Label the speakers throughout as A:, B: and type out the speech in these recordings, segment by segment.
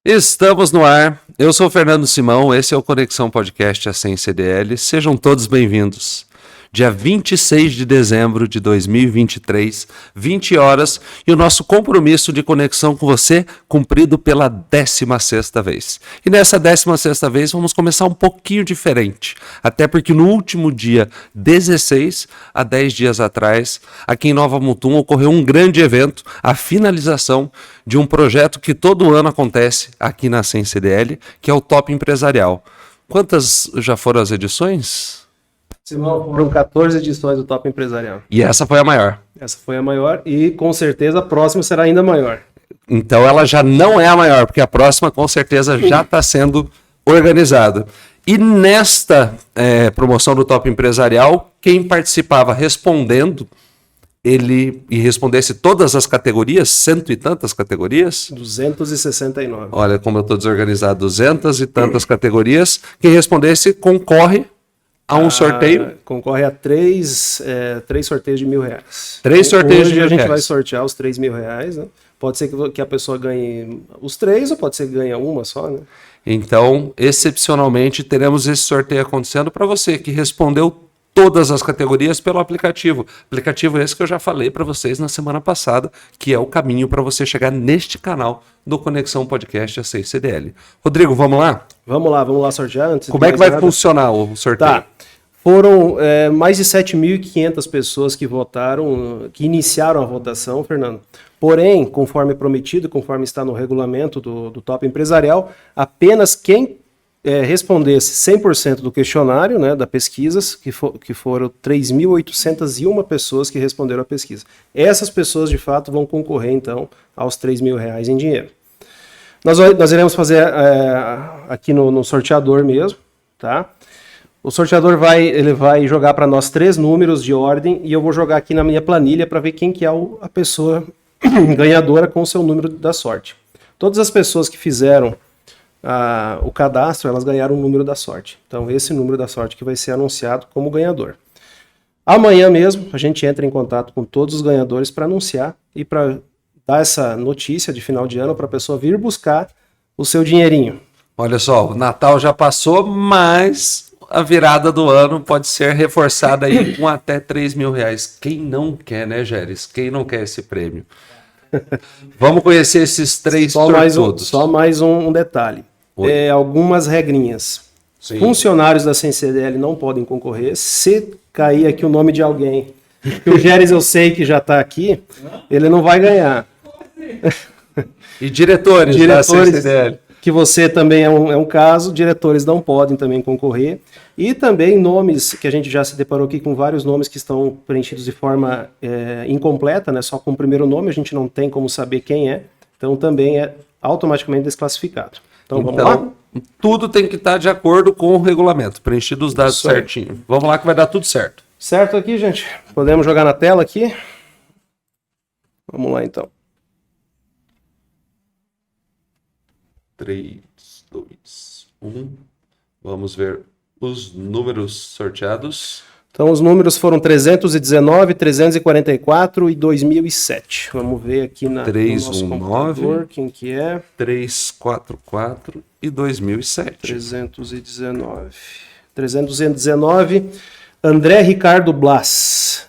A: Estamos no ar, eu sou o Fernando Simão, esse é o Conexão Podcast Ascen CDL, sejam todos bem-vindos. Dia 26 de dezembro de 2023, 20 horas, e o nosso compromisso de conexão com você cumprido pela 16ª vez. E nessa 16ª vez vamos começar um pouquinho diferente, até porque no último dia 16, há 10 dias atrás, aqui em Nova Mutum ocorreu um grande evento, a finalização de um projeto que todo ano acontece aqui na Ascen CDL, que é o Top Empresarial. Quantas já foram as edições?
B: Simão, foram 14 edições do Top Empresarial.
A: E essa foi a maior.
B: Essa foi a maior e com certeza a próxima será ainda maior.
A: Então ela já não é a maior, porque a próxima com certeza já está sendo organizada. E nesta promoção do Top Empresarial, quem participava respondendo, ele respondesse todas as categorias, cento e tantas categorias?
B: 269.
A: Olha como eu estou desorganizado, 200 e tantas categorias. Quem respondesse concorre a um sorteio?
B: Concorre a três sorteios de R$1.000.
A: 3 sorteios de R$1.000.
B: Hoje a gente vai sortear os R$3.000, né? Pode ser que a pessoa ganhe os 3 ou pode ser que ganhe uma só, né?
A: Então, excepcionalmente, teremos esse sorteio acontecendo para você que respondeu todas as categorias pelo aplicativo. Aplicativo esse que eu já falei para vocês na semana passada, que é o caminho para você chegar neste canal do Conexão Podcast Ascen CDL. Rodrigo, vamos lá?
B: Vamos lá sortear antes.
A: Como é que vai funcionar o sorteio?
B: Tá. Foram mais de 7.500 pessoas que votaram, que iniciaram a votação, Fernando. Porém, conforme prometido, conforme está no regulamento do Top Empresarial, apenas quem respondesse 100% do questionário, né, da pesquisa, que foram 3.801 pessoas que responderam a pesquisa. Essas pessoas, de fato, vão concorrer, então, aos R$3.000 em dinheiro. Nós iremos fazer aqui no sorteador mesmo, tá? O sorteador vai jogar para nós 3 números de ordem e eu vou jogar aqui na minha planilha para ver quem que é a pessoa ganhadora com o seu número da sorte. Todas as pessoas que fizeram o cadastro, elas ganharam um número da sorte. Então, esse número da sorte que vai ser anunciado como ganhador. Amanhã mesmo, a gente entra em contato com todos os ganhadores para anunciar e para dar essa notícia de final de ano para a pessoa vir buscar o seu dinheirinho.
A: Olha só, o Natal já passou, mas a virada do ano pode ser reforçada aí com até R$3.000. Quem não quer, né, Géris? Quem não quer esse prêmio? Vamos conhecer esses 3 sortudos.
B: Só mais um detalhe. Algumas regrinhas. Sim. Funcionários da Ascen CDL não podem concorrer. Se cair aqui o nome de alguém, que o Géris eu sei que já está aqui, ele não vai ganhar.
A: E diretores da Ascen CDL.
B: Que você também é um caso, diretores não podem também concorrer. E também nomes, que a gente já se deparou aqui com vários nomes que estão preenchidos de forma incompleta, né? Só com o primeiro nome, a gente não tem como saber quem é. Então também é automaticamente desclassificado. Então vamos lá?
A: Tudo tem que estar de acordo com o regulamento, preenchido os dados certinho. Vamos lá que vai dar tudo certo.
B: Certo aqui, gente? Podemos jogar na tela aqui? Vamos lá então.
A: 3, 2, 1. Vamos ver os números sorteados.
B: Então, os números foram 319, 344 e 2007. Vamos ver aqui no nosso computador quem que é.
A: 344 e 2007.
B: 319. André Ricardo Blas.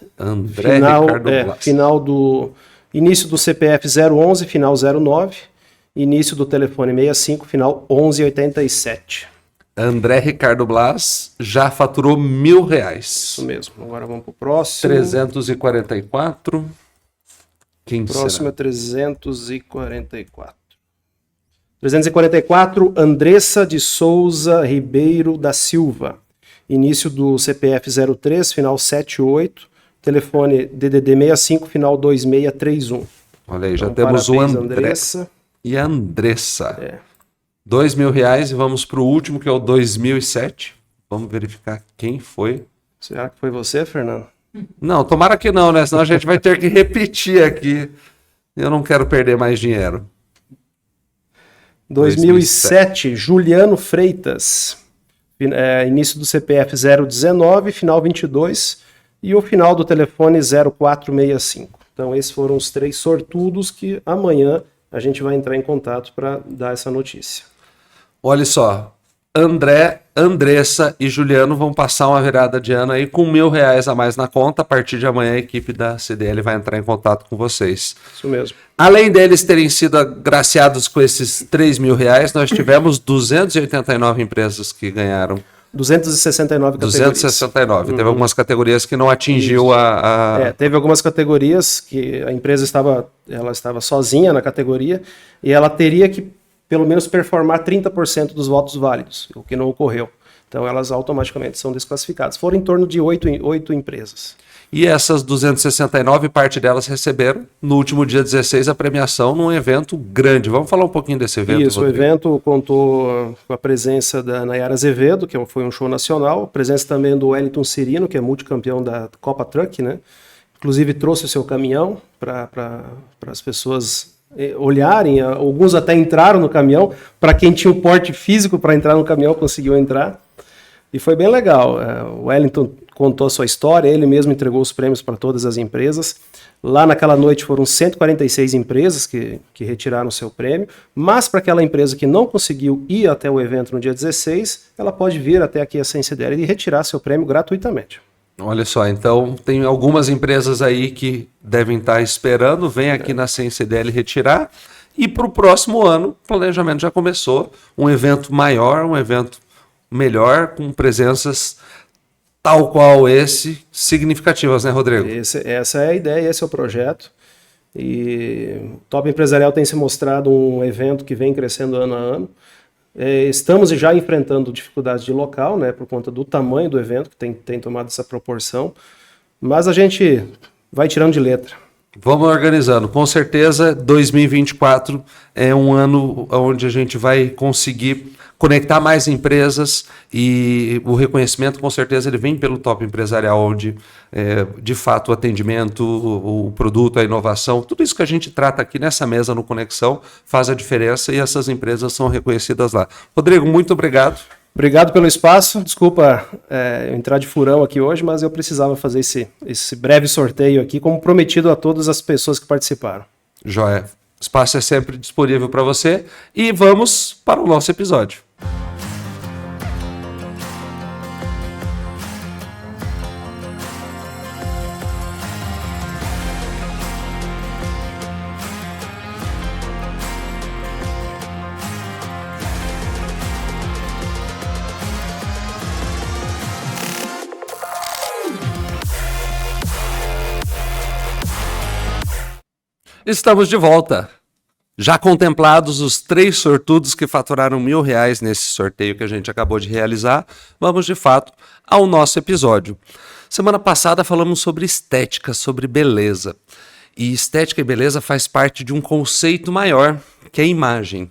B: Final do início do CPF 011, final 09. Início do telefone 65, final 1187.
A: André Ricardo Blas já faturou R$1.000.
B: Isso mesmo. Agora vamos para o próximo.
A: 344. Quem
B: próximo
A: será?
B: É 344. 344, Andressa de Souza Ribeiro da Silva. Início do CPF 03, final 78. Telefone DDD 65, final 2631.
A: Olha aí, já temos o Andressa. E a Andressa. R$2.000 e vamos para o último, que é o 2007. Vamos verificar quem foi.
B: Será que foi você, Fernando?
A: Não, tomara que não, né? Senão a gente vai ter que repetir aqui. Eu não quero perder mais dinheiro.
B: 2007, Juliano Freitas. Início do CPF 019, final 22. E o final do telefone 0465. Então esses foram os 3 sortudos que amanhã a gente vai entrar em contato para dar essa notícia.
A: Olha só, André, Andressa e Juliano vão passar uma virada de ano aí com R$1.000 a mais na conta. A partir de amanhã a equipe da CDL vai entrar em contato com vocês.
B: Isso mesmo.
A: Além deles terem sido agraciados com esses R$3.000, nós tivemos 289 empresas que ganharam.
B: 269 categorias.
A: 269. Teve algumas categorias que não atingiu
B: teve algumas categorias que a empresa estava sozinha na categoria e ela teria que pelo menos performar 30% dos votos válidos, o que não ocorreu. Então elas automaticamente são desclassificadas. Foram em torno de 8 empresas.
A: E essas 269, parte delas receberam, no último dia 16, a premiação num evento grande. Vamos falar um pouquinho desse evento,
B: Isso,
A: Rodrigo?
B: O evento contou com a presença da Nayara Azevedo, que foi um show nacional, a presença também do Wellington Cirino, que é multicampeão da Copa Truck, né? Inclusive trouxe o seu caminhão para as pessoas olharem, alguns até entraram no caminhão, para quem tinha o porte físico para entrar no caminhão conseguiu entrar, e foi bem legal. O Wellington contou a sua história, ele mesmo entregou os prêmios para todas as empresas. Lá naquela noite foram 146 empresas que retiraram o seu prêmio, mas para aquela empresa que não conseguiu ir até o evento no dia 16, ela pode vir até aqui a CDL e retirar seu prêmio gratuitamente.
A: Olha só, então tem algumas empresas aí que devem estar esperando, vem aqui na CDL retirar, e para o próximo ano o planejamento já começou, um evento maior, um evento melhor, com presenças tal qual esse, significativas, né, Rodrigo?
B: Essa é a ideia, esse é o projeto, e o Top Empresarial tem se mostrado um evento que vem crescendo ano a ano. Estamos já enfrentando dificuldades de local, né, por conta do tamanho do evento, que tem tomado essa proporção, mas a gente vai tirando de letra.
A: Vamos organizando. Com certeza, 2024 é um ano onde a gente vai conseguir conectar mais empresas, e o reconhecimento, com certeza, ele vem pelo Top Empresarial, onde, de fato, o atendimento, o produto, a inovação, tudo isso que a gente trata aqui nessa mesa no Conexão faz a diferença, e essas empresas são reconhecidas lá. Rodrigo, muito obrigado.
B: Obrigado pelo espaço. Desculpa eu entrar de furão aqui hoje, mas eu precisava fazer esse breve sorteio aqui, como prometido a todas as pessoas que participaram.
A: Joia. O espaço é sempre disponível para você, e vamos para o nosso episódio. Estamos de volta. Já contemplados os 3 sortudos que faturaram R$1.000 nesse sorteio que a gente acabou de realizar, vamos de fato ao nosso episódio. Semana passada falamos sobre estética, sobre beleza. E estética e beleza faz parte de um conceito maior, que é a imagem.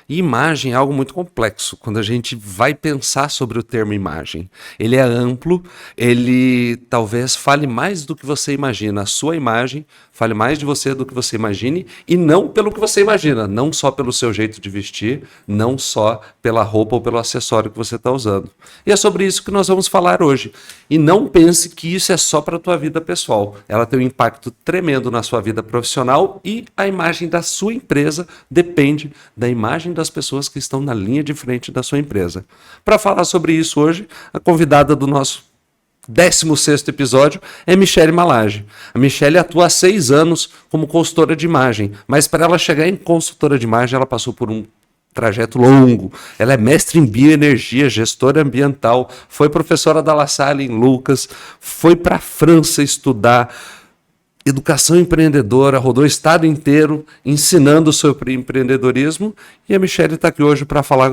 A: E imagem é algo muito complexo, quando a gente vai pensar sobre o termo imagem. Ele é amplo, ele talvez fale mais do que você imagina. A sua imagem fale mais de você do que você imagine, e não pelo que você imagina, não só pelo seu jeito de vestir, não só pela roupa ou pelo acessório que você está usando. E é sobre isso que nós vamos falar hoje. E não pense que isso é só para a tua vida pessoal. Ela tem um impacto tremendo na sua vida profissional, e a imagem da sua empresa depende da imagem das pessoas que estão na linha de frente da sua empresa. Para falar sobre isso hoje, a convidada do nosso 16º episódio é Michele Malage. A Michele atua há 6 anos como consultora de imagem, mas para ela chegar em consultora de imagem, ela passou por um trajeto longo. Ela é mestre em bioenergia, gestora ambiental, foi professora da La Salle em Lucas, foi para a França estudar educação empreendedora, rodou o estado inteiro ensinando sobre empreendedorismo, e a Michele está aqui hoje para falar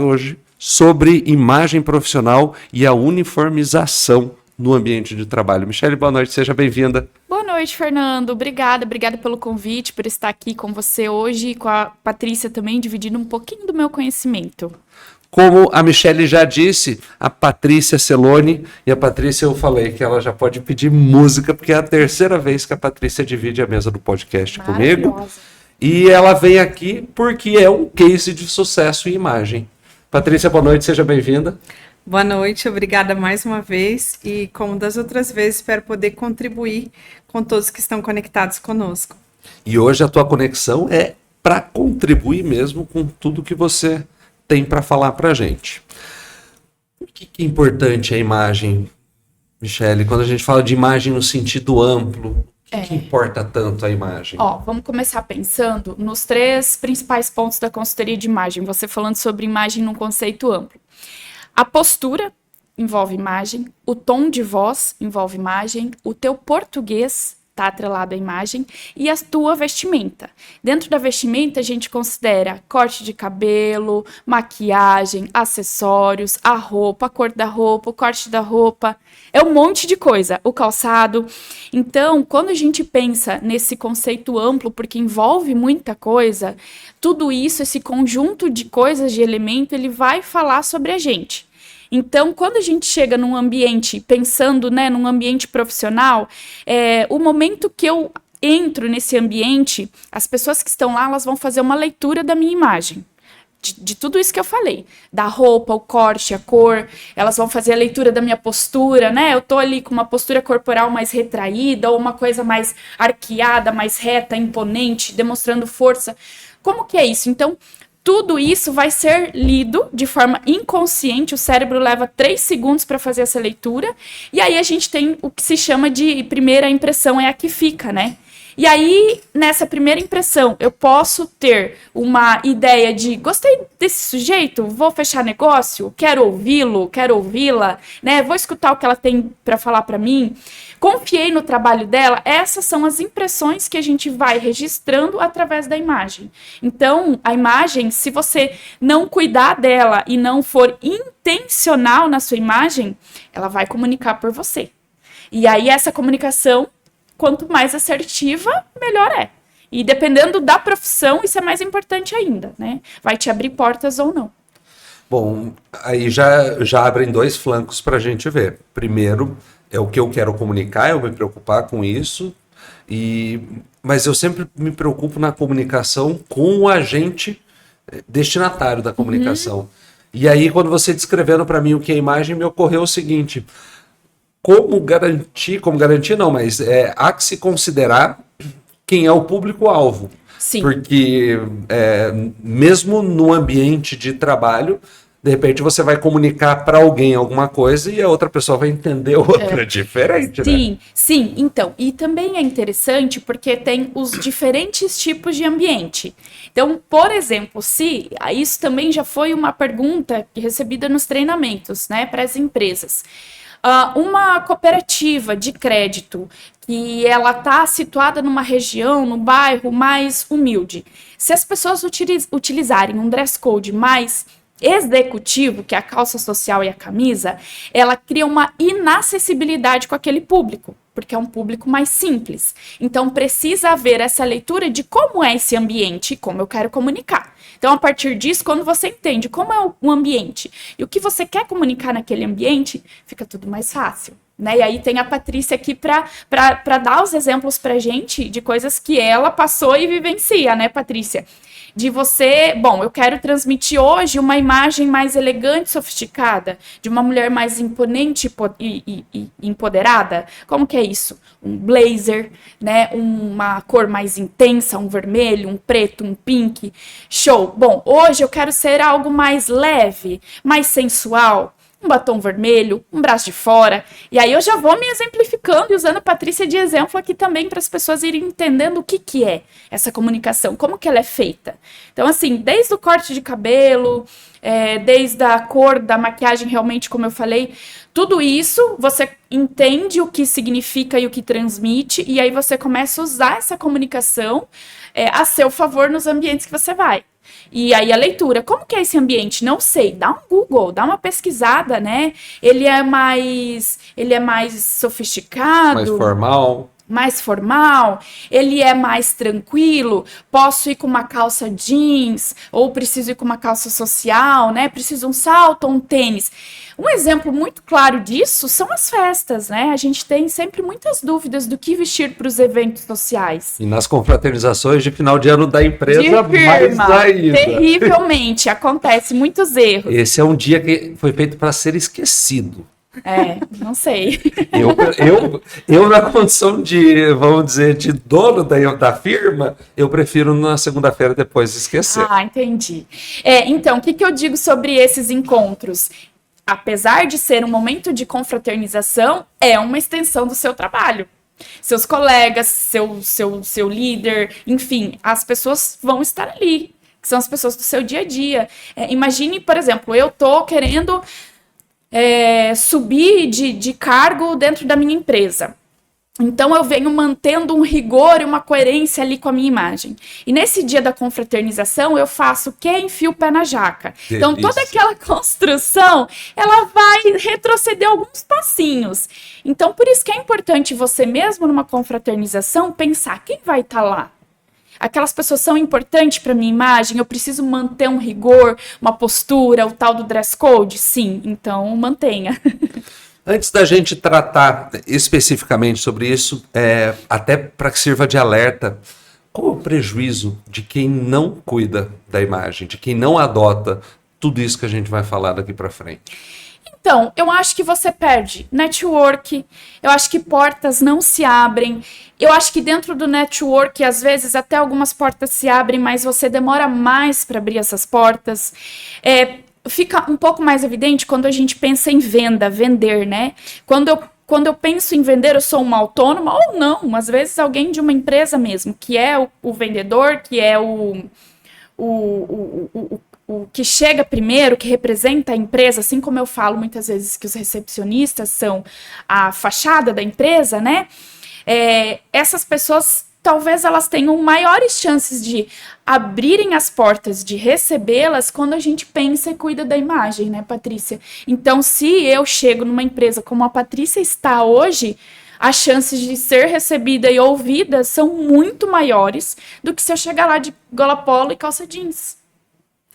A: sobre imagem profissional e a uniformização no ambiente de trabalho. Michele, boa noite, seja bem-vinda.
C: Boa noite, Fernando. Obrigada pelo convite, por estar aqui com você hoje e com a Patrícia também, dividindo um pouquinho do meu conhecimento.
A: Como a Michele já disse, a Patrícia Celoni, e a Patrícia, eu falei que ela já pode pedir música, porque é a 3ª vez que a Patrícia divide a mesa do podcast comigo. E ela vem aqui porque é um case de sucesso em imagem. Patrícia, boa noite, seja bem-vinda.
D: Boa noite, obrigada mais uma vez, e como das outras vezes, espero poder contribuir com todos que estão conectados conosco.
A: E hoje a tua conexão é para contribuir mesmo com tudo que você tem para falar para a gente. Por que é importante a imagem, Michele? Quando a gente fala de imagem no sentido amplo, o que importa tanto a imagem?
C: Vamos começar pensando nos 3 principais pontos da consultoria de imagem. Você falando sobre imagem num conceito amplo. A postura envolve imagem, o tom de voz envolve imagem, o teu português está atrelado à imagem e a tua vestimenta. Dentro da vestimenta, a gente considera corte de cabelo, maquiagem, acessórios, a roupa, a cor da roupa, o corte da roupa. É um monte de coisa. O calçado. Então, quando a gente pensa nesse conceito amplo, porque envolve muita coisa, tudo isso, esse conjunto de coisas, de elemento, ele vai falar sobre a gente. Então, quando a gente chega num ambiente, pensando, né, num ambiente profissional, o momento que eu entro nesse ambiente, as pessoas que estão lá, elas vão fazer uma leitura da minha imagem. De tudo isso que eu falei, da roupa, o corte, a cor, elas vão fazer a leitura da minha postura, né? Eu tô ali com uma postura corporal mais retraída, ou uma coisa mais arqueada, mais reta, imponente, demonstrando força. Como que é isso? Então, tudo isso vai ser lido de forma inconsciente, o cérebro leva 3 segundos para fazer essa leitura, e aí a gente tem o que se chama de primeira impressão, é a que fica, né? E aí, nessa primeira impressão, eu posso ter uma ideia de gostei desse sujeito, vou fechar negócio, quero ouvi-lo, quero ouvi-la, né? Vou escutar o que ela tem para falar para mim. Confiei no trabalho dela. Essas são as impressões que a gente vai registrando através da imagem. Então, a imagem, se você não cuidar dela e não for intencional na sua imagem, ela vai comunicar por você. E aí, essa comunicação, quanto mais assertiva, melhor é. E dependendo da profissão, isso é mais importante ainda, né? Vai te abrir portas ou não.
A: Bom, aí já abrem 2 flancos para a gente ver. Primeiro, é o que eu quero comunicar, eu me preocupar com isso, mas eu sempre me preocupo na comunicação com o agente destinatário da comunicação. E aí, quando você descrevendo para mim o que é imagem, me ocorreu o seguinte: como garantir não, mas há que se considerar quem é o público-alvo.
C: Sim.
A: Porque mesmo no ambiente de trabalho, de repente você vai comunicar para alguém alguma coisa e a outra pessoa vai entender outra diferente,
C: sim,
A: né?
C: Sim, então, e também é interessante porque tem os diferentes tipos de ambiente. Então, por exemplo, isso também já foi uma pergunta recebida nos treinamentos, né, para as empresas. Uma cooperativa de crédito que ela está situada numa região, num bairro mais humilde, se as pessoas utilizarem um dress code mais executivo, que é a calça social e a camisa, ela cria uma inacessibilidade com aquele público, porque é um público mais simples. Então, precisa haver essa leitura de como é esse ambiente e como eu quero comunicar. Então, a partir disso, quando você entende como é o ambiente e o que você quer comunicar naquele ambiente, fica tudo mais fácil. Né? E aí tem a Patrícia aqui para dar os exemplos pra gente de coisas que ela passou e vivencia, né, Patrícia? De você, eu quero transmitir hoje uma imagem mais elegante, sofisticada, de uma mulher mais imponente e empoderada. Como que é isso? Um blazer, né? Uma cor mais intensa, um vermelho, um preto, um pink. Show! Bom, hoje eu quero ser algo mais leve, mais sensual. Um batom vermelho, um braço de fora. E aí eu já vou me exemplificando e usando a Patrícia de exemplo aqui também para as pessoas irem entendendo o que é essa comunicação, como que ela é feita. Então, assim, desde o corte de cabelo, desde a cor da maquiagem, realmente, como eu falei, tudo isso você entende o que significa e o que transmite, e aí você começa a usar essa comunicação a seu favor nos ambientes que você vai. E aí a leitura, como que é esse ambiente? Não sei, dá um Google, dá uma pesquisada, né? Ele é mais sofisticado. Mais formal, ele é mais tranquilo, posso ir com uma calça jeans, ou preciso ir com uma calça social, né? Preciso um salto ou um tênis. Um exemplo muito claro disso são as festas, né? A gente tem sempre muitas dúvidas do que vestir para os eventos sociais.
A: E nas confraternizações de final de ano da empresa, mais ainda.
C: Terrivelmente, acontece muitos erros.
A: Esse é um dia que foi feito para ser esquecido.
C: Não sei.
A: Eu na condição de, vamos dizer, de dono da firma, eu prefiro na segunda-feira depois esquecer.
C: Ah, entendi. Então, o que eu digo sobre esses encontros? Apesar de ser um momento de confraternização, é uma extensão do seu trabalho. Seus colegas, seu líder, enfim, as pessoas vão estar ali, que são as pessoas do seu dia a dia. Imagine, por exemplo, eu estou querendo subir de cargo dentro da minha empresa. Então, eu venho mantendo um rigor e uma coerência ali com a minha imagem. E nesse dia da confraternização, eu faço o quê? Enfio o pé na jaca. Então, toda aquela construção, ela vai retroceder alguns passinhos. Então, por isso que é importante você mesmo, numa confraternização, pensar quem vai estar lá. Aquelas pessoas são importantes para minha imagem? Eu preciso manter um rigor, uma postura, o tal do dress code? Sim, então mantenha.
A: Antes da gente tratar especificamente sobre isso, até para que sirva de alerta, qual é o prejuízo de quem não cuida da imagem, de quem não adota tudo isso que a gente vai falar daqui para frente?
C: Então, eu acho que você perde network, eu acho que portas não se abrem, eu acho que dentro do network, às vezes, até algumas portas se abrem, mas você demora mais para abrir essas portas. Fica um pouco mais evidente quando a gente pensa em vender, né? Quando eu penso em vender, eu sou uma autônoma ou não, às vezes alguém de uma empresa mesmo, que é o vendedor, que é o que chega primeiro, que representa a empresa, assim como eu falo muitas vezes que os recepcionistas são a fachada da empresa, né? Essas pessoas, talvez elas tenham maiores chances de abrirem as portas, de recebê-las quando a gente pensa e cuida da imagem, né, Patrícia? Então, se eu chego numa empresa como a Patrícia está hoje, as chances de ser recebida e ouvida são muito maiores do que se eu chegar lá de gola polo e calça jeans.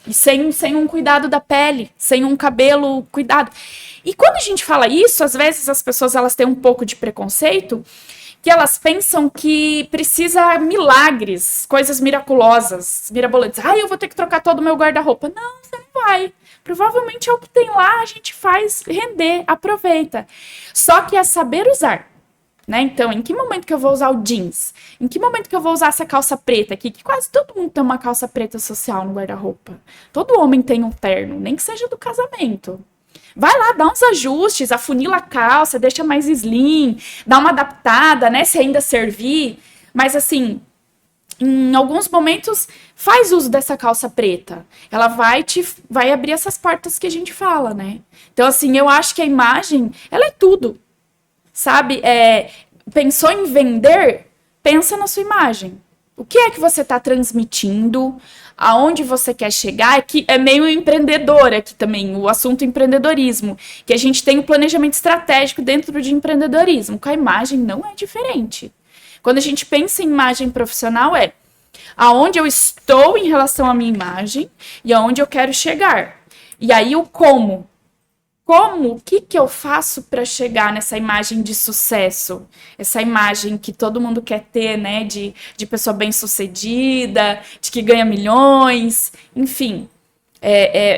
C: E sem um cuidado da pele, sem um cabelo cuidado. E quando a gente fala isso, às vezes as pessoas elas têm um pouco de preconceito, que elas pensam que precisa milagres, coisas miraculosas, mirabolantes. Eu vou ter que trocar todo o meu guarda-roupa. Não, você não vai. Provavelmente é o que tem lá, a gente faz render, aproveita. Só que é saber usar. Né? Então, em que momento que eu vou usar o jeans? Em que momento que eu vou usar essa calça preta aqui? Que quase todo mundo tem uma calça preta social no guarda-roupa. Todo homem tem um terno, nem que seja do casamento. Vai lá, dá uns ajustes, afunila a calça, deixa mais slim, dá uma adaptada, né? Se ainda servir. Mas, assim, em alguns momentos, faz uso dessa calça preta. Ela vai abrir essas portas que a gente fala, né? Então, assim, eu acho que a imagem, ela é tudo. Sabe? Pensou em vender? Pensa na sua imagem. O que é que você está transmitindo? Aonde você quer chegar? É meio empreendedor aqui também, o assunto empreendedorismo. Que a gente tem o planejamento estratégico dentro de empreendedorismo. Com a imagem não é diferente. Quando a gente pensa em imagem profissional, aonde eu estou em relação à minha imagem e aonde eu quero chegar. E aí o como. O que eu faço para chegar nessa imagem de sucesso? Essa imagem que todo mundo quer ter, né? De pessoa bem-sucedida, de que ganha milhões, enfim.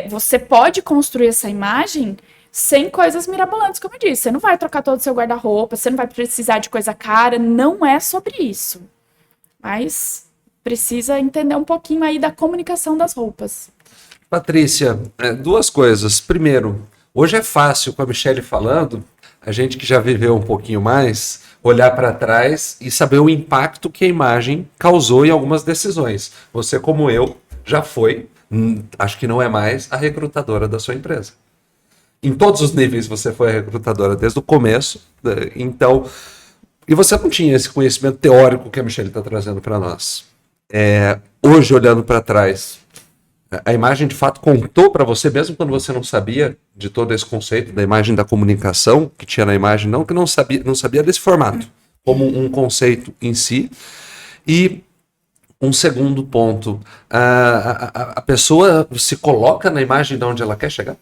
C: Você pode construir essa imagem sem coisas mirabolantes, como eu disse. Você não vai trocar todo o seu guarda-roupa, você não vai precisar de coisa cara, não é sobre isso. Mas precisa entender um pouquinho aí da comunicação das roupas.
A: Patrícia, duas coisas. Primeiro, hoje é fácil, com a Michelle falando, a gente que já viveu um pouquinho mais, olhar para trás e saber o impacto que a imagem causou em algumas decisões. Você, como eu, já foi, acho que não é mais, a recrutadora da sua empresa. Em todos os níveis você foi a recrutadora, desde o começo. Então, e você não tinha esse conhecimento teórico que a Michelle está trazendo para nós. Hoje, olhando para trás, a imagem de fato contou para você, mesmo quando você não sabia de todo esse conceito da imagem da comunicação que tinha na imagem, não sabia desse formato, como um conceito em si. E um segundo ponto, a pessoa se coloca na imagem de onde ela quer chegar?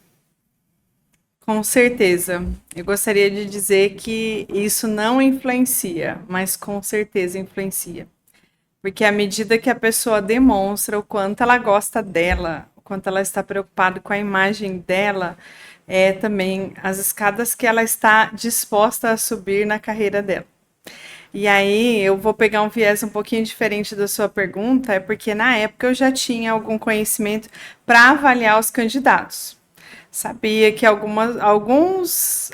D: Com certeza. Eu gostaria de dizer que isso não influencia, mas com certeza influencia. Porque à medida que a pessoa demonstra o quanto ela gosta dela, o quanto ela está preocupada com a imagem dela, é também as escadas que ela está disposta a subir na carreira dela. E aí eu vou pegar um viés um pouquinho diferente da sua pergunta, é porque na época eu já tinha algum conhecimento para avaliar os candidatos. Sabia que alguns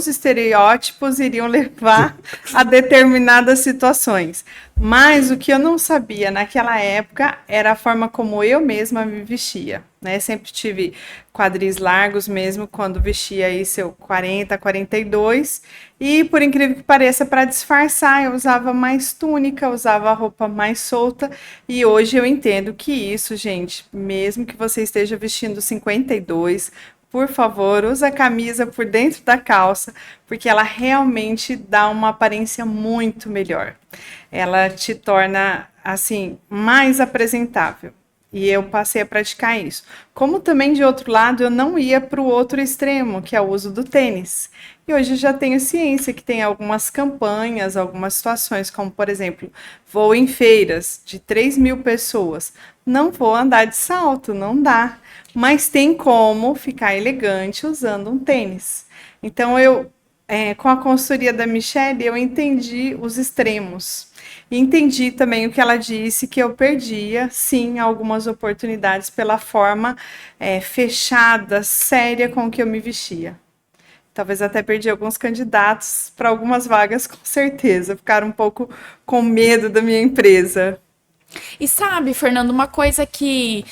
D: estereótipos iriam levar a determinadas situações. Mas o que eu não sabia naquela época era a forma como eu mesma me vestia, né? Sempre tive quadris largos mesmo quando vestia aí seu 40, 42. E por incrível que pareça, para disfarçar, eu usava mais túnica, usava a roupa mais solta. E hoje eu entendo que isso, gente, mesmo que você esteja vestindo 52, por favor, use a camisa por dentro da calça, porque ela realmente dá uma aparência muito melhor. Ela te torna, assim, mais apresentável. E eu passei a praticar isso. Como também, de outro lado, eu não ia para o outro extremo, que é o uso do tênis. E hoje eu já tenho ciência que tem algumas campanhas, algumas situações, como, por exemplo, vou em feiras de 3.000 pessoas. Não vou andar de salto, não dá. Mas tem como ficar elegante usando um tênis. Então, com a consultoria da Michelle, eu entendi os extremos. E entendi também o que ela disse, que eu perdia, sim, algumas oportunidades pela forma fechada, séria com que eu me vestia. Talvez até perdi alguns candidatos para algumas vagas, com certeza. Ficaram um pouco com medo da minha empresa.
C: E sabe, Fernando, uma coisa que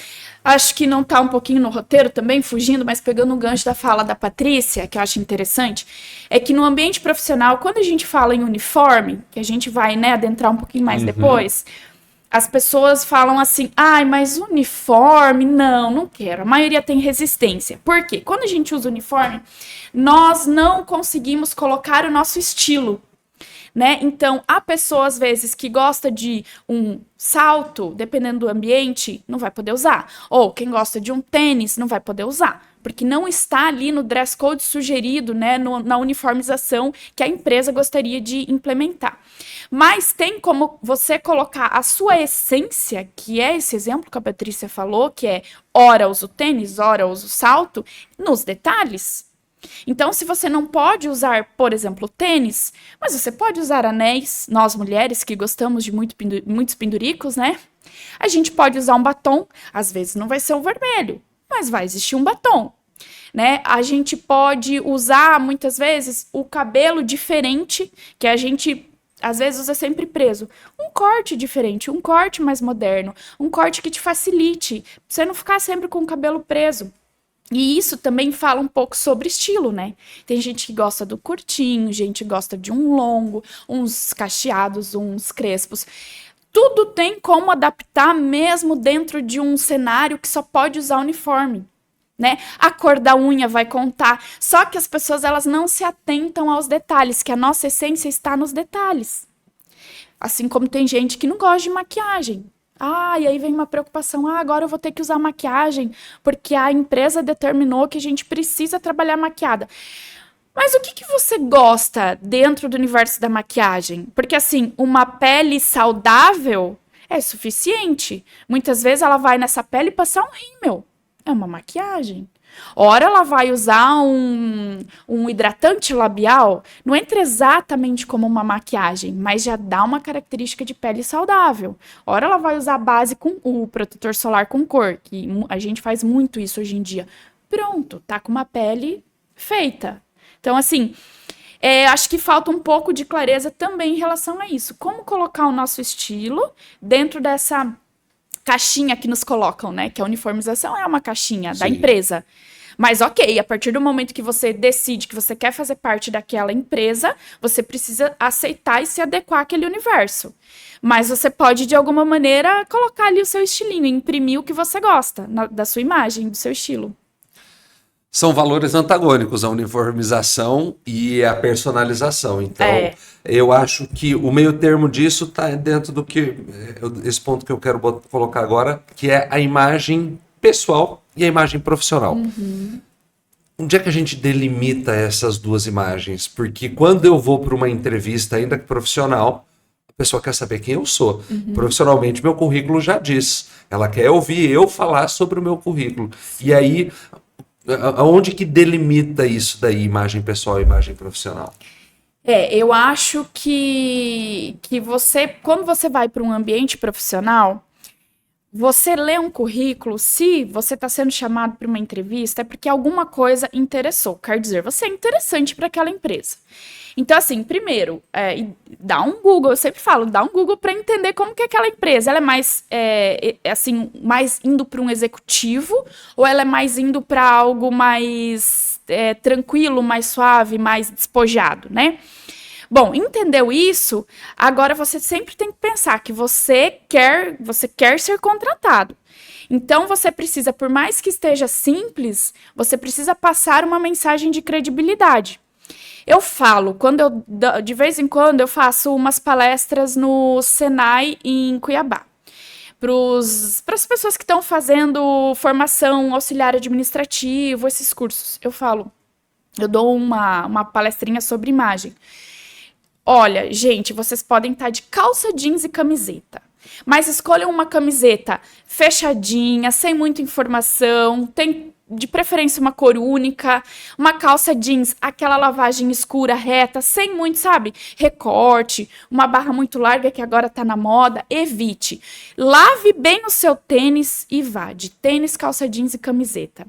C: acho que não tá um pouquinho no roteiro também, fugindo, mas pegando o gancho da fala da Patrícia, que eu acho interessante, é que no ambiente profissional, quando a gente fala em uniforme, que a gente vai, né, adentrar um pouquinho mais depois, as pessoas falam assim, ai, mas uniforme, não quero. A maioria tem resistência. Por quê? Quando a gente usa uniforme, nós não conseguimos colocar o nosso estilo, né? Então, há pessoas, às vezes, que gosta de um salto, dependendo do ambiente, não vai poder usar. Ou quem gosta de um tênis, não vai poder usar. Porque não está ali no dress code sugerido, né, na uniformização que a empresa gostaria de implementar. Mas tem como você colocar a sua essência, que é esse exemplo que a Patrícia falou, que é ora uso tênis, ora uso salto, nos detalhes. Então, se você não pode usar, por exemplo, tênis, mas você pode usar anéis, nós mulheres que gostamos de muitos penduricos, né? A gente pode usar um batom, às vezes não vai ser um vermelho, mas vai existir um batom, né? A gente pode usar, muitas vezes, o cabelo diferente, que a gente, às vezes, usa sempre preso. Um corte diferente, um corte mais moderno, um corte que te facilite, pra você não ficar sempre com o cabelo preso. E isso também fala um pouco sobre estilo, né? Tem gente que gosta do curtinho, gente que gosta de um longo, uns cacheados, uns crespos. Tudo tem como adaptar mesmo dentro de um cenário que só pode usar uniforme, né? A cor da unha vai contar. Só que as pessoas, elas não se atentam aos detalhes, que a nossa essência está nos detalhes. Assim como tem gente que não gosta de maquiagem. E aí vem uma preocupação, agora eu vou ter que usar maquiagem, porque a empresa determinou que a gente precisa trabalhar maquiada. Mas o que você gosta dentro do universo da maquiagem? Porque, assim, uma pele saudável é suficiente. Muitas vezes ela vai nessa pele passar um rímel. É uma maquiagem. Ora ela vai usar um hidratante labial, não entra exatamente como uma maquiagem, mas já dá uma característica de pele saudável. Ora ela vai usar a base com o protetor solar com cor, que a gente faz muito isso hoje em dia. Pronto, tá com uma pele feita. Então, assim, acho que falta um pouco de clareza também em relação a isso. Como colocar o nosso estilo dentro dessa caixinha que nos colocam, né? Que a uniformização é uma caixinha da empresa. Mas ok, a partir do momento que você decide que você quer fazer parte daquela empresa, você precisa aceitar e se adequar àquele universo. Mas você pode, de alguma maneira, colocar ali o seu estilinho, imprimir o que você gosta da sua imagem, do seu estilo.
A: São valores antagônicos, a uniformização e a personalização. Então, eu acho que o meio termo disso está dentro do que... esse ponto que eu quero colocar agora, que é a imagem pessoal e a imagem profissional. Onde é que a gente delimita essas duas imagens? Porque quando eu vou para uma entrevista, ainda que profissional, a pessoa quer saber quem eu sou. Profissionalmente, meu currículo já diz. Ela quer ouvir eu falar sobre o meu currículo. E aí... Aonde que delimita isso daí, imagem pessoal e imagem profissional?
C: Eu acho que você, quando você vai para um ambiente profissional, você lê um currículo, se você está sendo chamado para uma entrevista, é porque alguma coisa interessou. Quer dizer, você é interessante para aquela empresa. Então, assim, primeiro, dá um Google, eu sempre falo, dá um Google para entender como que é aquela empresa. Ela é mais, assim, mais indo para um executivo ou ela é mais indo para algo mais tranquilo, mais suave, mais despojado, né? Bom, entendeu isso? Agora você sempre tem que pensar que você quer ser contratado. Então você precisa, por mais que esteja simples, você precisa passar uma mensagem de credibilidade. Eu falo, de vez em quando eu faço umas palestras no Senai em Cuiabá. Para as pessoas que estão fazendo formação auxiliar administrativo, esses cursos, eu dou uma palestrinha sobre imagem. Olha, gente, vocês podem estar de calça jeans e camiseta, mas escolham uma camiseta fechadinha, sem muita informação, tem de preferência uma cor única, uma calça jeans, aquela lavagem escura, reta, sem muito, sabe, recorte, uma barra muito larga que agora tá na moda, evite. Lave bem o seu tênis e vá, de tênis, calça jeans e camiseta.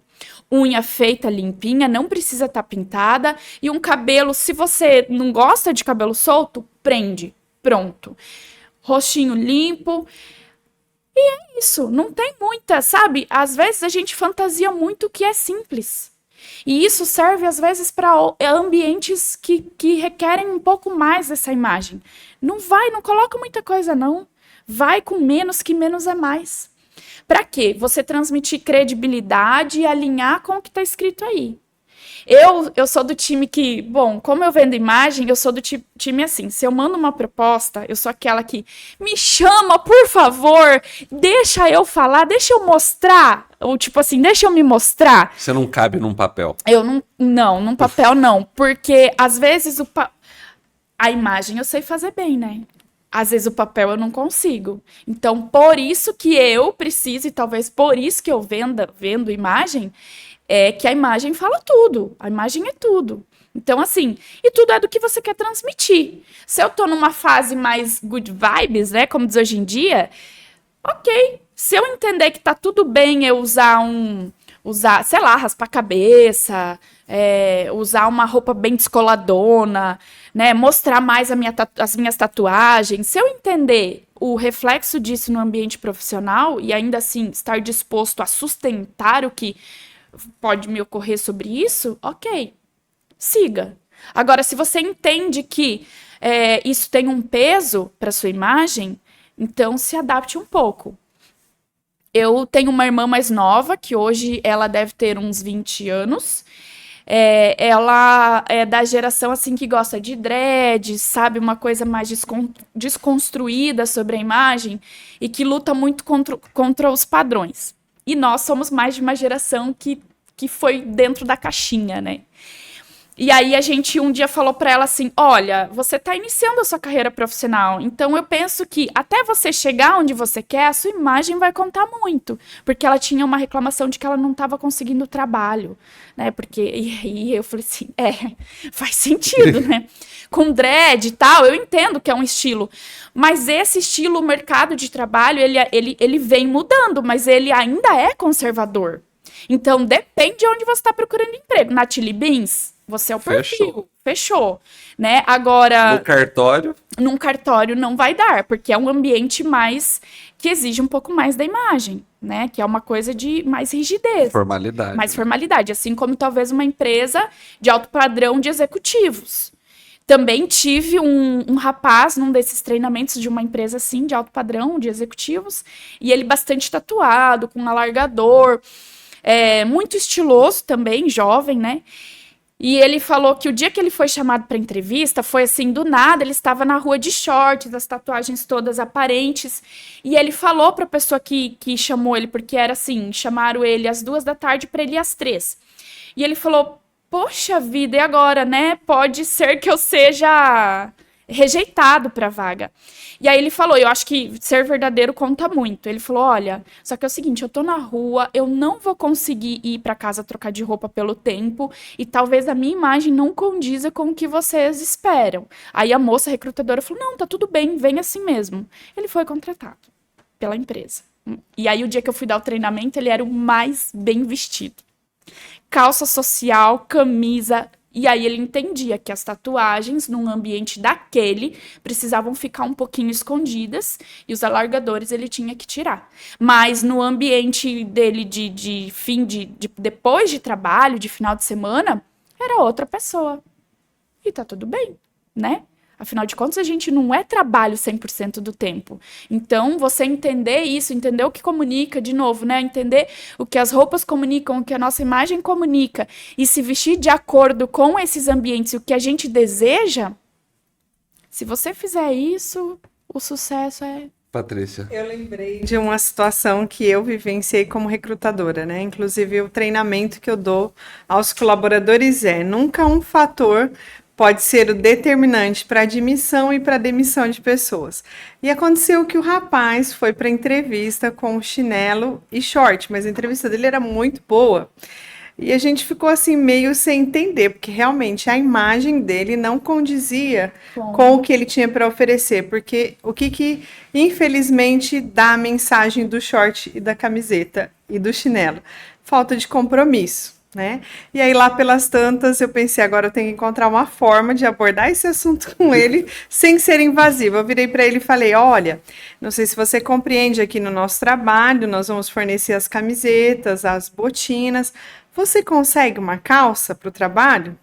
C: Unha feita, limpinha, não precisa estar pintada. E um cabelo, se você não gosta de cabelo solto, prende. Pronto. Rostinho limpo. E é isso, não tem muita, sabe? Às vezes a gente fantasia muito o que é simples. E isso serve, às vezes, para ambientes que requerem um pouco mais dessa imagem. Não coloca muita coisa, não. Vai com menos, que menos é mais. Para quê? Você transmitir credibilidade e alinhar com o que está escrito aí. Eu sou do time que, bom, como eu vendo imagem, eu sou do time assim, se eu mando uma proposta, eu sou aquela que me chama, por favor, deixa eu falar, deixa eu mostrar, ou tipo assim, deixa eu me mostrar.
A: Você não cabe num papel.
C: Não, num papel não, porque às vezes a imagem eu sei fazer bem, né? Às vezes o papel eu não consigo. Então, por isso que eu preciso, e talvez por isso que eu vendo imagem, é que a imagem fala tudo. A imagem é tudo. Então, assim, e tudo é do que você quer transmitir. Se eu tô numa fase mais good vibes, né, como diz hoje em dia, ok. Se eu entender que tá tudo bem eu usar, sei lá, raspar a cabeça, usar uma roupa bem descoladona, né, mostrar mais as minhas tatuagens. Se eu entender o reflexo disso no ambiente profissional e ainda assim estar disposto a sustentar o que pode me ocorrer sobre isso, ok, siga. Agora, se você entende que isso tem um peso para sua imagem, então se adapte um pouco. Eu tenho uma irmã mais nova, que hoje ela deve ter uns 20 anos. Ela é da geração assim que gosta de dread, sabe? Uma coisa mais desconstruída sobre a imagem e que luta muito contra os padrões. E nós somos mais de uma geração que foi dentro da caixinha, né? E aí a gente um dia falou para ela assim, olha, você está iniciando a sua carreira profissional, então eu penso que até você chegar onde você quer, a sua imagem vai contar muito. Porque ela tinha uma reclamação de que ela não estava conseguindo trabalho, né? E eu falei assim, faz sentido, né? Com dread e tal, eu entendo que é um estilo, mas esse estilo, o mercado de trabalho, ele vem mudando, mas ele ainda é conservador. Então, depende de onde você está procurando emprego. Na Chili Beans, você é o perfil. Fechou. Né? Agora... Num cartório não vai dar, porque é um ambiente mais... que exige um pouco mais da imagem, né? Que é uma coisa de mais rigidez.
A: Formalidade.
C: Mais formalidade. Assim como talvez uma empresa de alto padrão de executivos. Também tive um rapaz num desses treinamentos de uma empresa assim, de alto padrão, de executivos, e ele bastante tatuado, com um alargador... muito estiloso também, jovem, né? E ele falou que o dia que ele foi chamado para entrevista, foi assim, do nada, ele estava na rua de shorts, as tatuagens todas aparentes, e ele falou para a pessoa que chamou ele, porque era assim, chamaram ele às 14h para ele ir às 3h. E ele falou, poxa vida, e agora, né? Pode ser que eu seja rejeitado para a vaga. E aí ele falou, eu acho que ser verdadeiro conta muito. Ele falou, olha, só que é o seguinte, eu tô na rua, eu não vou conseguir ir para casa trocar de roupa pelo tempo e talvez a minha imagem não condiza com o que vocês esperam. Aí a moça recrutadora falou, não, tá tudo bem, vem assim mesmo. Ele foi contratado pela empresa. E aí o dia que eu fui dar o treinamento, ele era o mais bem vestido. Calça social, camisa. E aí ele entendia que as tatuagens, num ambiente daquele, precisavam ficar um pouquinho escondidas e os alargadores ele tinha que tirar. Mas no ambiente dele de depois de trabalho, de final de semana, era outra pessoa. E tá tudo bem, né? Afinal de contas, a gente não é trabalho 100% do tempo. Então, você entender isso, entender o que comunica, de novo, né? Entender o que as roupas comunicam, o que a nossa imagem comunica, e se vestir de acordo com esses ambientes e o que a gente deseja, se você fizer isso, o sucesso é...
A: Patrícia.
D: Eu lembrei de uma situação que eu vivenciei como recrutadora, né? Inclusive, o treinamento que eu dou aos colaboradores nunca um fator pode ser o determinante para admissão e para demissão de pessoas. E aconteceu que o rapaz foi para a entrevista com chinelo e short, mas a entrevista dele era muito boa. E a gente ficou assim meio sem entender, porque realmente a imagem dele não condizia com o que ele tinha para oferecer, porque o que infelizmente dá a mensagem do short e da camiseta e do chinelo? Falta de compromisso. Né? E aí lá pelas tantas eu pensei, agora eu tenho que encontrar uma forma de abordar esse assunto com ele sem ser invasiva. Eu virei para ele e falei, olha, não sei se você compreende, aqui no nosso trabalho nós vamos fornecer as camisetas, as botinas, você consegue uma calça para o trabalho?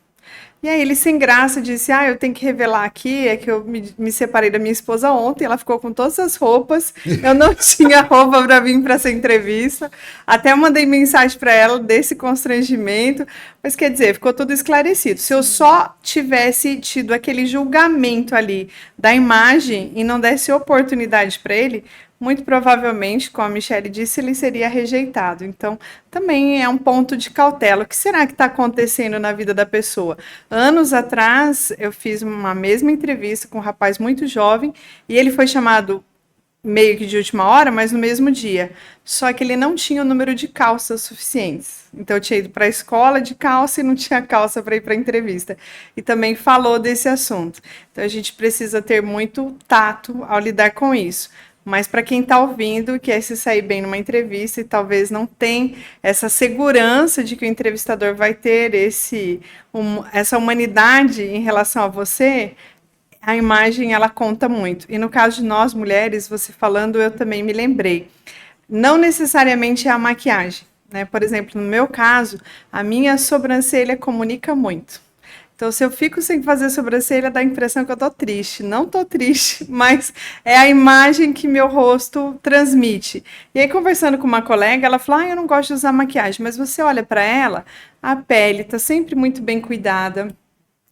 D: E aí ele sem graça disse, eu tenho que revelar aqui, é que eu me separei da minha esposa ontem, ela ficou com todas as roupas, eu não tinha roupa para vir para essa entrevista, até mandei mensagem para ela desse constrangimento, mas quer dizer, ficou tudo esclarecido. Se eu só tivesse tido aquele julgamento ali da imagem e não desse oportunidade para ele, muito provavelmente, como a Michelle disse, ele seria rejeitado. Então, também é um ponto de cautela. O que será que está acontecendo na vida da pessoa? Anos atrás, eu fiz uma mesma entrevista com um rapaz muito jovem e ele foi chamado meio que de última hora, mas no mesmo dia. Só que ele não tinha o número de calças suficientes. Então, eu tinha ido para a escola de calça e não tinha calça para ir para a entrevista. E também falou desse assunto. Então, a gente precisa ter muito tato ao lidar com isso. Mas para quem está ouvindo, quer se sair bem numa entrevista e talvez não tem essa segurança de que o entrevistador vai ter essa humanidade em relação a você, a imagem ela conta muito. E no caso de nós mulheres, você falando, eu também me lembrei. Não necessariamente é a maquiagem, né? Por exemplo, no meu caso, a minha sobrancelha comunica muito. Então, se eu fico sem fazer sobrancelha, dá a impressão que eu tô triste. Não tô triste, mas é a imagem que meu rosto transmite. E aí, conversando com uma colega, ela falou, eu não gosto de usar maquiagem, mas você olha para ela, a pele tá sempre muito bem cuidada.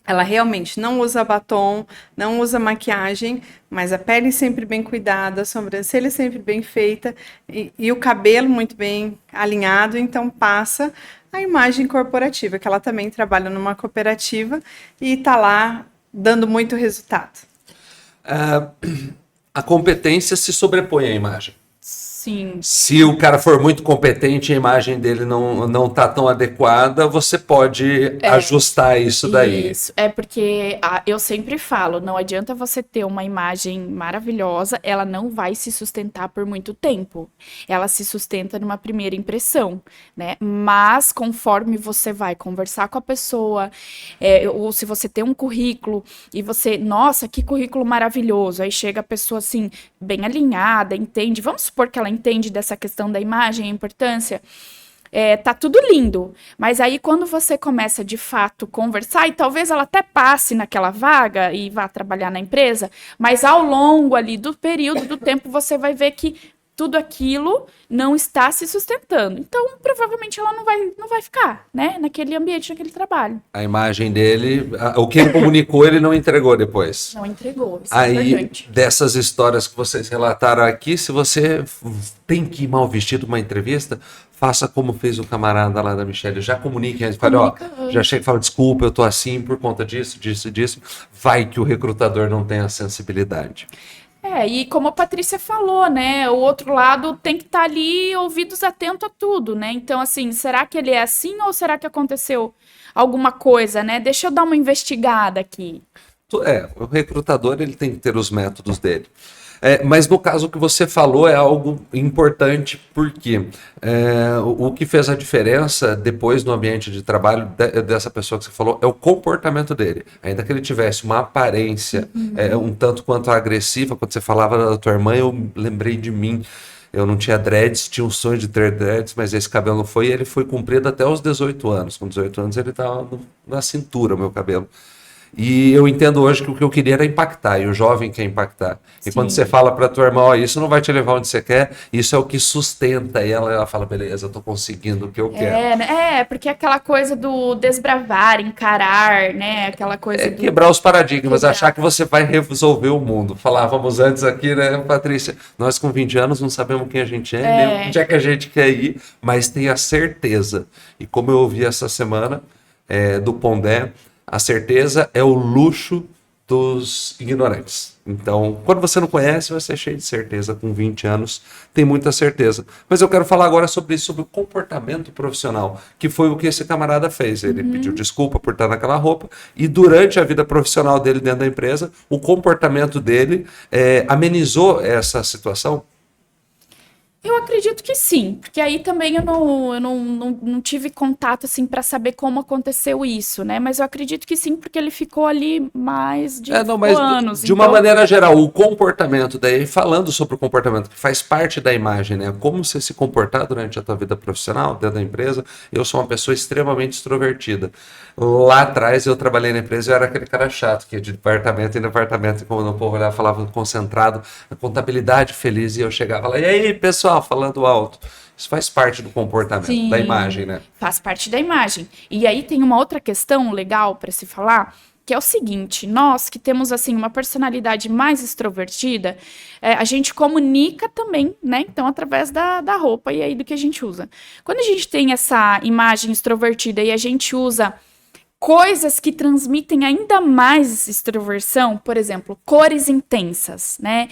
D: Ela realmente não usa batom, não usa maquiagem, mas a pele sempre bem cuidada, a sobrancelha sempre bem feita e o cabelo muito bem alinhado, então passa a imagem corporativa, que ela também trabalha numa cooperativa e está lá dando muito resultado.
A: A competência se sobrepõe à imagem.
C: Sim.
A: Se o cara for muito competente e a imagem dele não está tão adequada, você pode ajustar isso daí.
C: Isso, porque eu sempre falo, não adianta você ter uma imagem maravilhosa, ela não vai se sustentar por muito tempo. Ela se sustenta numa primeira impressão, né? Mas conforme você vai conversar com a pessoa, ou se você tem um currículo e você, nossa, que currículo maravilhoso, aí chega a pessoa assim, bem alinhada, entende, vamos supor que ela entende dessa questão da imagem, a importância, tá tudo lindo, mas aí quando você começa de fato conversar, e talvez ela até passe naquela vaga e vá trabalhar na empresa, mas ao longo ali do período do tempo você vai ver que tudo aquilo não está se sustentando. Então, provavelmente ela não vai ficar, né, naquele ambiente, naquele trabalho.
A: A imagem dele, o que ele comunicou, ele não entregou depois.
C: Não entregou, isso é
A: Aí,
C: importante.
A: dessas histórias que vocês relataram aqui, se você tem que ir mal vestido para uma entrevista, faça como fez o camarada lá da Michelle, já comunique antes, fale,
C: Comunica antes.
A: já chega e fala, desculpa, eu tô assim por conta disso, disso, vai que o recrutador não tem a sensibilidade.
C: E como a Patrícia falou, né, o outro lado tem que estar ali ouvidos atentos a tudo, né, então assim, será que ele é assim ou será que aconteceu alguma coisa, né, deixa eu dar uma investigada aqui.
A: O recrutador ele tem que ter os métodos dele. Mas no caso que você falou é algo importante porque o que fez a diferença depois no ambiente de trabalho dessa pessoa que você falou é o comportamento dele. Ainda que ele tivesse uma aparência um tanto quanto agressiva, quando você falava da tua irmã, eu lembrei de mim. Eu não tinha dreads, tinha um sonho de ter dreads, mas esse cabelo não foi e ele foi comprido até os 18 anos. Com 18 anos ele estava na cintura, o meu cabelo. E eu entendo hoje que o que eu queria era impactar, e o jovem quer impactar. E quando você fala para tua irmã, isso não vai te levar onde você quer, isso é o que sustenta ela fala, beleza, eu tô conseguindo o que eu quero.
C: Porque aquela coisa do desbravar, encarar, né, aquela coisa do...
A: Quebrar os paradigmas, achar que você vai resolver o mundo. Falávamos antes aqui, né, Patrícia, nós com 20 anos não sabemos quem a gente nem onde é que a gente quer ir, mas tenha certeza. E como eu ouvi essa semana do Pondé, a certeza é o luxo dos ignorantes. Então, quando você não conhece, você é cheio de certeza. Com 20 anos, tem muita certeza. Mas eu quero falar agora sobre isso, sobre o comportamento profissional, que foi o que esse camarada fez. Ele pediu desculpa por estar naquela roupa e durante a vida profissional dele dentro da empresa, o comportamento dele amenizou essa situação.
C: Eu acredito que sim, porque aí também eu não tive contato assim para saber como aconteceu isso, né? Mas eu acredito que sim, porque ele ficou ali mais de anos.
A: De uma maneira geral, o comportamento, daí falando sobre o comportamento, que faz parte da imagem, né? Como você se comportar durante a tua vida profissional, dentro da empresa. Eu sou uma pessoa extremamente extrovertida. Lá atrás eu trabalhei na empresa e eu era aquele cara chato, que ia de departamento em departamento, e quando o povo olhava, falava concentrado, a contabilidade feliz, e eu chegava lá, e aí, pessoal, falando alto. Isso faz parte do comportamento, da imagem, né?
C: Faz parte da imagem. E aí tem uma outra questão legal para se falar, que é o seguinte, nós que temos, assim, uma personalidade mais extrovertida, a gente comunica também, né? Então, através da roupa e aí do que a gente usa. Quando a gente tem essa imagem extrovertida e a gente usa coisas que transmitem ainda mais extroversão, por exemplo, cores intensas, né?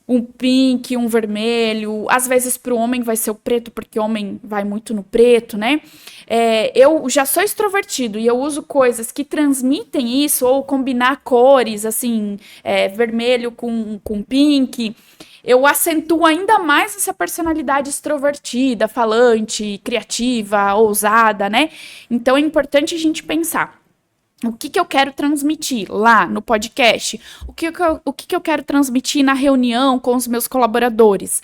C: Um pink, um vermelho, às vezes para o homem vai ser o preto, porque o homem vai muito no preto, né? Eu já sou extrovertido e eu uso coisas que transmitem isso, ou combinar cores, assim, vermelho com pink, eu acentuo ainda mais essa personalidade extrovertida, falante, criativa, ousada, né? Então é importante a gente pensar. O que eu quero transmitir lá no podcast? O que eu quero transmitir na reunião com os meus colaboradores?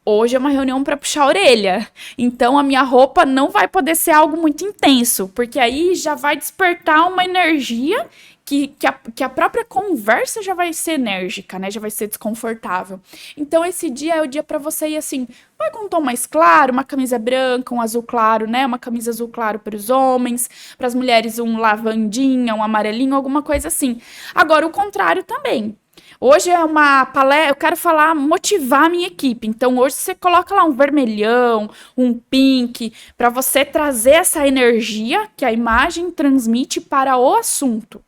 C: Hoje é uma reunião para puxar a orelha. Então, a minha roupa não vai poder ser algo muito intenso, porque aí já vai despertar uma energia que a própria conversa já vai ser enérgica, né? Já vai ser desconfortável. Então, esse dia é o dia para você ir assim, vai com um tom mais claro, uma camisa branca, um azul claro, né? Uma camisa azul claro para os homens, para as mulheres um lavandinha, um amarelinho, alguma coisa assim. Agora, o contrário também. Hoje é uma palestra, eu quero motivar a minha equipe. Então, hoje você coloca lá um vermelhão, um pink, para você trazer essa energia que a imagem transmite para o assunto,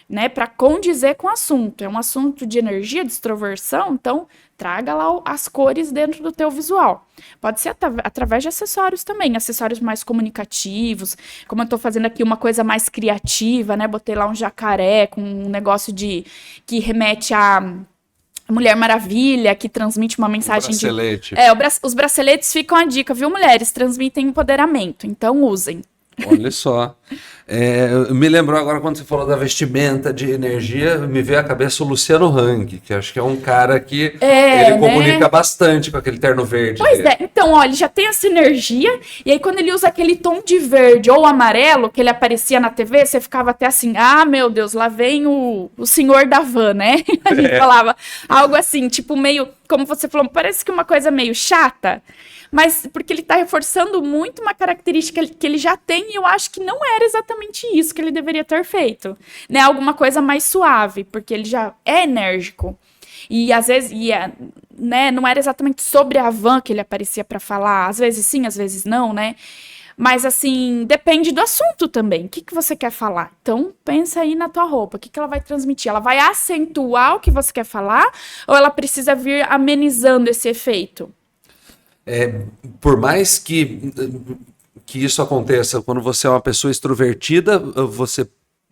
C: né? Para condizer com o assunto. É um assunto de energia, de extroversão, então traga lá as cores dentro do teu visual. Pode ser através de acessórios também, acessórios mais comunicativos, como eu tô fazendo aqui uma coisa mais criativa, né? Botei lá um jacaré com um negócio que remete a Mulher Maravilha, que transmite uma mensagem
A: bracelete.
C: Os braceletes ficam a dica, viu, mulheres? Transmitem empoderamento, então usem.
A: Olha só. Me lembrou agora quando você falou da vestimenta de energia, me veio à cabeça o Luciano Hang, que acho que é um cara que ele comunica bastante com aquele terno verde.
C: Pois dele. Então, ó, ele já tem essa energia, e aí quando ele usa aquele tom de verde ou amarelo, que ele aparecia na TV, você ficava até assim, meu Deus, lá vem o senhor da van, né? A gente falava algo assim, tipo meio, como você falou, parece que uma coisa meio chata, mas porque ele está reforçando muito uma característica que ele já tem, e eu acho que não era exatamente isso que ele deveria ter feito, né? Alguma coisa mais suave, porque ele já é enérgico. E às vezes, né, não era exatamente sobre a van que ele aparecia para falar, às vezes sim, às vezes não, né? Mas, assim, depende do assunto também. O que você quer falar? Então, pensa aí na tua roupa. O que ela vai transmitir? Ela vai acentuar o que você quer falar? Ou ela precisa vir amenizando esse efeito?
A: Por mais que isso aconteça, quando você é uma pessoa extrovertida, você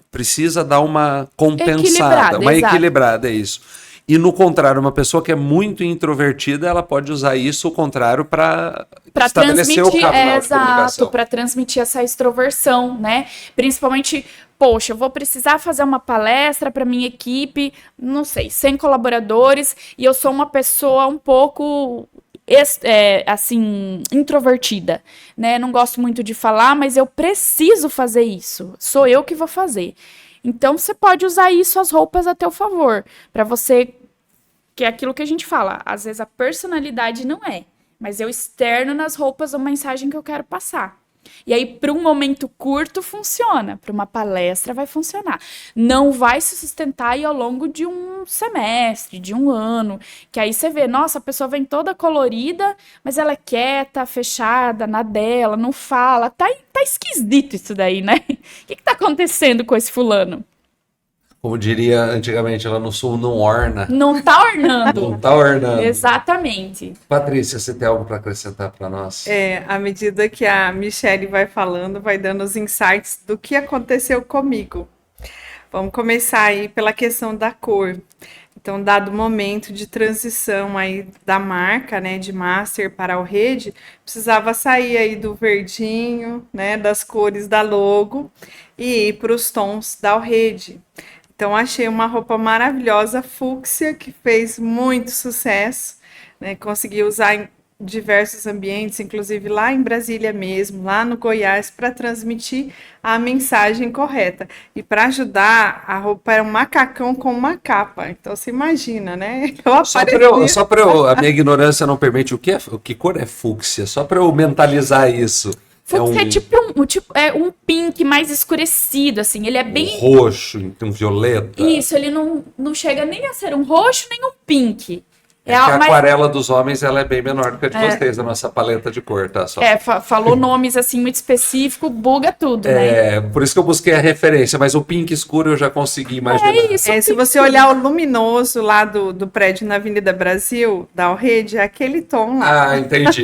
A: precisa dar uma compensada, uma equilibrada, é isso. E no contrário, uma pessoa que é muito introvertida, ela pode usar isso, o contrário, para estabelecer o canal de comunicação.
C: Para transmitir essa extroversão, né? Principalmente, poxa, eu vou precisar fazer uma palestra para minha equipe, não sei, 100 colaboradores, e eu sou uma pessoa um pouco assim, introvertida, né? Não gosto muito de falar, mas eu preciso fazer isso. Sou eu que vou fazer. Então, você pode usar isso, as roupas, a teu favor, para você, que é aquilo que a gente fala, às vezes a personalidade não é, mas eu externo nas roupas a mensagem que eu quero passar. E aí, para um momento curto, funciona. Para uma palestra, vai funcionar. Não vai se sustentar aí ao longo de um semestre, de um ano. Que aí você vê, nossa, a pessoa vem toda colorida, mas ela é quieta, fechada, na dela, não fala. Tá esquisito isso daí, né? O que tá acontecendo com esse fulano?
A: Como diria antigamente lá no Sul, não orna.
C: Não tá ornando.
A: Não tá ornando.
C: Exatamente.
A: Patrícia, você tem algo para acrescentar para nós?
D: À medida que a Michelle vai falando, vai dando os insights do que aconteceu comigo. Vamos começar aí pela questão da cor. Então, dado o momento de transição aí da marca, né, de Master para o Rede, precisava sair aí do verdinho, né, das cores da logo e ir para os tons da Rede. Então, achei uma roupa maravilhosa, fúcsia, que fez muito sucesso, né? Consegui usar em diversos ambientes, inclusive lá em Brasília mesmo, lá no Goiás, para transmitir a mensagem correta. E para ajudar, a roupa era um macacão com uma capa. Então, você imagina, né?
A: Só para a minha ignorância não permite, que cor é fúcsia? Só para eu mentalizar isso.
C: Fúcsia é um pink mais escurecido, assim, ele é bem...
A: Um roxo, um violeta.
C: Isso, ele não chega nem a ser um roxo, nem um pink.
A: Que a aquarela dos homens ela é bem menor do que a de vocês, a nossa paleta de cor, tá?
C: Falou nomes assim muito específicos, buga tudo, né?
A: Por isso que eu busquei a referência, mas o pink escuro eu já consegui imaginar.
D: Se você olhar o luminoso lá do prédio na Avenida Brasil, da Rede, é aquele tom lá.
A: Entendi.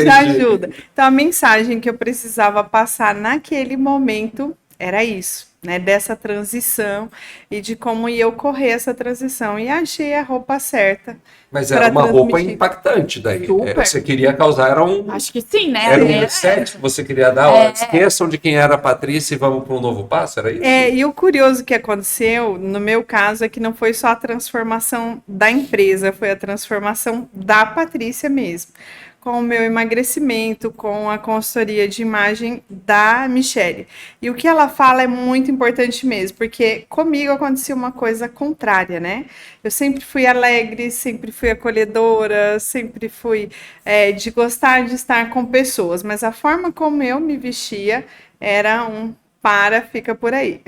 D: Já ajuda. Então, a mensagem que eu precisava passar naquele momento era isso, né? Dessa transição e de como ia ocorrer essa transição. E achei a roupa certa.
A: Mas era uma roupa impactante daí. Você queria causar,
C: Acho que sim, né?
A: Era um reset que você queria dar. Esqueçam de quem era a Patrícia e vamos para um novo passo, era isso?
D: E o curioso que aconteceu, no meu caso, é que não foi só a transformação da empresa, foi a transformação da Patrícia mesmo. Com o meu emagrecimento, com a consultoria de imagem da Michelle. E o que ela fala é muito importante mesmo, porque comigo aconteceu uma coisa contrária, né? Eu sempre fui alegre, sempre fui acolhedora, sempre fui de gostar de estar com pessoas, mas a forma como eu me vestia era fica por aí.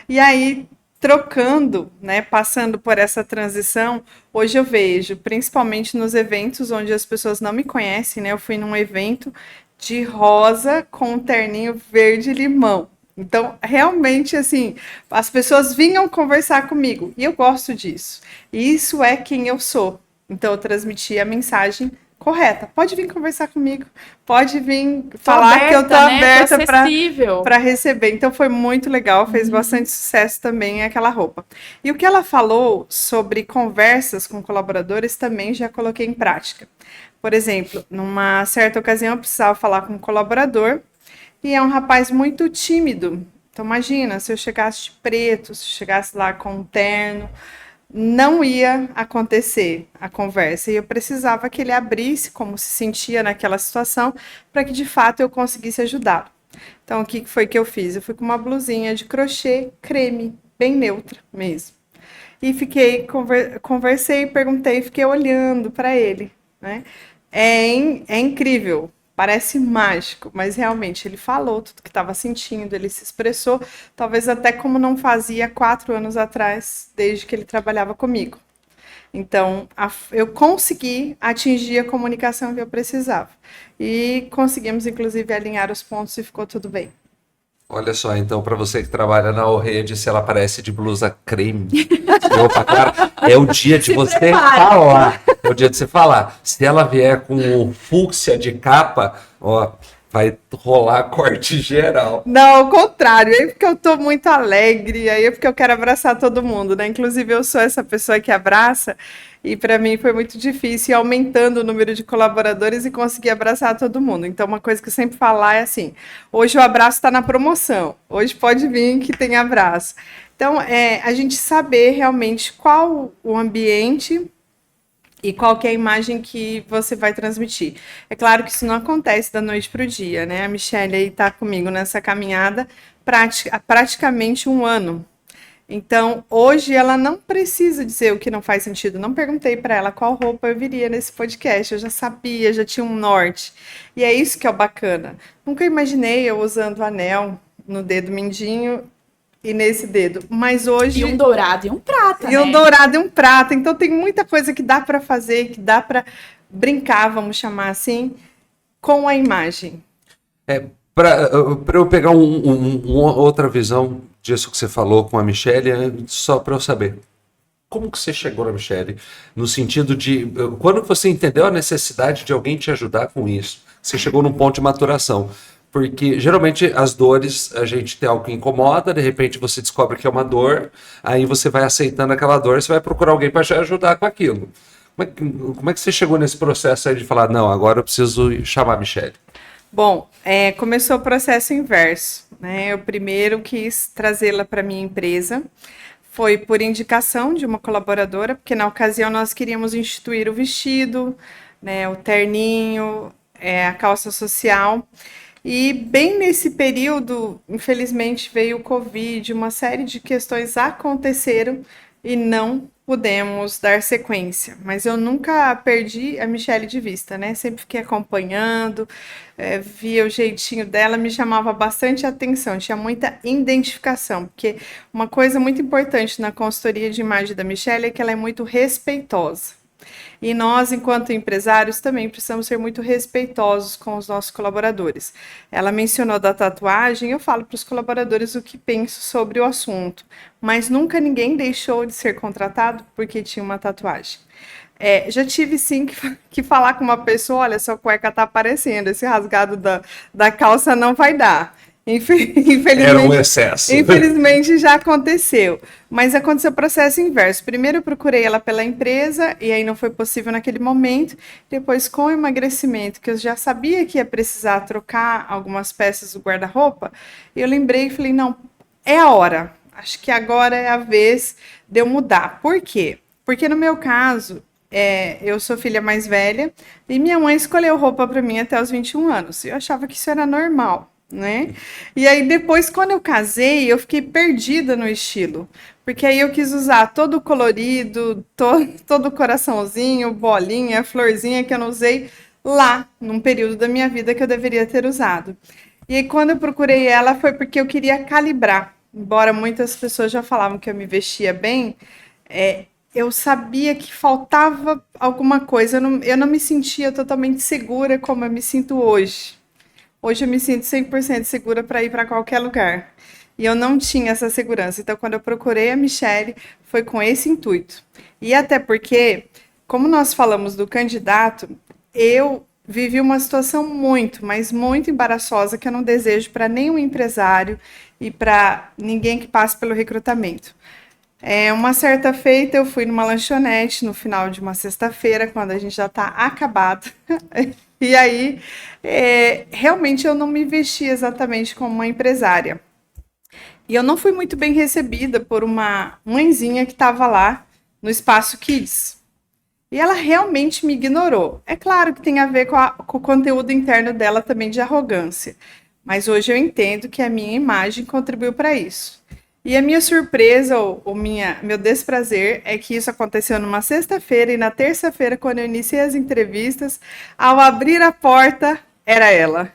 D: E aí, trocando, né, passando por essa transição, hoje eu vejo, principalmente nos eventos onde as pessoas não me conhecem, né, eu fui num evento de rosa com um terninho verde-limão. Então, realmente, assim, as pessoas vinham conversar comigo, e eu gosto disso. E isso é quem eu sou. Então, eu transmiti a mensagem correta. Pode vir conversar comigo, pode vir falar aberta, que eu tô aberta, né? Para receber. Então foi muito legal, fez bastante sucesso também aquela roupa. E o que ela falou sobre conversas com colaboradores também já coloquei em prática. Por exemplo, numa certa ocasião eu precisava falar com um colaborador e é um rapaz muito tímido. Então imagina, se eu chegasse de preto, se eu chegasse lá com um terno, não ia acontecer a conversa e eu precisava que ele abrisse como se sentia naquela situação para que de fato eu conseguisse ajudá-lo. Então o que foi que eu fiz? Eu fui com uma blusinha de crochê creme, bem neutra mesmo. E conversei, perguntei, fiquei olhando para ele, né? É incrível. Parece mágico, mas realmente ele falou tudo que estava sentindo, ele se expressou, talvez até como não fazia 4 anos atrás, desde que ele trabalhava comigo. Então, eu consegui atingir a comunicação que eu precisava. E conseguimos, inclusive, alinhar os pontos e ficou tudo bem.
A: Olha só, então, para você que trabalha na Orrede, se ela aparece de blusa creme, roupa clara, é o dia de você falar. É o dia de você falar. Se ela vier com o fúcsia de capa, ó, vai rolar corte geral.
D: Não, ao contrário, aí porque eu tô muito alegre, aí é porque eu quero abraçar todo mundo, né? Inclusive, eu sou essa pessoa que abraça, e para mim foi muito difícil ir aumentando o número de colaboradores e conseguir abraçar todo mundo. Então, uma coisa que eu sempre falo lá é assim: hoje o abraço está na promoção, hoje pode vir que tem abraço. Então, a gente saber realmente qual o ambiente e qual que é a imagem que você vai transmitir. É claro que isso não acontece da noite para o dia, né? A Michelle aí está comigo nessa caminhada há praticamente um ano. Então, hoje ela não precisa dizer o que não faz sentido. Não perguntei para ela qual roupa eu viria nesse podcast. Eu já sabia, já tinha um norte. E é isso que é o bacana. Nunca imaginei eu usando anel no dedo mindinho e nesse dedo. Mas hoje...
C: E um dourado e um prata,
D: E um dourado e um prata. Então, tem muita coisa que dá para fazer, que dá para brincar, vamos chamar assim, com a imagem.
A: Para eu pegar uma outra visão disso que você falou com a Michelle, só para eu saber. Como que você chegou na Michelle? No sentido de, quando você entendeu a necessidade de alguém te ajudar com isso? Você chegou num ponto de maturação. Porque, geralmente, as dores, a gente tem algo que incomoda, de repente você descobre que é uma dor, aí você vai aceitando aquela dor, você vai procurar alguém para te ajudar com aquilo. Como é que você chegou nesse processo aí de falar, não, agora eu preciso chamar a Michelle?
D: Bom, começou o processo inverso, né? Eu primeiro quis trazê-la para minha empresa, foi por indicação de uma colaboradora, porque na ocasião nós queríamos instituir o vestido, né, o terninho, a calça social, e bem nesse período, infelizmente, veio o Covid, uma série de questões aconteceram e não pudemos dar sequência, mas eu nunca perdi a Michelle de vista, né? Sempre fiquei acompanhando, via o jeitinho dela, me chamava bastante atenção, tinha muita identificação, porque uma coisa muito importante na consultoria de imagem da Michelle é que ela é muito respeitosa. E nós, enquanto empresários, também precisamos ser muito respeitosos com os nossos colaboradores. Ela mencionou da tatuagem, eu falo para os colaboradores o que penso sobre o assunto, mas nunca ninguém deixou de ser contratado porque tinha uma tatuagem. Já tive sim que falar com uma pessoa, olha, sua cueca está aparecendo, esse rasgado da calça não vai dar. Infelizmente,
A: era um excesso.
D: Infelizmente já aconteceu, mas aconteceu o processo inverso. Primeiro eu procurei ela pela empresa e aí não foi possível naquele momento. Depois, com o emagrecimento, que eu já sabia que ia precisar trocar algumas peças do guarda-roupa, eu lembrei e falei, não, é a hora. Acho que agora é a vez de eu mudar. Por quê? Porque no meu caso, eu sou filha mais velha e minha mãe escolheu roupa para mim até os 21 anos. Eu achava que isso era normal, né? E aí depois, quando eu casei, eu fiquei perdida no estilo, porque aí eu quis usar todo colorido, todo coraçãozinho, bolinha, florzinha que eu não usei lá, num período da minha vida que eu deveria ter usado. E aí quando eu procurei ela foi porque eu queria calibrar, embora muitas pessoas já falavam que eu me vestia bem, eu sabia que faltava alguma coisa, eu não me sentia totalmente segura como eu me sinto hoje. Hoje eu me sinto 100% segura para ir para qualquer lugar. E eu não tinha essa segurança. Então, quando eu procurei a Michelle, foi com esse intuito. E até porque, como nós falamos do candidato, eu vivi uma situação muito, mas muito embaraçosa que eu não desejo para nenhum empresário e para ninguém que passe pelo recrutamento. Uma certa feita, eu fui numa lanchonete no final de uma sexta-feira, quando a gente já está acabado. E aí, realmente eu não me vesti exatamente como uma empresária. E eu não fui muito bem recebida por uma mãezinha que estava lá no Espaço Kids. E ela realmente me ignorou. É claro que tem a ver com o conteúdo interno dela também de arrogância. Mas hoje eu entendo que a minha imagem contribuiu para isso. E a minha surpresa, meu desprazer, é que isso aconteceu numa sexta-feira e na terça-feira, quando eu iniciei as entrevistas, ao abrir a porta, era ela.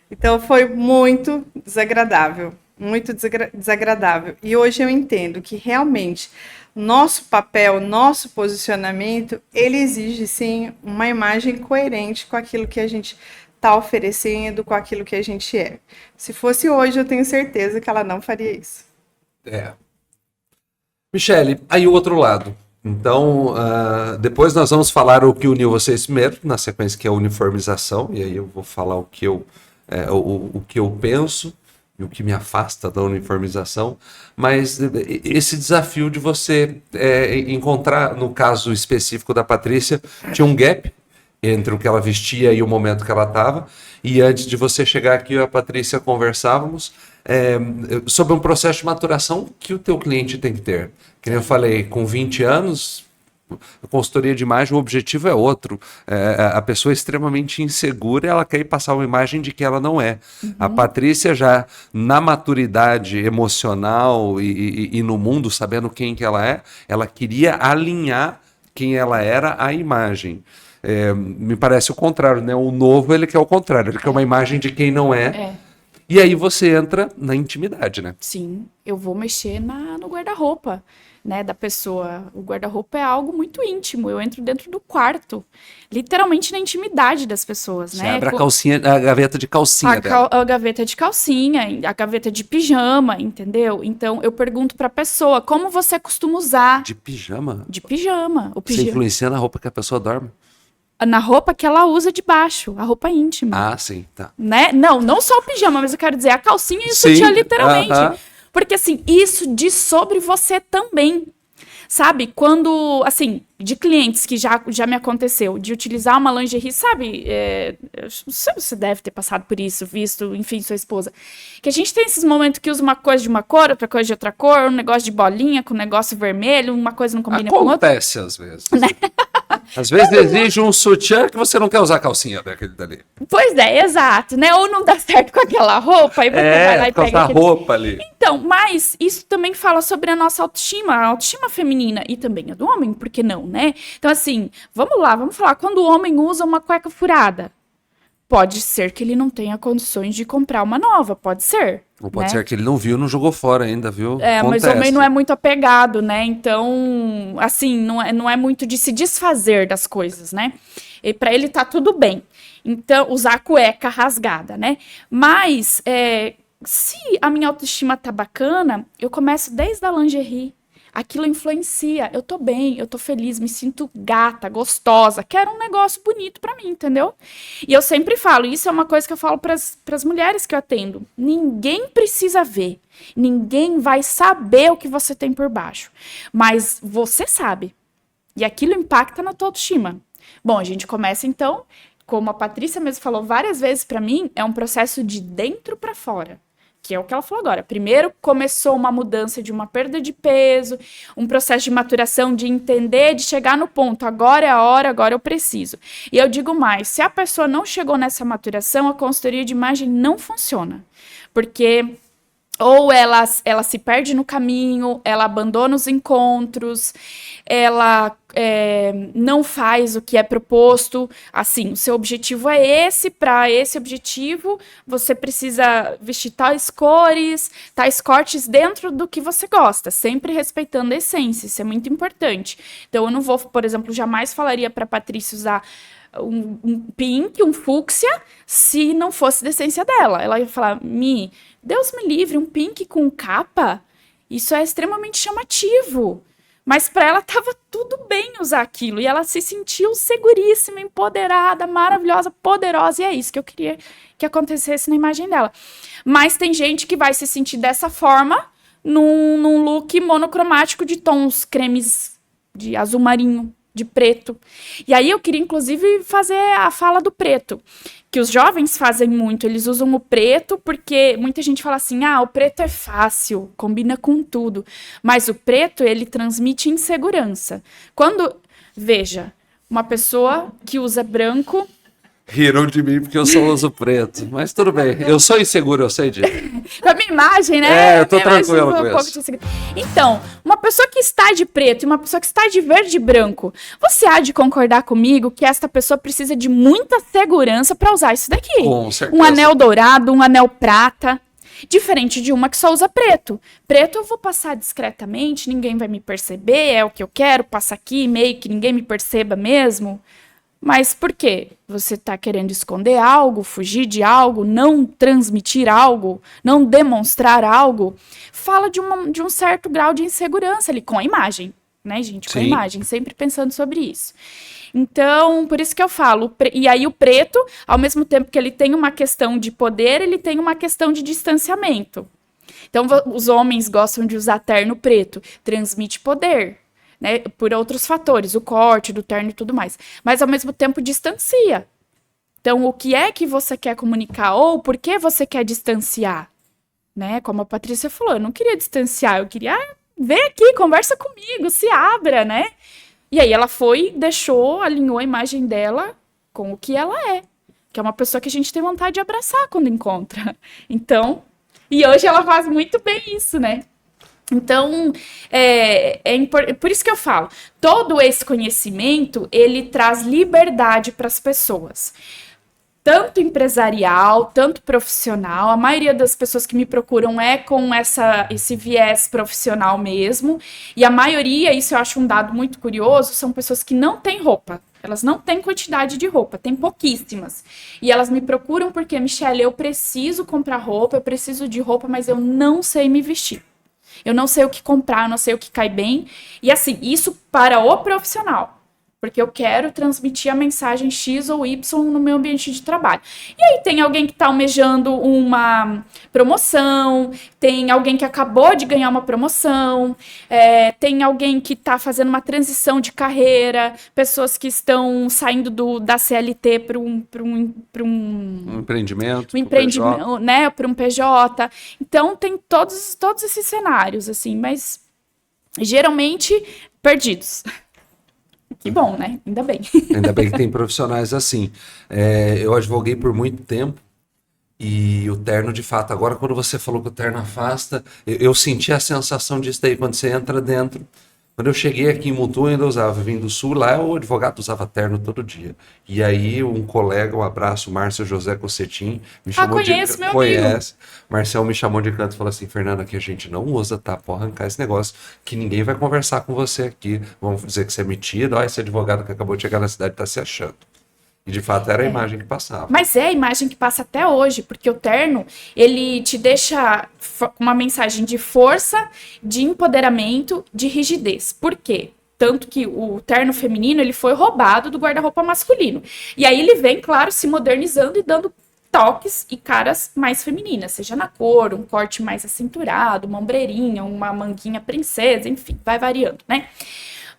D: Então foi muito desagradável. muito desagradável. E hoje eu entendo que realmente nosso papel, nosso posicionamento, ele exige sim uma imagem coerente com aquilo que a gente está oferecendo, com aquilo que a gente é. Se fosse hoje, eu tenho certeza que ela não faria isso.
A: Michele, aí o outro lado. Então, depois nós vamos falar o que uniu vocês primeiro, na sequência que é a uniformização, e aí eu vou falar o que eu penso e o que me afasta da uniformização, mas esse desafio de você encontrar, no caso específico da Patrícia, tinha um gap entre o que ela vestia e o momento que ela estava, e antes de você chegar aqui, eu e a Patrícia conversávamos sobre um processo de maturação que o teu cliente tem que ter. Que nem eu falei, com 20 anos, a consultoria de imagem, o objetivo é outro. A pessoa é extremamente insegura, ela quer passar uma imagem de que ela não é. A Patrícia já, na maturidade emocional e no mundo, sabendo quem que ela queria alinhar quem ela era à imagem. Me parece o contrário, né? O novo, ele quer o contrário, ele quer uma imagem de quem não é. E aí você entra na intimidade, né?
C: Sim, eu vou mexer no guarda-roupa, né, da pessoa. O guarda-roupa é algo muito íntimo, eu entro dentro do quarto, literalmente na intimidade das pessoas,
A: Você
C: né?
A: abre a gaveta de calcinha dela.
C: A gaveta de calcinha, a gaveta de pijama, entendeu? Então, eu pergunto pra pessoa, como você costuma usar?
A: De pijama?
C: De pijama. O
A: Você
C: pijama.
A: influencia na roupa que a pessoa dorme?
C: Na roupa que ela usa de baixo, a roupa íntima.
A: Ah, sim, tá.
C: Né? Não só o pijama, mas eu quero dizer a calcinha e o sutiã, literalmente. Porque, assim, isso diz sobre você também. Sabe? Quando, assim, de clientes que já me aconteceu, de utilizar uma lingerie, sabe? Você deve ter passado por isso, visto, enfim, sua esposa. Que a gente tem esses momentos que usa uma coisa de uma cor, outra coisa de outra cor, um negócio de bolinha com um negócio vermelho, uma coisa não combina com outra.
A: Acontece às vezes. Às vezes exige um sutiã que você não quer usar a calcinha daquele dali.
C: Pois é, exato, né? Ou não dá certo com aquela roupa, aí você vai lá e pega
A: aquele... roupa ali.
C: Então, mas isso também fala sobre a nossa autoestima, a autoestima feminina e também a do homem, por que não, né? Então, assim, vamos falar, quando o homem usa uma cueca furada, pode ser que ele não tenha condições de comprar uma nova, pode ser.
A: Ou pode ser que ele não viu, não jogou fora ainda, viu?
C: Mas o homem não é muito apegado, né? Então, assim, não é muito de se desfazer das coisas, né? E pra ele tá tudo bem. Então, usar a cueca rasgada, né? Mas, se a minha autoestima tá bacana, eu começo desde a lingerie. Aquilo influencia, eu tô bem, eu tô feliz, me sinto gata, gostosa, quero um negócio bonito pra mim, entendeu? E eu sempre falo, isso é uma coisa que eu falo pras mulheres que eu atendo, ninguém precisa ver, ninguém vai saber o que você tem por baixo, mas você sabe, e aquilo impacta na tua autoestima. Bom, a gente começa então, como a Patrícia mesmo falou várias vezes pra mim, é um processo de dentro pra fora. Que é o que ela falou agora. Primeiro começou uma mudança de uma perda de peso, um processo de maturação, de entender, de chegar no ponto, agora é a hora, agora eu preciso. E eu digo mais, se a pessoa não chegou nessa maturação, a consultoria de imagem não funciona. Porque ou ela se perde no caminho, ela abandona os encontros, ela não faz o que é proposto. Assim, o seu objetivo é esse, para esse objetivo você precisa vestir tais cores, tais cortes dentro do que você gosta, sempre respeitando a essência, isso é muito importante. Então eu não vou, por exemplo, jamais falaria para a Patrícia usar um pink, um fúcsia, se não fosse da essência dela. Ela ia falar, Deus me livre, um pink com capa, isso é extremamente chamativo. Mas para ela tava tudo bem usar aquilo, e ela se sentiu seguríssima, empoderada, maravilhosa, poderosa, e é isso que eu queria que acontecesse na imagem dela. Mas tem gente que vai se sentir dessa forma num look monocromático de tons cremes de azul marinho, de preto. E aí eu queria, inclusive, fazer a fala do preto, que os jovens fazem muito, eles usam o preto porque muita gente fala assim, o preto é fácil, combina com tudo, mas o preto, ele transmite insegurança. Veja, uma pessoa que usa branco...
A: Riram de mim porque eu só uso preto. Mas tudo bem. Eu sou inseguro, eu sei disso.
C: A minha imagem, né?
A: Eu tô tranquilo com isso.
C: Então, uma pessoa que está de preto e uma pessoa que está de verde e branco, você há de concordar comigo que esta pessoa precisa de muita segurança para usar isso daqui?
A: Com certeza.
C: Um anel dourado, um anel prata. Diferente de uma que só usa preto. Preto eu vou passar discretamente, ninguém vai me perceber, é o que eu quero, passa aqui, meio que ninguém me perceba mesmo. Mas por quê? Você está querendo esconder algo, fugir de algo, não transmitir algo, não demonstrar algo? Fala de um certo grau de insegurança ali, com a imagem, né, gente? Com a imagem, sempre pensando sobre isso. Então, por isso que eu falo, e aí o preto, ao mesmo tempo que ele tem uma questão de poder, ele tem uma questão de distanciamento. Então, os homens gostam de usar terno preto, transmite poder, né, por outros fatores, o corte do terno e tudo mais. Mas, ao mesmo tempo, distancia. Então, o que é que você quer comunicar? Ou por que você quer distanciar? Né? Como a Patrícia falou, eu não queria distanciar, eu queria vem aqui, conversa comigo, se abra, né? E aí ela foi, deixou, alinhou a imagem dela com o que ela é. Que é uma pessoa que a gente tem vontade de abraçar quando encontra. Então, e hoje ela faz muito bem isso, né? Então, por isso que eu falo, todo esse conhecimento, ele traz liberdade para as pessoas. Tanto empresarial, tanto profissional. A maioria das pessoas que me procuram é com esse viés profissional mesmo. E a maioria, isso eu acho um dado muito curioso, são pessoas que não têm roupa. Elas não têm quantidade de roupa, tem pouquíssimas. E elas me procuram porque, Michelle, eu preciso comprar roupa, eu preciso de roupa, mas eu não sei me vestir. Eu não sei o que comprar, eu não sei o que cai bem. E assim, isso para o profissional. Porque eu quero transmitir a mensagem X ou Y no meu ambiente de trabalho. E aí tem alguém que está almejando uma promoção, tem alguém que acabou de ganhar uma promoção, tem alguém que está fazendo uma transição de carreira, pessoas que estão saindo da CLT para um
A: empreendimento,
C: né, para um PJ. Então tem todos esses cenários, assim, mas geralmente perdidos. Que bom, né? Ainda bem.
A: Ainda bem que tem profissionais assim. Eu advoguei por muito tempo e o terno, de fato, agora quando você falou que o terno afasta, eu senti a sensação disso daí quando você entra dentro. Quando eu cheguei aqui em Mutum, eu ainda usava, vim do Sul, lá o advogado usava terno todo dia. E aí um colega, um abraço, Márcio José Cossetin, me chamou
C: conheço,
A: de...
C: meu
A: Conhece. Marcel me chamou de canto e falou assim, Fernanda, aqui a gente não usa, tá? Pode arrancar esse negócio, que ninguém vai conversar com você aqui. Vamos dizer que você é metido, esse advogado que acabou de chegar na cidade tá se achando. E de fato era a imagem que passava.
C: Mas é a imagem que passa até hoje, porque o terno, ele te deixa uma mensagem de força, de empoderamento, de rigidez. Por quê? Tanto que o terno feminino, ele foi roubado do guarda-roupa masculino. E aí ele vem, claro, se modernizando e dando toques e caras mais femininas, seja na cor, um corte mais acinturado, uma ombreirinha, uma manguinha princesa, enfim, vai variando, né?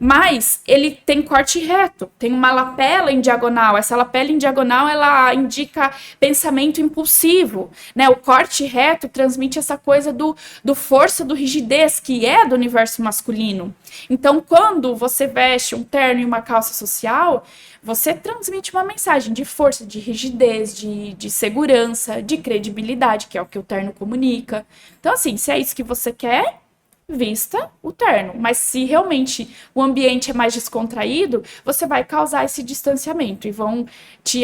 C: Mas ele tem corte reto, tem uma lapela em diagonal. Essa lapela em diagonal, ela indica pensamento impulsivo, né? O corte reto transmite essa coisa do força, do rigidez, que é do universo masculino. Então, quando você veste um terno e uma calça social, você transmite uma mensagem de força, de rigidez, de segurança, de credibilidade, que é o que o terno comunica. Então, assim, se é isso que você quer, vista o terno, mas se realmente o ambiente é mais descontraído, você vai causar esse distanciamento e vão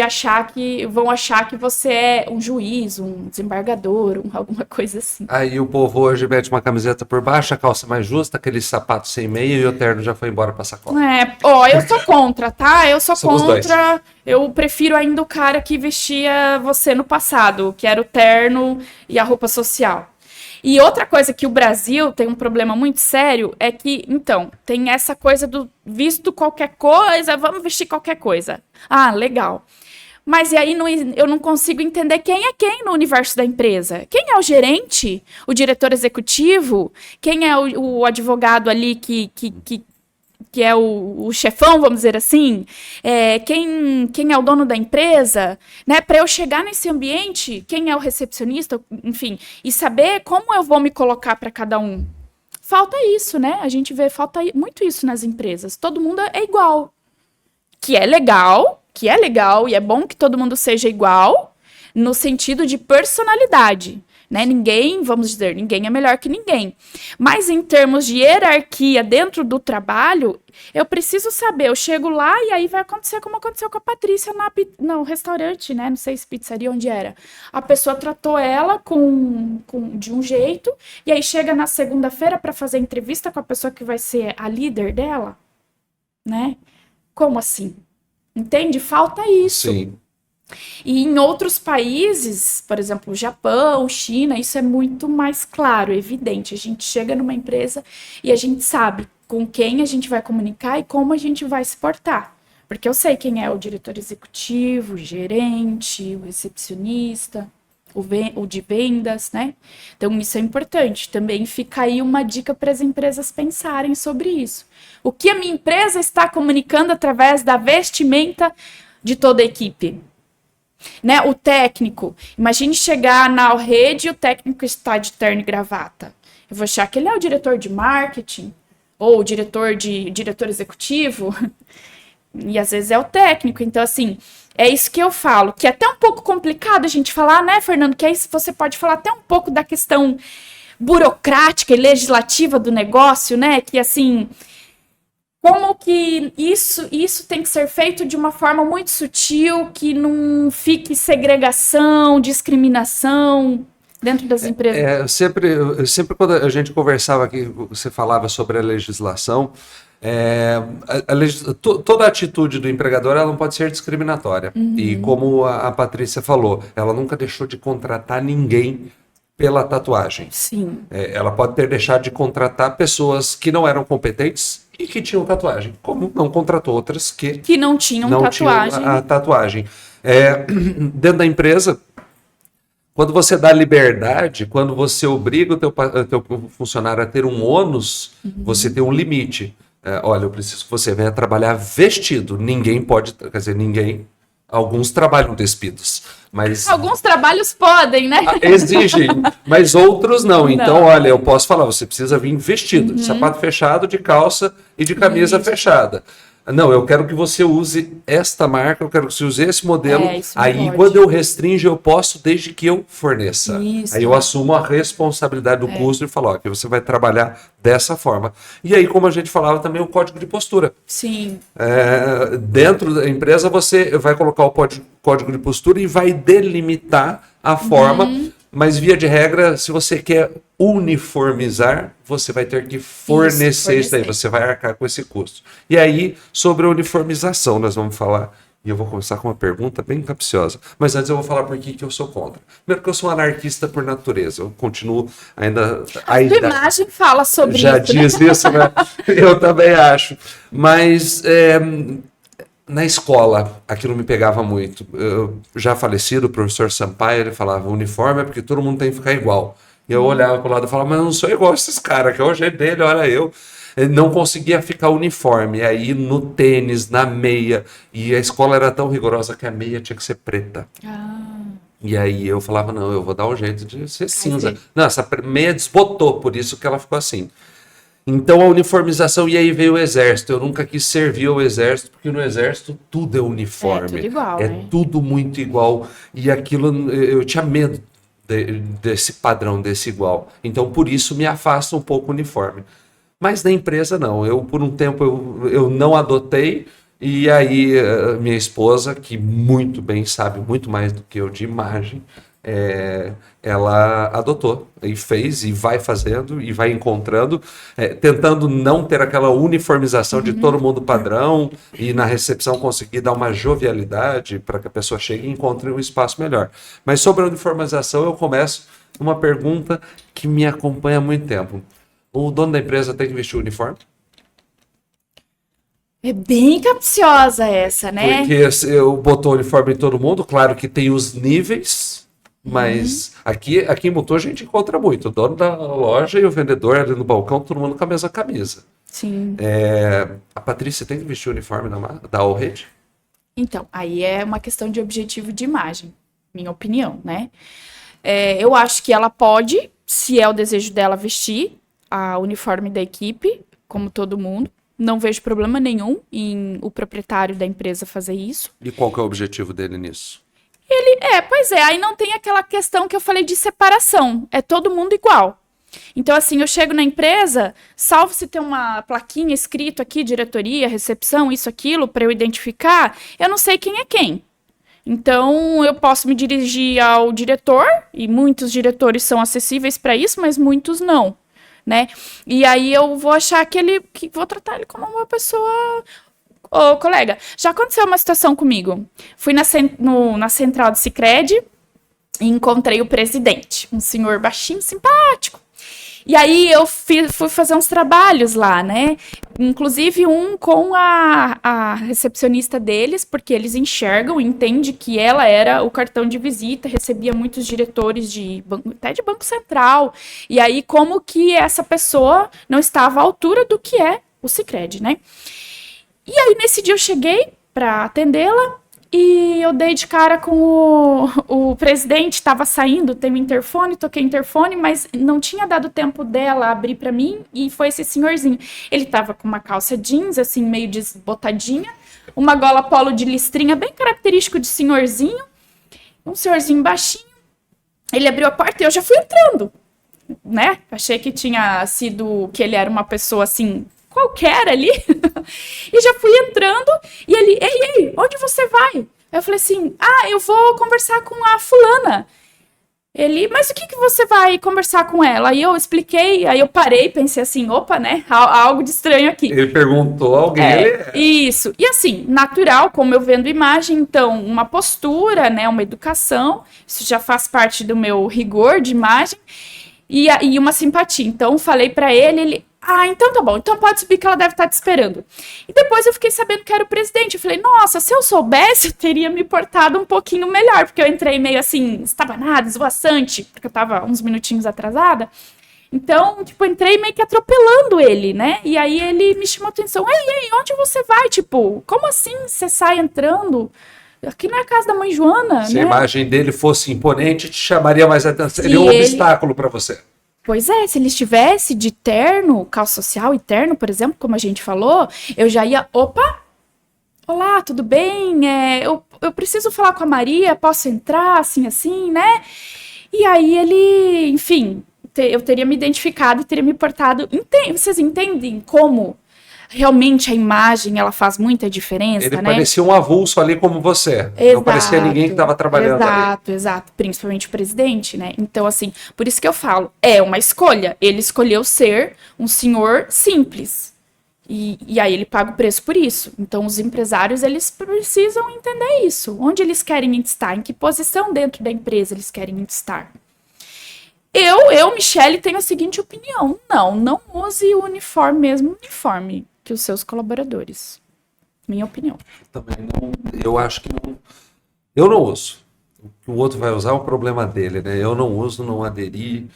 C: achar que você é um juiz, um desembargador, alguma coisa assim.
A: Aí o povo hoje mete uma camiseta por baixo, a calça mais justa, aquele sapato sem meia e o terno já foi embora pra sacola.
C: Eu sou contra, tá? Eu sou contra. Eu prefiro ainda o cara que vestia você no passado, que era o terno e a roupa social. E outra coisa que o Brasil tem um problema muito sério é que, então, tem essa coisa do visto qualquer coisa, vamos vestir qualquer coisa. Ah, legal. Mas e aí eu não consigo entender quem é quem no universo da empresa. Quem é o gerente, o diretor executivo, quem é o advogado ali que é o chefão, vamos dizer assim, quem é o dono da empresa, né? Para eu chegar nesse ambiente, quem é o recepcionista, enfim, e saber como eu vou me colocar para cada um. Falta isso, né? A gente vê, falta muito isso nas empresas. Todo mundo é igual. Que é legal e é bom que todo mundo seja igual, no sentido de personalidade. né? Ninguém, vamos dizer, ninguém é melhor que ninguém. Mas em termos de hierarquia dentro do trabalho, eu preciso saber, eu chego lá e aí vai acontecer como aconteceu com a Patrícia no restaurante, né? Não sei se pizzaria, onde era. A pessoa tratou ela de um jeito, e aí chega na segunda-feira para fazer entrevista com a pessoa que vai ser a líder dela, né? Como assim? Entende? Falta isso.
A: Sim.
C: E em outros países, por exemplo, Japão, China, isso é muito mais claro, evidente. A gente chega numa empresa e a gente sabe com quem a gente vai comunicar e como a gente vai se portar. Porque eu sei quem é o diretor executivo, o gerente, o recepcionista, o de vendas, né? Então, isso é importante. Também fica aí uma dica para as empresas pensarem sobre isso. O que a minha empresa está comunicando através da vestimenta de toda a equipe? Né? O técnico, imagine chegar na rede e o técnico está de terno e gravata. Eu vou achar que ele é o diretor de marketing ou o diretor executivo, e às vezes é o técnico. Então, assim, é isso que eu falo, que é até um pouco complicado a gente falar, né, Fernando? Que aí você pode falar até um pouco da questão burocrática e legislativa do negócio, né? Que, assim, como que isso tem que ser feito de uma forma muito sutil, que não fique segregação, discriminação dentro das empresas.
A: Sempre quando a gente conversava aqui, você falava sobre a legislação, toda atitude do empregador ela não pode ser discriminatória. E como a Patrícia falou, ela nunca deixou de contratar ninguém pela tatuagem.
C: Sim.
A: Ela pode ter deixado de contratar pessoas que não eram competentes e que tinham tatuagem, como não contratou outras que
C: não tinham tatuagem.
A: Tinham a tatuagem. Dentro da empresa, quando você dá liberdade, quando você obriga o teu funcionário a ter um ônus, você tem um limite. Olha, eu preciso que você venha trabalhar vestido. Ninguém pode, quer dizer, ninguém. Alguns trabalham despidos, mas...
C: Alguns trabalhos podem, né?
A: Exigem, mas outros não. Então, olha, eu posso falar, você precisa vir vestido, de sapato fechado, de calça e de camisa fechada. Não, eu quero que você use esta marca, eu quero que você use esse modelo. Aí, quando eu restringo, eu posso, desde que eu forneça. Aí eu assumo a responsabilidade do custo e falo, ó, que você vai trabalhar dessa forma. E aí, como a gente falava, também o código de postura.
C: Sim.
A: Dentro da empresa, você vai colocar o código de postura e vai delimitar a forma. Mas, via de regra, se você quer uniformizar, você vai ter que fornecer isso daí, você vai arcar com esse custo. E aí, sobre a uniformização, nós vamos falar, e eu vou começar com uma pergunta bem capciosa, mas antes eu vou falar por que eu sou contra. Primeiro que eu sou anarquista por natureza, eu continuo ainda...
C: A tua imagem fala sobre isso,
A: já diz isso, né? Eu também acho. Mas... na escola, aquilo me pegava muito. Já falecido, o professor Sampaio, ele falava, uniforme é porque todo mundo tem que ficar igual. E eu olhava para o lado e falava, mas eu não sou igual a esses caras, que é o jeito dele, olha eu. Ele não conseguia ficar uniforme. E aí no tênis, na meia, e a escola era tão rigorosa que a meia tinha que ser preta. E aí eu falava, não, eu vou dar um jeito de ser cinza. Não, essa meia desbotou, por isso que ela ficou assim. Então a uniformização, e aí veio o exército. Eu nunca quis servir ao exército, porque no exército tudo é uniforme.
C: Tudo igual, né?
A: Tudo muito igual. E aquilo, eu tinha medo desse padrão, desse igual. Então por isso me afasta um pouco o uniforme. Mas na empresa não. Eu por um tempo eu não adotei. E aí minha esposa, que muito bem sabe, muito mais do que eu de imagem, ela adotou e fez e vai fazendo e vai encontrando, tentando não ter aquela uniformização de todo mundo padrão e na recepção conseguir dar uma jovialidade para que a pessoa chegue e encontre um espaço melhor. Mas sobre a uniformização eu começo uma pergunta que me acompanha há muito tempo. O dono da empresa tem que vestir o uniforme?
C: É bem capciosa essa, né?
A: Porque eu botou o uniforme em todo mundo, claro que tem os níveis, mas aqui em Mutum a gente encontra muito. O dono da loja e o vendedor ali no balcão, todo mundo com a mesma camisa.
C: Sim.
A: A Patrícia tem que vestir o uniforme da All Red?
C: Então, aí é uma questão de objetivo de imagem, minha opinião, né? Eu acho que ela pode, se é o desejo dela, vestir a uniforme da equipe, como todo mundo. Não vejo problema nenhum em o proprietário da empresa fazer isso.
A: E qual que é o objetivo dele nisso?
C: Pois é, aí não tem aquela questão que eu falei de separação, é todo mundo igual. Então, assim, eu chego na empresa, salvo se tem uma plaquinha escrito aqui, diretoria, recepção, isso, aquilo, para eu identificar, eu não sei quem é quem. Então, eu posso me dirigir ao diretor, e muitos diretores são acessíveis para isso, mas muitos não, né? E aí eu vou achar que vou tratar ele como uma pessoa... Ô, colega, já aconteceu uma situação comigo. Fui na central do Sicredi e encontrei o presidente, um senhor baixinho, simpático. E aí eu fui fazer uns trabalhos lá, né? Inclusive um com a recepcionista deles, porque eles enxergam, entendem que ela era o cartão de visita, recebia muitos diretores até de Banco Central. E aí como que essa pessoa não estava à altura do que é o Sicredi, né? E aí, nesse dia, eu cheguei para atendê-la e eu dei de cara com o presidente, estava saindo, tem um interfone, toquei o interfone, mas não tinha dado tempo dela abrir para mim e foi esse senhorzinho. Ele estava com uma calça jeans, assim, meio desbotadinha, uma gola polo de listrinha, bem característico de senhorzinho, um senhorzinho baixinho. Ele abriu a porta e eu já fui entrando, né? Achei que tinha sido, que ele era uma pessoa, assim... qualquer ali, e já fui entrando, e ele, ei, onde você vai? Eu falei assim, eu vou conversar com a fulana. Ele, mas o que você vai conversar com ela? Aí eu expliquei, aí eu parei, pensei assim, opa, né, algo de estranho aqui.
A: Ele perguntou a alguém.
C: Isso, e assim, natural, como eu vendo imagem, então, uma postura, né, uma educação, isso já faz parte do meu rigor de imagem, e uma simpatia. Então, falei pra ele, então tá bom, então pode subir que ela deve estar te esperando. E depois eu fiquei sabendo que era o presidente. Eu falei, nossa, se eu soubesse, eu teria me portado um pouquinho melhor, porque eu entrei meio assim, estabanada, esvoaçante, porque eu tava uns minutinhos atrasada. Então, tipo, entrei meio que atropelando ele, né? E aí ele me chamou a atenção, ei, onde você vai? Tipo, como assim você sai entrando? Aqui não é a casa da mãe Joana,
A: Se
C: né?
A: a imagem dele fosse imponente, te chamaria mais atenção. Ele é um obstáculo para você.
C: Pois é, se ele estivesse de terno, calça social e terno, por exemplo, como a gente falou, eu já ia, opa, olá, tudo bem? Eu preciso falar com a Maria, posso entrar, assim, né? E aí ele, enfim, eu teria me identificado e teria me portado. Vocês entendem como realmente a imagem, ela faz muita diferença,
A: Ele
C: né?
A: parecia um avulso ali como você.
C: Exato,
A: não parecia ninguém que estava trabalhando ali.
C: Exato. Principalmente o presidente, né? Então, assim, por isso que eu falo, é uma escolha. Ele escolheu ser um senhor simples. E aí ele paga o preço por isso. Então, os empresários, eles precisam entender isso. Onde eles querem estar? Em que posição dentro da empresa eles querem estar? Eu, Michele, tenho a seguinte opinião. Não use o mesmo uniforme que os seus colaboradores. Minha opinião.
A: Também não, eu acho que não. Eu não uso. O que o outro vai usar é o problema dele, né? Eu não uso, não aderi,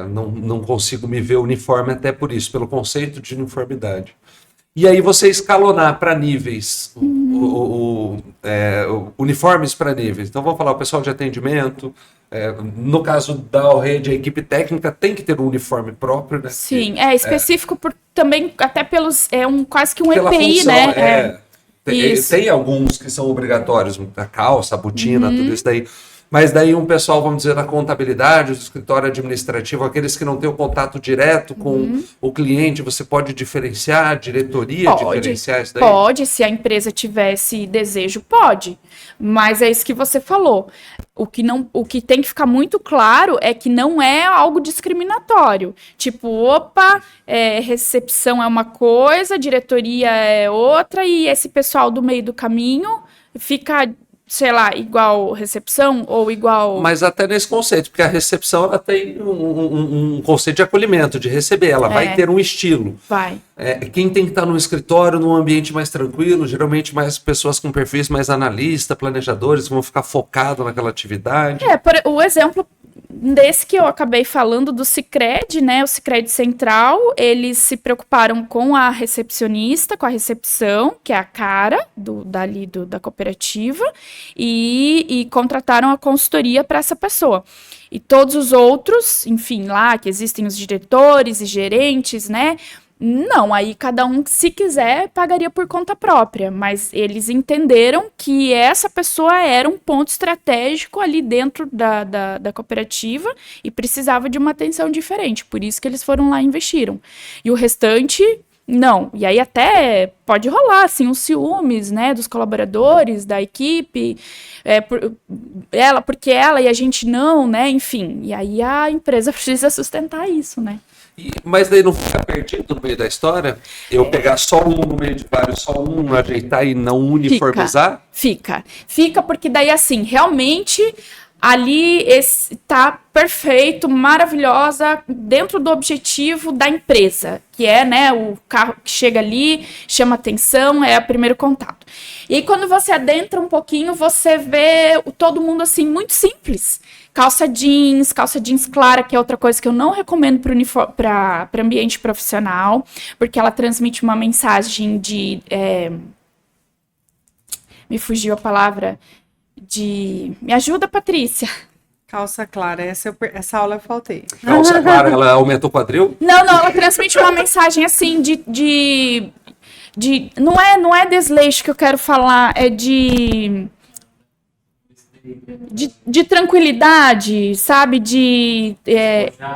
A: não consigo me ver uniforme até por isso, pelo conceito de uniformidade. E aí você escalonar para níveis, uniformes para níveis. Então vamos falar, o pessoal de atendimento, no caso da Allrede, a equipe técnica tem que ter um uniforme próprio, né?
C: Sim, específico por também, até pelos, quase que um
A: pela
C: EPI,
A: função,
C: né?
A: Tem alguns que são obrigatórios, a calça, a botina, tudo isso daí. Mas daí um pessoal, vamos dizer, da contabilidade, do escritório administrativo, aqueles que não têm o contato direto com o cliente, você pode diferenciar, a diretoria diferenciar isso daí?
C: Pode, se a empresa tivesse desejo, pode. Mas é isso que você falou. O que tem que ficar muito claro é que não é algo discriminatório. Tipo, recepção é uma coisa, diretoria é outra, e esse pessoal do meio do caminho fica, sei lá, igual recepção ou igual...
A: Mas até nesse conceito, porque a recepção ela tem um conceito de acolhimento, de receber, ela vai ter um estilo.
C: Vai.
A: Quem tem que estar no escritório, num ambiente mais tranquilo, geralmente mais pessoas com perfis mais analista, planejadores, que vão ficar focados naquela atividade.
C: O exemplo desse que eu acabei falando do Sicredi, né, o Sicredi Central, eles se preocuparam com a recepcionista, com a recepção, que é a cara da cooperativa, e contrataram a consultoria para essa pessoa. E todos os outros, enfim, lá que existem os diretores e gerentes, né, Não, aí cada um, se quiser, pagaria por conta própria, mas eles entenderam que essa pessoa era um ponto estratégico ali dentro da cooperativa e precisava de uma atenção diferente, por isso que eles foram lá e investiram. E o restante, não. E aí até pode rolar, assim, uns ciúmes, né, dos colaboradores, da equipe, porque ela e a gente não, né, enfim. E aí a empresa precisa sustentar isso, né.
A: Mas daí não fica perdido no meio da história? Eu pegar só um no meio de vários, só um, ajeitar e não uniformizar?
C: Fica porque daí assim, realmente ali tá perfeito, maravilhosa, dentro do objetivo da empresa, que é, né, o carro que chega ali, chama atenção, é o primeiro contato. E aí quando você adentra um pouquinho, você vê todo mundo assim, muito simples. Calça jeans clara, que é outra coisa que eu não recomendo para ambiente profissional, porque ela transmite uma mensagem de... me fugiu a palavra... Me ajuda, Patrícia.
D: Calça clara, essa aula eu faltei.
A: Calça clara, ela aumenta o quadril?
C: Não, ela transmite uma mensagem assim não é desleixo que eu quero falar, é de tranquilidade, sabe?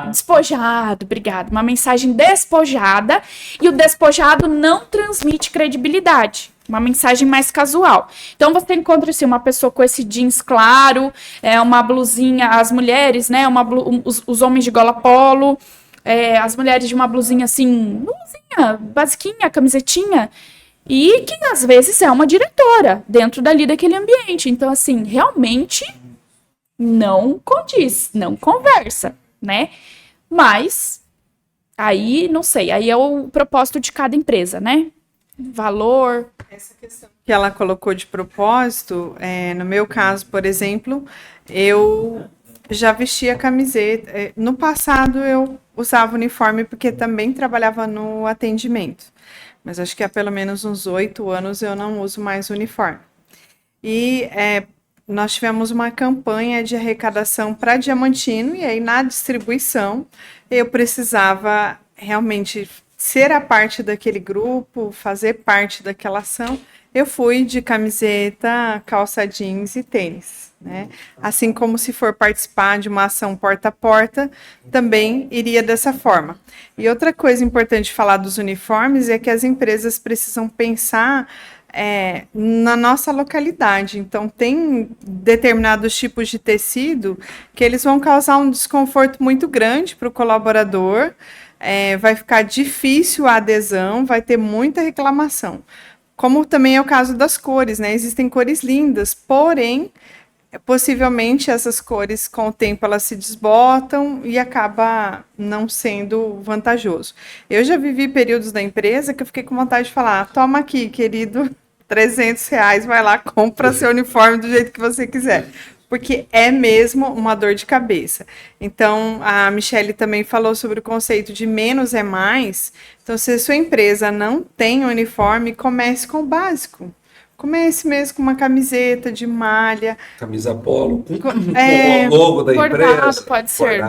C: Despojado, obrigado. Uma mensagem despojada, e o despojado não transmite credibilidade. Uma mensagem mais casual. Então você encontra assim, uma pessoa com esse jeans claro, uma blusinha, as mulheres, né? Os homens de gola polo, as mulheres de uma blusinha assim, blusinha, basiquinha, camisetinha. E que às vezes é uma diretora dentro dali daquele ambiente. Então, assim, realmente não condiz, não conversa, né? Mas aí, não sei, aí é o propósito de cada empresa, né? Valor.
D: Essa questão que ela colocou de propósito, no meu caso, por exemplo, eu já vestia camiseta. No passado eu usava uniforme porque também trabalhava no atendimento. Mas acho que há pelo menos uns 8 anos eu não uso mais uniforme. E nós tivemos uma campanha de arrecadação para Diamantino, e aí na distribuição eu precisava realmente ser a parte daquele grupo, fazer parte daquela ação. Eu fui de camiseta, calça jeans e tênis, né? Assim como se for participar de uma ação porta a porta, também iria dessa forma. E outra coisa importante falar dos uniformes é que as empresas precisam pensar na nossa localidade. Então, tem determinados tipos de tecido que eles vão causar um desconforto muito grande para o colaborador, vai ficar difícil a adesão, vai ter muita reclamação. Como também é o caso das cores, né? Existem cores lindas, porém, possivelmente essas cores, com o tempo, elas se desbotam e acaba não sendo vantajoso. Eu já vivi períodos da empresa que eu fiquei com vontade de falar, toma aqui, querido, R$300, vai lá, compra seu uniforme do jeito que você quiser. Porque é mesmo uma dor de cabeça. Então, a Michele também falou sobre o conceito de menos é mais. Então, se a sua empresa não tem uniforme, comece com o básico. Comece mesmo com uma camiseta de malha.
A: Camisa polo, com o logo da
C: bordado,
A: empresa.
C: Pode ser.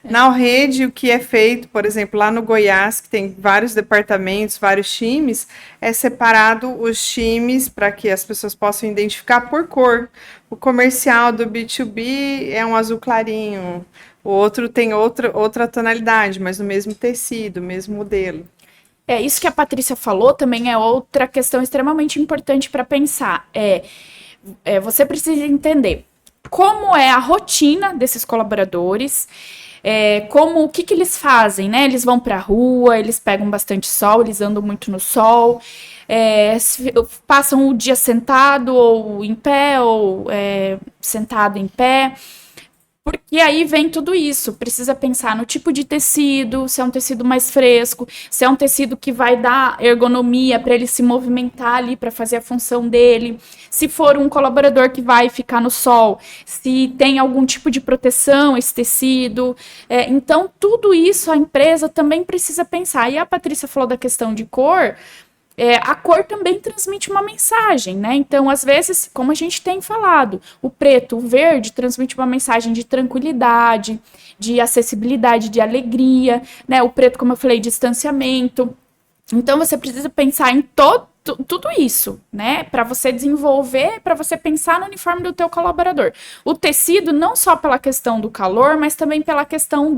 D: Na Alrede, o que é feito, por exemplo, lá no Goiás, que tem vários departamentos, vários times, é separado os times para que as pessoas possam identificar por cor. O comercial do B2B é um azul clarinho, o outro tem outra tonalidade, mas no mesmo tecido, mesmo modelo.
C: Isso que a Patrícia falou também é outra questão extremamente importante para pensar. Você precisa entender como é a rotina desses colaboradores, o que eles fazem, né? Eles vão para a rua, eles pegam bastante sol, eles andam muito no sol, passam o dia sentado ou em pé, ou sentado em pé. Porque aí vem tudo isso, precisa pensar no tipo de tecido, se é um tecido mais fresco, se é um tecido que vai dar ergonomia para ele se movimentar ali, para fazer a função dele, se for um colaborador que vai ficar no sol, se tem algum tipo de proteção esse tecido. Então, tudo isso a empresa também precisa pensar. E a Patrícia falou da questão de cor. a cor também transmite uma mensagem, né? Então, às vezes, como a gente tem falado, o preto, o verde transmite uma mensagem de tranquilidade, de acessibilidade, de alegria, né? O preto, como eu falei, distanciamento. Então, você precisa pensar em tudo isso, né? Para você desenvolver, para você pensar no uniforme do teu colaborador. O tecido, não só pela questão do calor, mas também pela questão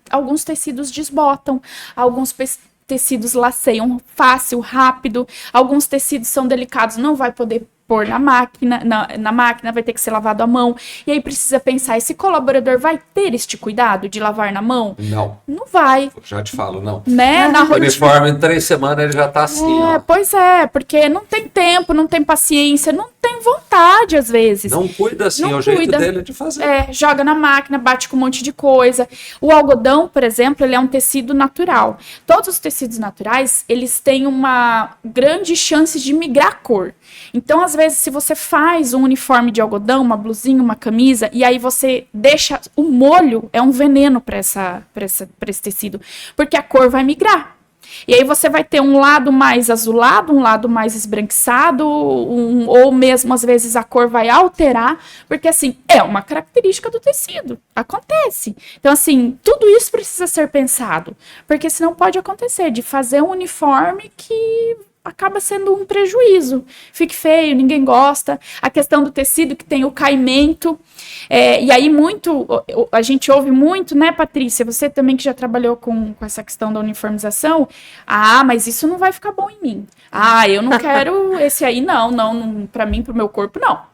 C: alguns tecidos desbotam, alguns tecidos laceiam fácil, rápido, alguns tecidos são delicados, não vai poder pôr na máquina, na máquina, vai ter que ser lavado à mão. E aí precisa pensar, esse colaborador vai ter este cuidado de lavar na mão?
A: Não.
C: Não vai.
A: Já te falo, não.
C: Né? Na
A: O uniforme, em 3 semanas, ele já tá assim, ó.
C: Pois é, porque não tem tempo, não tem paciência, não tem vontade, às vezes.
A: Não cuida assim,
C: Não
A: é o jeito
C: cuida.
A: dele de fazer.
C: Joga na máquina, bate com um monte de coisa. O algodão, por exemplo, ele é um tecido natural. Todos os tecidos naturais, eles têm uma grande chance de migrar cor. Então, às vezes, se você faz um uniforme de algodão, uma blusinha, uma camisa, e aí você deixa o molho, é um veneno para esse tecido, porque a cor vai migrar. E aí você vai ter um lado mais azulado, um lado mais esbranquiçado, ou mesmo às vezes a cor vai alterar, porque assim, é uma característica do tecido, acontece. Então assim, tudo isso precisa ser pensado, porque senão pode acontecer de fazer um uniforme que acaba sendo um prejuízo, fique feio, ninguém gosta, a questão do tecido que tem o caimento, e aí a gente ouve muito, né, Patrícia, você também que já trabalhou com essa questão da uniformização, mas isso não vai ficar bom em mim, eu não quero esse aí, não, para mim, pro meu corpo, não.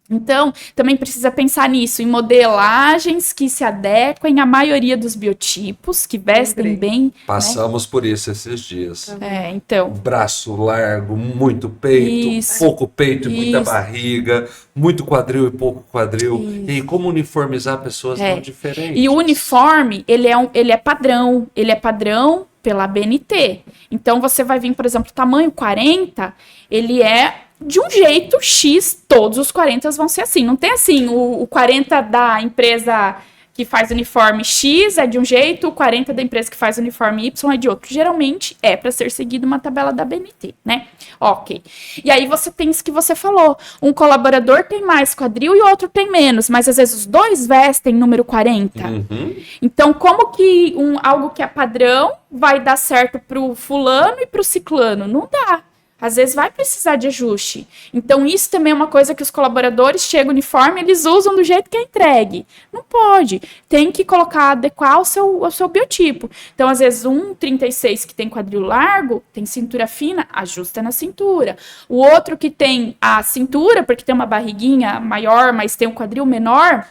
C: Então, também precisa pensar nisso, em modelagens que se adequem à maioria dos biotipos, que vestem bem.
A: Passamos por isso esses dias.
C: Então.
A: Braço largo, muito peito, pouco peito e muita barriga, muito quadril e pouco quadril. Isso. E aí, como uniformizar pessoas tão diferentes?
C: E o uniforme, ele é padrão pela BNT. Então, você vai vir, por exemplo, tamanho 40, ele é de um jeito X, todos os 40 vão ser assim. Não tem assim, o 40 da empresa que faz uniforme X é de um jeito, o 40 da empresa que faz uniforme Y é de outro. Geralmente é para ser seguido uma tabela da BNT, né? Ok. E aí você tem isso que você falou. Um colaborador tem mais quadril e o outro tem menos, mas às vezes os dois vestem número 40. Uhum. Então, como que algo que é padrão vai dar certo pro fulano e pro ciclano? Não dá. Às vezes vai precisar de ajuste. Então, isso também é uma coisa que os colaboradores chegam uniforme, eles usam do jeito que é entregue. Não pode. Tem que adequar ao seu biotipo. Então, às vezes, um 36 que tem quadril largo, tem cintura fina, ajusta na cintura. O outro que tem a cintura, porque tem uma barriguinha maior, mas tem um quadril menor,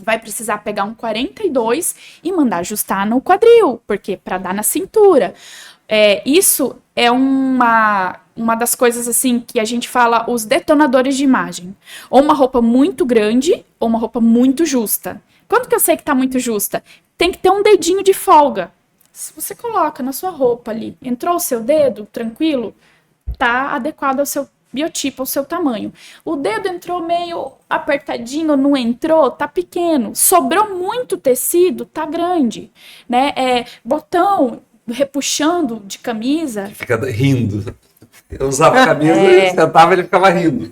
C: vai precisar pegar um 42 e mandar ajustar no quadril, porque para dar na cintura. Isso é uma das coisas assim que a gente fala os detonadores de imagem. Ou uma roupa muito grande ou uma roupa muito justa. Quando que eu sei que tá muito justa? Tem que ter um dedinho de folga. Se você coloca na sua roupa ali, entrou o seu dedo, tranquilo, tá adequado ao seu biotipo, ao seu tamanho. O dedo entrou meio apertadinho, não entrou, tá pequeno. Sobrou muito tecido, tá grande, né? Botão repuxando de camisa.
A: Fica rindo. Eu usava a camisa e sentava e ele ficava rindo.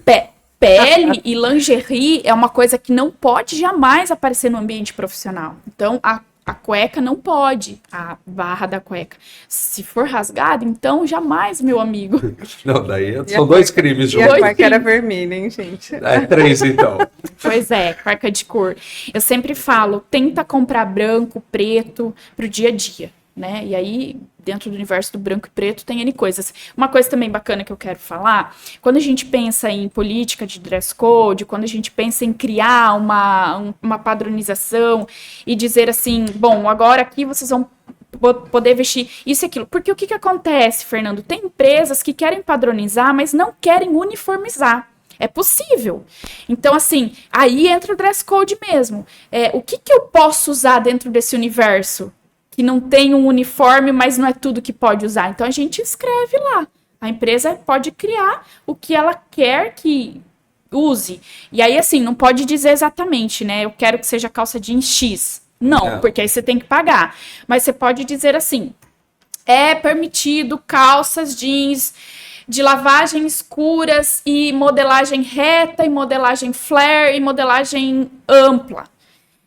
C: Pele e lingerie é uma coisa que não pode jamais aparecer no ambiente profissional. Então, a cueca não pode, a barra da cueca. Se for rasgada, então jamais, meu amigo.
A: Não, daí são 2 crimes juntos.
D: E a cueca era vermelha, hein, gente?
A: 3, então.
C: Pois é, cueca de cor. Eu sempre falo, tenta comprar branco, preto, pro dia a dia. Né? E aí, dentro do universo do branco e preto, tem N coisas. Uma coisa também bacana que eu quero falar, quando a gente pensa em política de dress code, quando a gente pensa em criar uma padronização e dizer assim, bom, agora aqui vocês vão poder vestir isso e aquilo. Porque o que acontece, Fernando? Tem empresas que querem padronizar, mas não querem uniformizar. É possível. Então, assim, aí entra o dress code mesmo. O que eu posso usar dentro desse universo? Que não tem um uniforme, mas não é tudo que pode usar. Então, a gente escreve lá. A empresa pode criar o que ela quer que use. E aí, assim, não pode dizer exatamente, né? Eu quero que seja calça jeans X. Não, porque aí você tem que pagar. Mas você pode dizer assim, é permitido calças jeans de lavagem escuras e modelagem reta e modelagem flare e modelagem ampla.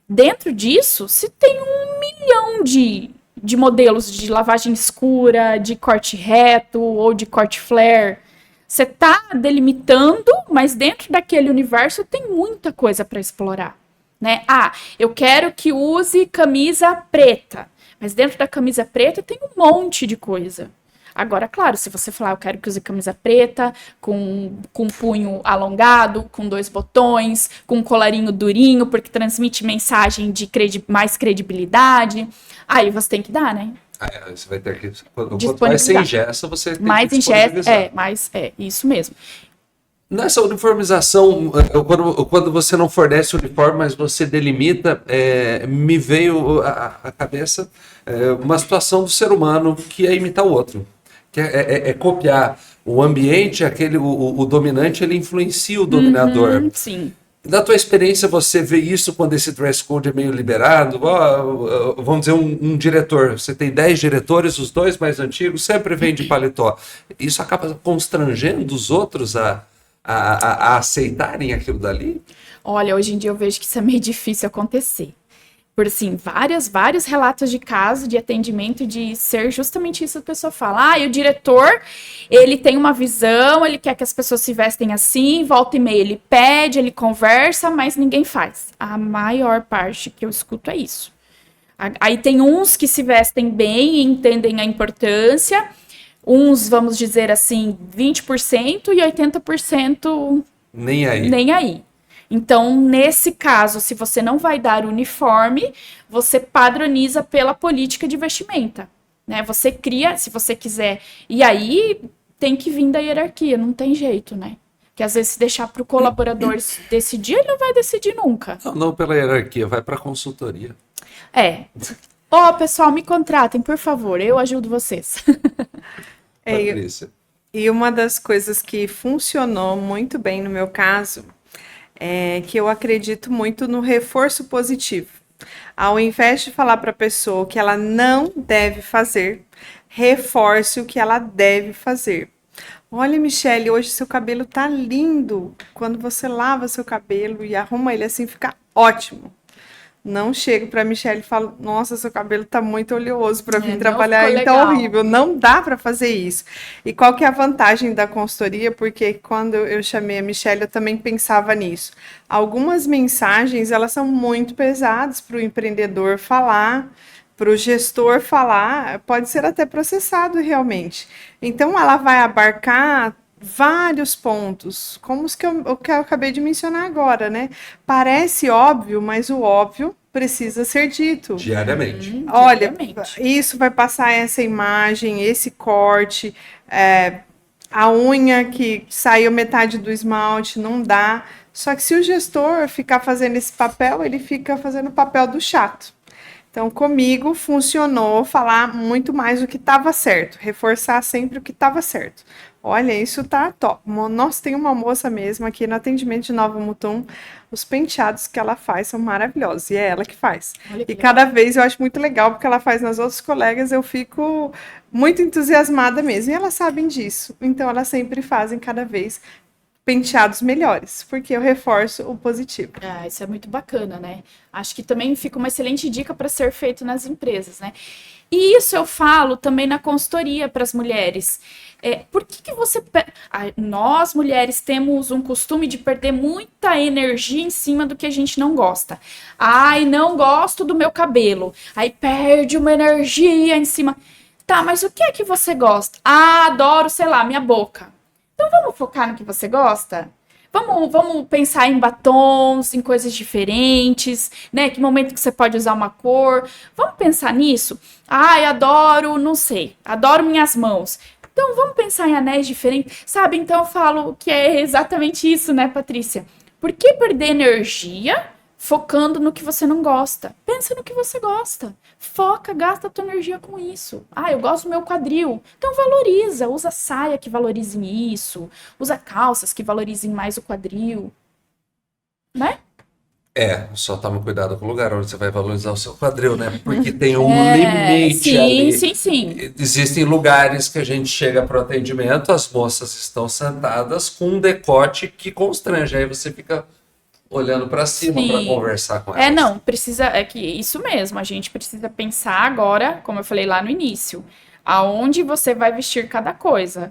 C: Dentro disso, se tem 1 milhão de modelos de lavagem escura, de corte reto ou de corte flare. Você está delimitando, mas dentro daquele universo tem muita coisa para explorar, né? Ah, eu quero que use camisa preta, mas dentro da camisa preta tem um monte de coisa. Agora, claro, se você falar, eu quero que use camisa preta, com punho alongado, com 2 botões, com um colarinho durinho, porque transmite mensagem de mais credibilidade, aí você tem que dar, né?
A: Você vai ter que... Quanto mais você ingessa, você tem
C: mais
A: que
C: disponibilizar. Isso mesmo.
A: Nessa uniformização, quando você não fornece uniforme, mas você delimita, me veio à cabeça uma situação do ser humano que é imitar o outro. Que é copiar o ambiente, o dominante, ele influencia o dominador.
C: Sim.
A: Da tua experiência, você vê isso quando esse dress code é meio liberado? Vamos dizer, um diretor, você tem 10 diretores, os 2 mais antigos sempre vêm de paletó. Isso acaba constrangendo os outros a aceitarem aquilo dali?
C: Olha, hoje em dia eu vejo que isso é meio difícil acontecer. Por assim, vários relatos de caso de atendimento de ser justamente isso que a pessoa fala. E o diretor, ele tem uma visão, ele quer que as pessoas se vestem assim, volta e meia ele pede, ele conversa, mas ninguém faz. A maior parte que eu escuto é isso. Aí tem uns que se vestem bem e entendem a importância, uns, vamos dizer assim, 20% e 80%
A: nem aí.
C: Nem aí. Então, nesse caso, se você não vai dar uniforme, você padroniza pela política de vestimenta, né? Você cria, se você quiser, e aí tem que vir da hierarquia, não tem jeito, né? Que às vezes se deixar para o colaborador decidir, ele não vai decidir nunca.
A: Não pela hierarquia, vai para a consultoria.
C: Pessoal, me contratem, por favor, eu ajudo vocês.
A: Patrícia.
D: E uma das coisas que funcionou muito bem no meu caso que eu acredito muito no reforço positivo. Ao invés de falar para a pessoa o que ela não deve fazer, reforce o que ela deve fazer. Olha, Michele, hoje seu cabelo tá lindo. Quando você lava seu cabelo e arruma ele assim, fica ótimo. Não chego para a Michele e falo, nossa, seu cabelo tá muito oleoso para vir trabalhar, então horrível. Não dá para fazer isso. E qual que é a vantagem da consultoria? Porque quando eu chamei a Michele, eu também pensava nisso. Algumas mensagens, elas são muito pesadas para o empreendedor falar, para o gestor falar, pode ser até processado realmente. Então, ela vai abarcar vários pontos, como os que eu acabei de mencionar agora, né? Parece óbvio, mas o óbvio precisa ser dito.
A: Diariamente.
D: Olha, isso vai passar essa imagem, esse corte, a unha que saiu metade do esmalte, não dá. Só que se o gestor ficar fazendo esse papel, ele fica fazendo o papel do chato. Então, comigo funcionou falar muito mais o que estava certo, reforçar sempre o que estava certo. Olha, isso tá top. Nossa, tem uma moça mesmo aqui no atendimento de Nova Mutum, os penteados que ela faz são maravilhosos, e é ela que faz. E cada vez eu acho muito legal, porque ela faz nas outras colegas, eu fico muito entusiasmada mesmo, e elas sabem disso. Então, elas sempre fazem cada vez penteados melhores, porque eu reforço o positivo.
C: Isso é muito bacana, né? Acho que também fica uma excelente dica para ser feito nas empresas, né? E isso eu falo também na consultoria para as mulheres. Por que você... Nós, mulheres, temos um costume de perder muita energia em cima do que a gente não gosta. Ai, não gosto do meu cabelo. Aí perde uma energia em cima. Tá, mas o que é que você gosta? Adoro, sei lá, minha boca. Então vamos focar no que você gosta? Vamos pensar em batons, em coisas diferentes, né? Que momento que você pode usar uma cor. Vamos pensar nisso? Ai, adoro, não sei, adoro minhas mãos. Então vamos pensar em anéis diferentes, sabe? Então eu falo que é exatamente isso, né, Patrícia? Por que perder energia focando no que você não gosta? Pensa no que você gosta. Foca, gasta a tua energia com isso. Eu gosto do meu quadril. Então valoriza, usa saia que valorizem isso, usa calças que valorizem mais o quadril, né?
A: Só toma cuidado com o lugar onde você vai valorizar o seu quadril, né? Porque tem um
C: É,
A: limite
C: sim,
A: ali.
C: sim.
A: Existem lugares que a gente chega para o atendimento, as moças estão sentadas com um decote que constrange. Aí você fica olhando para cima para
C: Sim.
A: conversar com elas.
C: Não, precisa, é que isso mesmo, a gente precisa pensar agora, como eu falei lá no início, aonde você vai vestir cada coisa.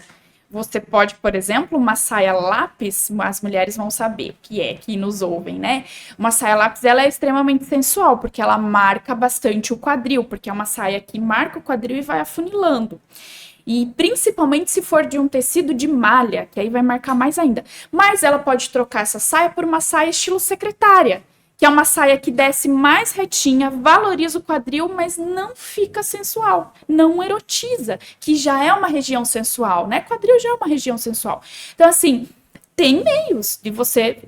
C: Você pode, por exemplo, uma saia lápis, as mulheres vão saber o que é, que nos ouvem, né? Uma saia lápis, ela é extremamente sensual, porque ela marca bastante o quadril, porque é uma saia que marca o quadril e vai afunilando. E principalmente se for de um tecido de malha, que aí vai marcar mais ainda. Mas ela pode trocar essa saia por uma saia estilo secretária, que é uma saia que desce mais retinha, valoriza o quadril, mas não fica sensual, não erotiza, que já é uma região sensual, né? Quadril já é uma região sensual. Então, assim, tem meios de você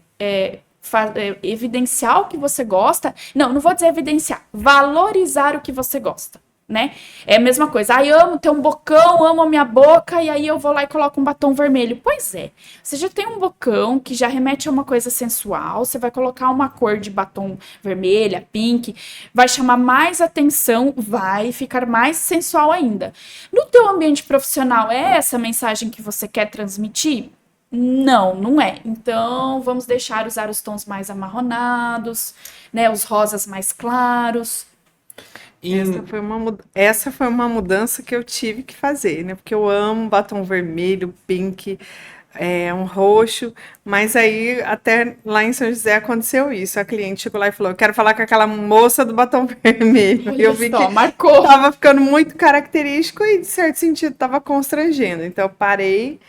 C: evidenciar o que você gosta. Não vou dizer evidenciar, valorizar o que você gosta. Né? É a mesma coisa. Ai, amo ter um bocão, amo a minha boca, e aí eu vou lá e coloco um batom vermelho. Pois é, você já tem um bocão que já remete a uma coisa sensual, você vai colocar uma cor de batom vermelha, pink, vai chamar mais atenção, vai ficar mais sensual ainda. No teu ambiente profissional, é essa mensagem que você quer transmitir? Não é. Então, vamos deixar usar os tons mais amarronados, né, os rosas mais claros.
D: Essa foi uma mudança que eu tive que fazer, né? Porque eu amo batom vermelho, pink, um roxo, mas aí até lá em São José aconteceu isso. A cliente chegou lá e falou: eu quero falar com aquela moça do batom vermelho.
C: Olha
D: Eu vi
C: só,
D: que
C: marcou.
D: tava ficando muito característico e, de certo sentido, tava constrangendo. Então eu parei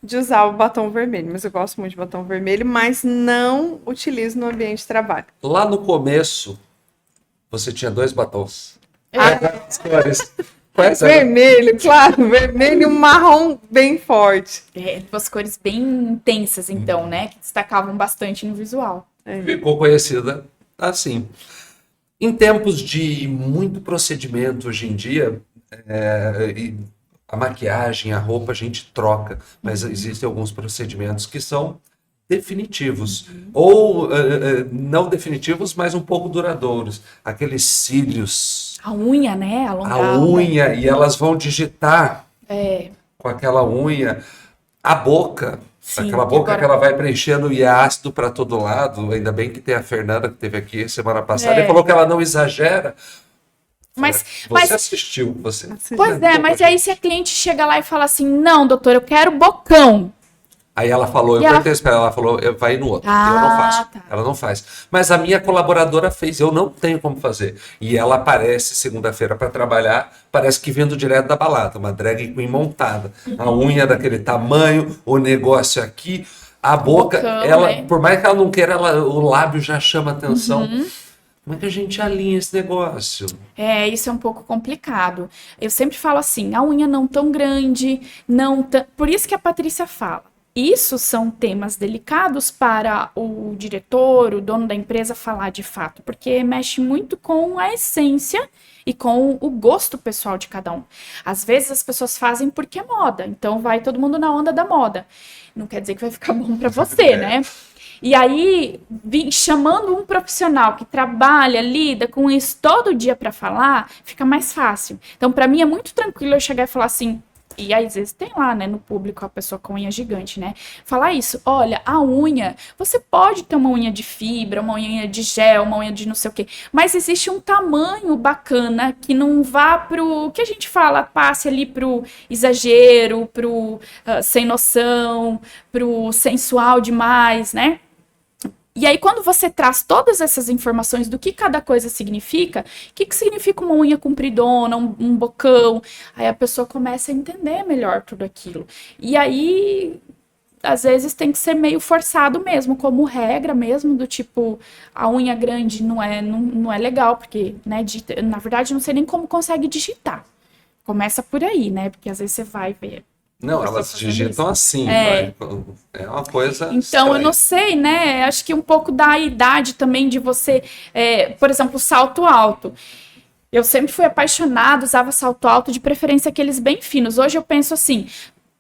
D: de usar o batom vermelho, mas eu gosto muito de batom vermelho, mas não utilizo no ambiente de trabalho.
A: Lá no começo, você tinha 2 batons. As cores. Quais eram?
D: Vermelho, claro, vermelho e um marrom bem forte.
C: Duas cores bem intensas, então, né? Que destacavam bastante no visual.
A: Ficou conhecida assim. Em tempos de muito procedimento hoje em dia, a maquiagem, a roupa a gente troca, mas existem alguns procedimentos que são definitivos, ou não definitivos, mas um pouco duradouros. Aqueles cílios,
C: A unha, né? Alongada.
A: a unha, e elas vão digitar com aquela unha, a boca,
C: Sim,
A: aquela boca
C: agora-
A: que ela vai preenchendo e é ácido para todo lado. Ainda bem que tem a Fernanda que teve aqui semana passada e falou que ela não exagera.
C: Mas,
A: Você assistiu, você.
C: pois é, mas aí se a cliente chega lá e fala assim, não, doutor, eu quero bocão.
A: Aí ela falou, eu
C: E ela-
A: perguntei pra ela falou, vai no outro.
C: Ah,
A: Eu não faço.
C: tá.
A: Ela não faz. Mas a minha colaboradora fez, eu não tenho como fazer. E ela aparece segunda-feira para trabalhar, parece que vindo direto da balada, uma drag queen montada. A unha daquele tamanho, o negócio aqui, a boca,
C: Bocão,
A: ela,
C: né?
A: por mais que ela não queira, o lábio já chama atenção. Como é que a gente alinha esse negócio?
C: Isso é um pouco complicado. Eu sempre falo assim, a unha não tão grande, por isso que a Patrícia fala. Isso são temas delicados para o diretor, o dono da empresa falar de fato, porque mexe muito com a essência e com o gosto pessoal de cada um. Às vezes as pessoas fazem porque é moda, então vai todo mundo na onda da moda. Não quer dizer que vai ficar bom para você, né? E aí, chamando um profissional que trabalha, lida com isso todo dia para falar, fica mais fácil. Então, para mim é muito tranquilo eu chegar e falar assim. E aí, às vezes tem lá, né, no público, a pessoa com unha gigante, né? Falar isso, olha, a unha, você pode ter uma unha de fibra, uma unha de gel, uma unha de não sei o quê, mas existe um tamanho bacana que não vá pro, que a gente fala, passe ali pro exagero, pro sem noção, pro sensual demais, né? E aí, quando você traz todas essas informações do que cada coisa significa, o que significa uma unha compridona, um bocão, aí a pessoa começa a entender melhor tudo aquilo. E aí, às vezes, tem que ser meio forçado mesmo, como regra mesmo, do tipo, a unha grande não é legal, porque, né, na verdade, não sei nem como consegue digitar. Começa por aí, né, porque às vezes você vai ver.
A: Não, elas digitam assim, vai. É uma coisa.
C: Então,
A: estranha.
C: eu não sei, né? Acho que um pouco da idade também de você, por exemplo, salto alto. Eu sempre fui apaixonada, usava salto alto, de preferência aqueles bem finos. Hoje eu penso assim,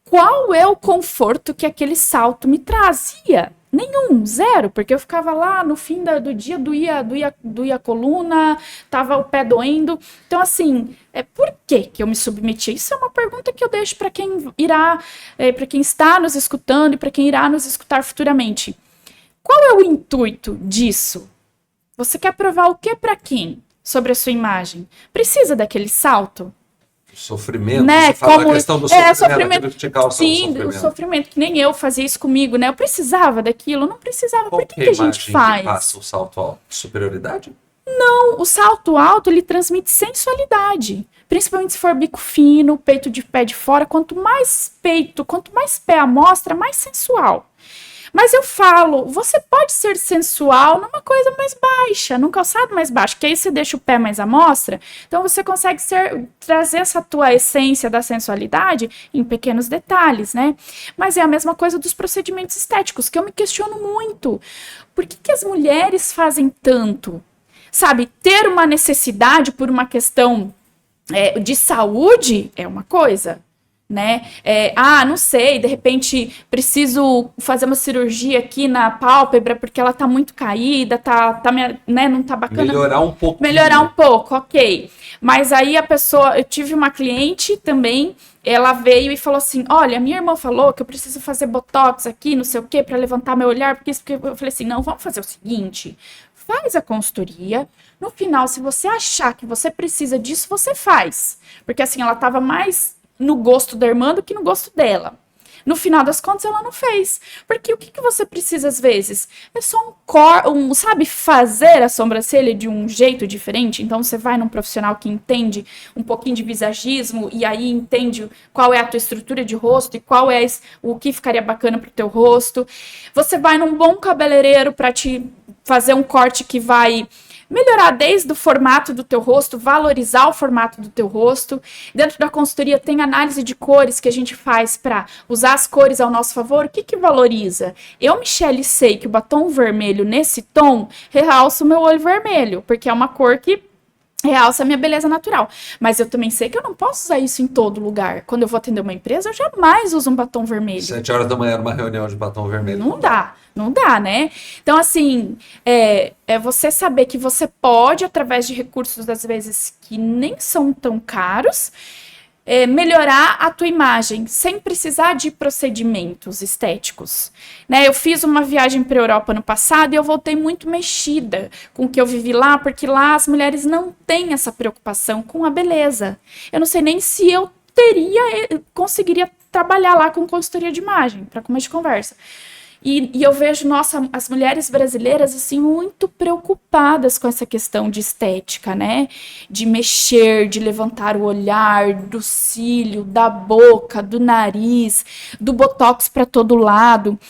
C: qual é o conforto que aquele salto me trazia? Nenhum, zero, porque eu ficava lá no fim do dia, doía a coluna, tava o pé doendo. Então, assim, por que eu me submeti? Isso é uma pergunta que eu deixo para quem irá, para quem está nos escutando e para quem irá nos escutar futuramente. Qual é o intuito disso? Você quer provar o que para quem sobre a sua imagem? Precisa daquele salto?
A: Sofrimento,
C: Né?
A: você fala
C: Como
A: a questão do
C: sofrimento,
A: aquilo que te causa
C: sim,
A: sofrimento.
C: o sofrimento, que nem eu fazia isso comigo, né? Eu precisava daquilo, não precisava.
A: Qual
C: Por que a gente
A: imagem
C: faz?
A: que passa o salto alto? Superioridade?
C: O salto alto, ele transmite sensualidade. Principalmente se for bico fino, peito de pé de fora. Quanto mais peito, quanto mais pé à mostra, mais sensual. Mas eu falo, você pode ser sensual numa coisa mais baixa, num calçado mais baixo, que aí você deixa o pé mais à mostra, então você consegue trazer essa tua essência da sensualidade em pequenos detalhes, né? Mas é a mesma coisa dos procedimentos estéticos, que eu me questiono muito. Por que as mulheres fazem tanto? Sabe, ter uma necessidade por uma questão de saúde é uma coisa, né? Não sei, de repente preciso fazer uma cirurgia aqui na pálpebra porque ela tá muito caída, né, não tá bacana.
A: Melhorar um pouco.
C: Melhorar um pouco, ok. Mas aí eu tive uma cliente também, ela veio e falou assim, olha, minha irmã falou que eu preciso fazer botox aqui, não sei o quê, para levantar meu olhar, porque eu falei assim, não, vamos fazer o seguinte, faz a consultoria, no final, se você achar que você precisa disso, você faz. Porque assim, ela tava mais no gosto da irmã do que no gosto dela. No final das contas, ela não fez. Porque o que você precisa às vezes? É só sabe, fazer a sobrancelha de um jeito diferente. Então, você vai num profissional que entende um pouquinho de visagismo e aí entende qual é a tua estrutura de rosto e qual é o que ficaria bacana pro teu rosto. Você vai num bom cabeleireiro para te fazer um corte que vai melhorar desde o formato do teu rosto, valorizar o formato do teu rosto. Dentro da consultoria tem análise de cores que a gente faz para usar as cores ao nosso favor. O que valoriza? Eu, Michele, sei que o batom vermelho nesse tom realça o meu olho vermelho, porque é uma cor que realça a minha beleza natural. Mas eu também sei que eu não posso usar isso em todo lugar. Quando eu vou atender uma empresa, eu jamais uso um batom vermelho.
A: 7 horas da manhã numa reunião de batom vermelho.
C: Não dá, né? Então, assim, é você saber que você pode, através de recursos, às vezes, que nem são tão caros, melhorar a tua imagem, sem precisar de procedimentos estéticos, né? Eu fiz uma viagem para a Europa no passado e eu voltei muito mexida com o que eu vivi lá, porque lá as mulheres não têm essa preocupação com a beleza. Eu não sei nem se eu conseguiria trabalhar lá com consultoria de imagem, para começo de conversa. E eu vejo, nossa, as mulheres brasileiras, assim, muito preocupadas com essa questão de estética, né? De mexer, de levantar o olhar, do cílio, da boca, do nariz, do botox para todo lado.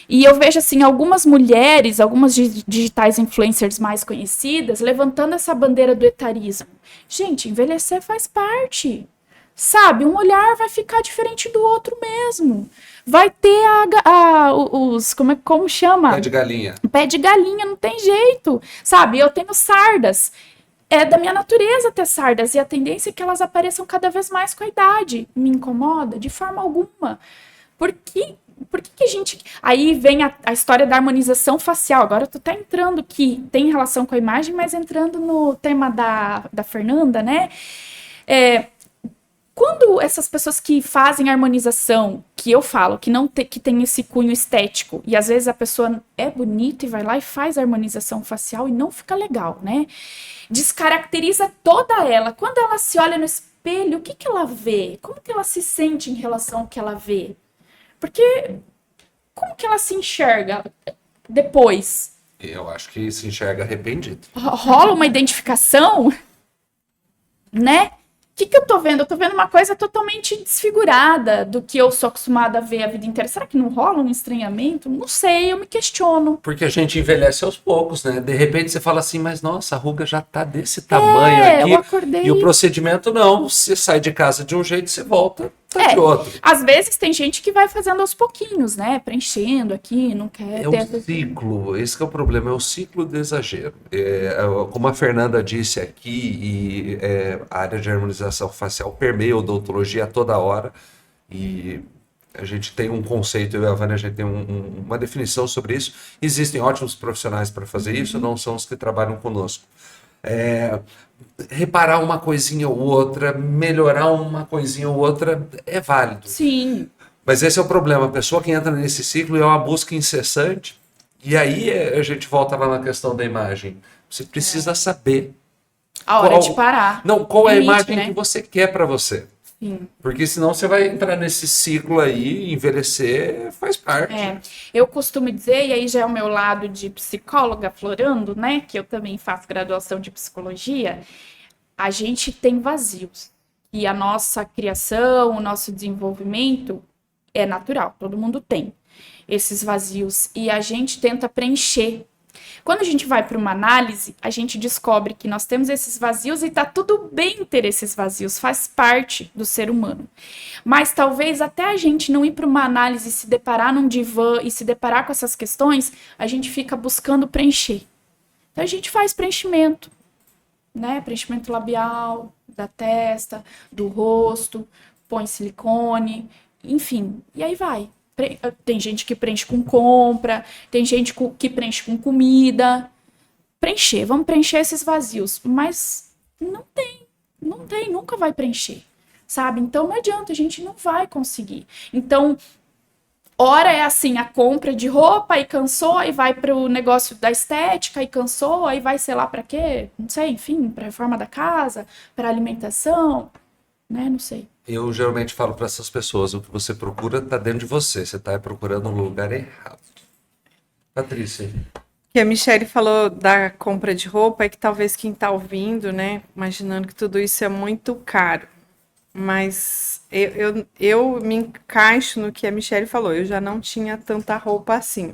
C: E eu vejo, assim, algumas mulheres, algumas digitais influencers mais conhecidas, levantando essa bandeira do etarismo. Gente, envelhecer faz parte. Sabe, um olhar vai ficar diferente do outro mesmo. Vai ter como chama?
A: Pé de galinha.
C: Pé de galinha, não tem jeito. Sabe, eu tenho sardas. É da minha natureza ter sardas. E a tendência é que elas apareçam cada vez mais com a idade. Me incomoda? De forma alguma. Por que a gente... Aí vem a história da harmonização facial. Agora eu tô até entrando que tem relação com a imagem, mas entrando no tema da Fernanda, né? Quando essas pessoas que fazem harmonização, que eu falo, que tem esse cunho estético, e às vezes a pessoa é bonita e vai lá e faz a harmonização facial e não fica legal, né? Descaracteriza toda ela. Quando ela se olha no espelho, o que ela vê? Como que ela se sente em relação ao que ela vê? Porque como que ela se enxerga depois?
A: Eu acho que se enxerga arrependido.
C: Rola uma identificação, né? O que eu tô vendo? Eu tô vendo uma coisa totalmente desfigurada do que eu sou acostumada a ver a vida inteira. Será que não rola um estranhamento? Não sei, eu me questiono.
A: Porque a gente envelhece aos poucos, né? De repente você fala assim, mas nossa, a ruga já tá desse tamanho aqui.
C: Eu acordei.
A: E o procedimento não. Você sai de casa de um jeito, você volta de outro.
C: Às vezes tem gente que vai fazendo aos pouquinhos, né? Preenchendo aqui, não quer ter...
A: O ciclo, esse que é o problema, é o ciclo do exagero. Como a Fernanda disse aqui, a área de harmonização facial permeia a odontologia a toda hora, e A gente tem um conceito, eu e a Vânia, a gente tem uma definição sobre isso. Existem ótimos profissionais para fazer isso, não são os que trabalham conosco. Reparar uma coisinha ou outra, melhorar uma coisinha ou outra é válido.
C: Sim.
A: Mas esse é o problema. A pessoa que entra nesse ciclo é uma busca incessante. E aí a gente volta lá na questão da imagem. Você precisa saber
C: A hora de parar.
A: Não, qual é a
C: Limite,
A: imagem
C: né?
A: que você quer para você.
C: Sim.
A: Porque senão você vai entrar nesse ciclo aí, envelhecer faz parte.
C: Eu costumo dizer, e aí já é o meu lado de psicóloga florando, né? Que eu também faço graduação de psicologia. A gente tem vazios. E a nossa criação, o nosso desenvolvimento é natural, todo mundo tem esses vazios. E a gente tenta preencher. Quando a gente vai para uma análise, a gente descobre que nós temos esses vazios e tá tudo bem ter esses vazios, faz parte do ser humano. Mas talvez até a gente não ir para uma análise, se deparar num divã e se deparar com essas questões, a gente fica buscando preencher. Então a gente faz preenchimento, né? Preenchimento labial, da testa, do rosto, põe silicone, enfim, e aí vai. Tem gente que preenche com compra, tem gente que preenche com comida. Preencher, vamos preencher esses vazios. Mas não tem, nunca vai preencher, sabe? Então não adianta, a gente não vai conseguir. Então, ora é assim, a compra de roupa e cansou, aí vai para o negócio da estética e cansou, aí vai sei lá para quê, não sei, enfim, para reforma da casa, para alimentação, né? Não sei.
A: Eu geralmente falo para essas pessoas, o que você procura está dentro de você, você está procurando um lugar errado. Patrícia.
D: Que a Michelle falou da compra de roupa, é que talvez quem está ouvindo, né, imaginando que tudo isso é muito caro. Mas eu me encaixo no que a Michelle falou, eu já não tinha tanta roupa assim,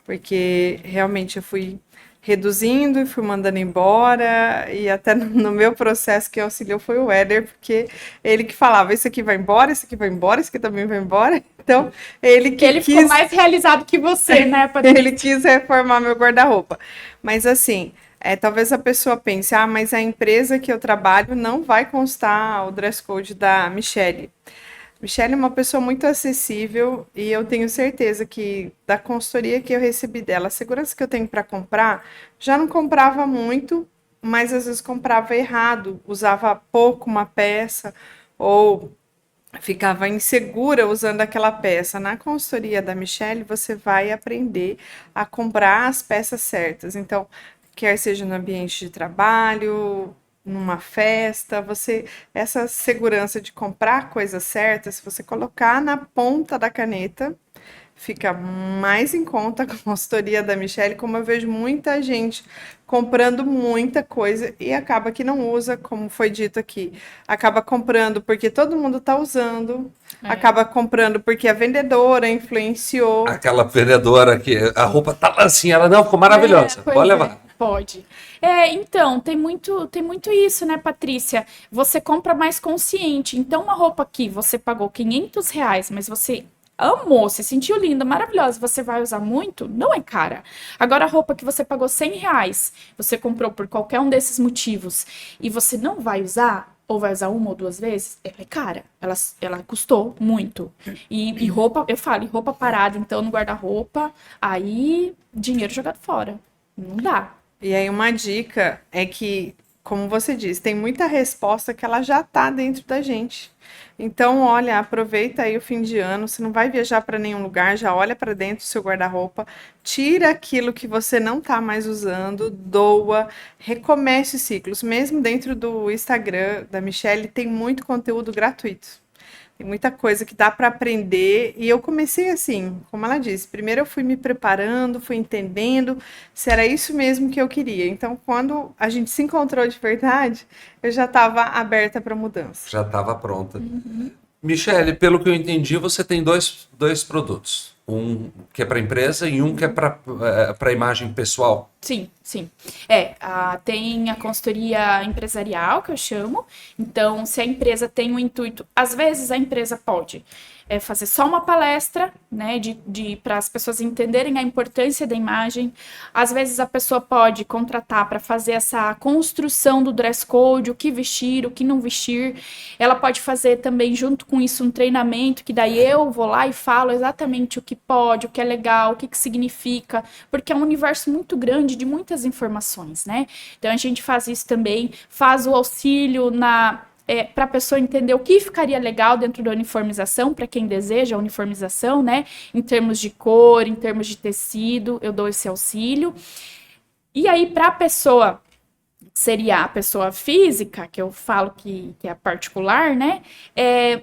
D: porque realmente eu fui reduzindo e fui mandando embora, e até no meu processo que auxiliou foi o Éder, porque ele que falava, isso aqui vai embora, isso aqui vai embora, isso aqui também vai embora, então ele que
C: Ele ficou mais realizado que você, né, Patrícia?
D: ele quis reformar meu guarda-roupa. Mas assim, talvez a pessoa pense, mas a empresa que eu trabalho não vai constar o dress code da Michelle. Michelle é uma pessoa muito acessível e eu tenho certeza que da consultoria que eu recebi dela, a segurança que eu tenho para comprar, já não comprava muito, mas às vezes comprava errado, usava pouco uma peça ou ficava insegura usando aquela peça. Na consultoria da Michelle, você vai aprender a comprar as peças certas. Então, quer seja no ambiente de trabalho, numa festa, essa segurança de comprar coisas certas, se você colocar na ponta da caneta, fica mais em conta a consultoria da Michelle, como eu vejo muita gente comprando muita coisa e acaba que não usa, como foi dito aqui. Acaba comprando porque todo mundo está usando, acaba comprando porque a vendedora influenciou.
A: Aquela vendedora que a roupa tá lá assim, ela não ficou maravilhosa, pode levar.
C: Pode. Então, tem muito isso, né, Patrícia? Você compra mais consciente. Então, uma roupa que você pagou R$500, mas você amou, se sentiu linda, maravilhosa, você vai usar muito, não é cara. Agora, a roupa que você pagou R$100, você comprou por qualquer um desses motivos, e você não vai usar, ou vai usar uma ou duas vezes, ela é cara. Ela custou muito. E roupa, eu falo, roupa parada, então, no guarda-roupa, aí, dinheiro jogado fora. Não dá.
D: E aí uma dica é que, como você disse, tem muita resposta que ela já está dentro da gente. Então, olha, aproveita aí o fim de ano, você não vai viajar para nenhum lugar, já olha para dentro do seu guarda-roupa, tira aquilo que você não está mais usando, doa, recomece os ciclos. Mesmo dentro do Instagram da Michelle, tem muito conteúdo gratuito. Tem muita coisa que dá para aprender e eu comecei assim, como ela disse, primeiro eu fui me preparando, fui entendendo se era isso mesmo que eu queria. Então, quando a gente se encontrou de verdade, eu já estava aberta para mudança.
A: Já estava pronta. Michelle, pelo que eu entendi, você tem dois produtos. Um que é para empresa e um que é para imagem pessoal.
C: Sim, sim. Tem a consultoria empresarial, que eu chamo. Então, se a empresa tem um intuito, às vezes a empresa pode fazer só uma palestra, né, para as pessoas entenderem a importância da imagem. Às vezes a pessoa pode contratar para fazer essa construção do dress code, o que vestir, o que não vestir. Ela pode fazer também, junto com isso, um treinamento, que daí eu vou lá e falo exatamente o que pode, o que é legal, o que significa, porque é um universo muito grande de muitas informações, né? Então a gente faz isso também, faz o auxílio para a pessoa entender o que ficaria legal dentro da uniformização, para quem deseja a uniformização, né? Em termos de cor, em termos de tecido, eu dou esse auxílio. E aí, para a pessoa, seria a pessoa física, que eu falo que é particular, né?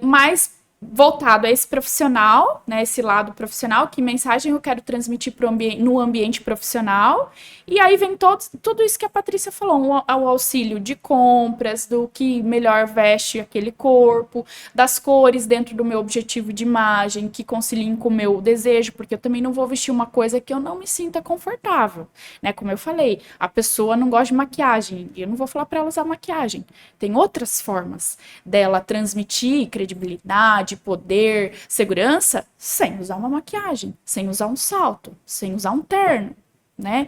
C: Mais voltado a esse profissional, né? Esse lado profissional, que mensagem eu quero transmitir no ambiente profissional. E aí vem tudo isso que a Patrícia falou, o auxílio de compras, do que melhor veste aquele corpo, das cores dentro do meu objetivo de imagem, que conciliem com o meu desejo, porque eu também não vou vestir uma coisa que eu não me sinta confortável, né? Como eu falei, a pessoa não gosta de maquiagem, e eu não vou falar para ela usar maquiagem. Tem outras formas dela transmitir credibilidade, poder, segurança, sem usar uma maquiagem, sem usar um salto, sem usar um terno, né?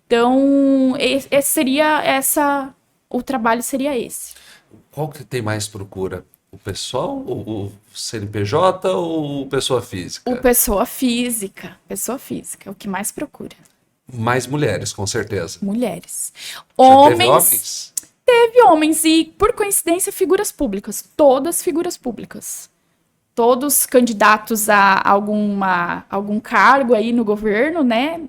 C: Então, o trabalho seria esse.
A: Qual que tem mais procura? O pessoal, o CNPJ ou pessoa física?
C: O pessoa física, é o que mais procura.
A: Mais mulheres, com certeza.
C: Mulheres.
A: Já
C: Homens.
A: teve homens?
C: Teve homens e, por coincidência, figuras públicas. Todas figuras públicas. Todos candidatos a algum cargo aí no governo, né?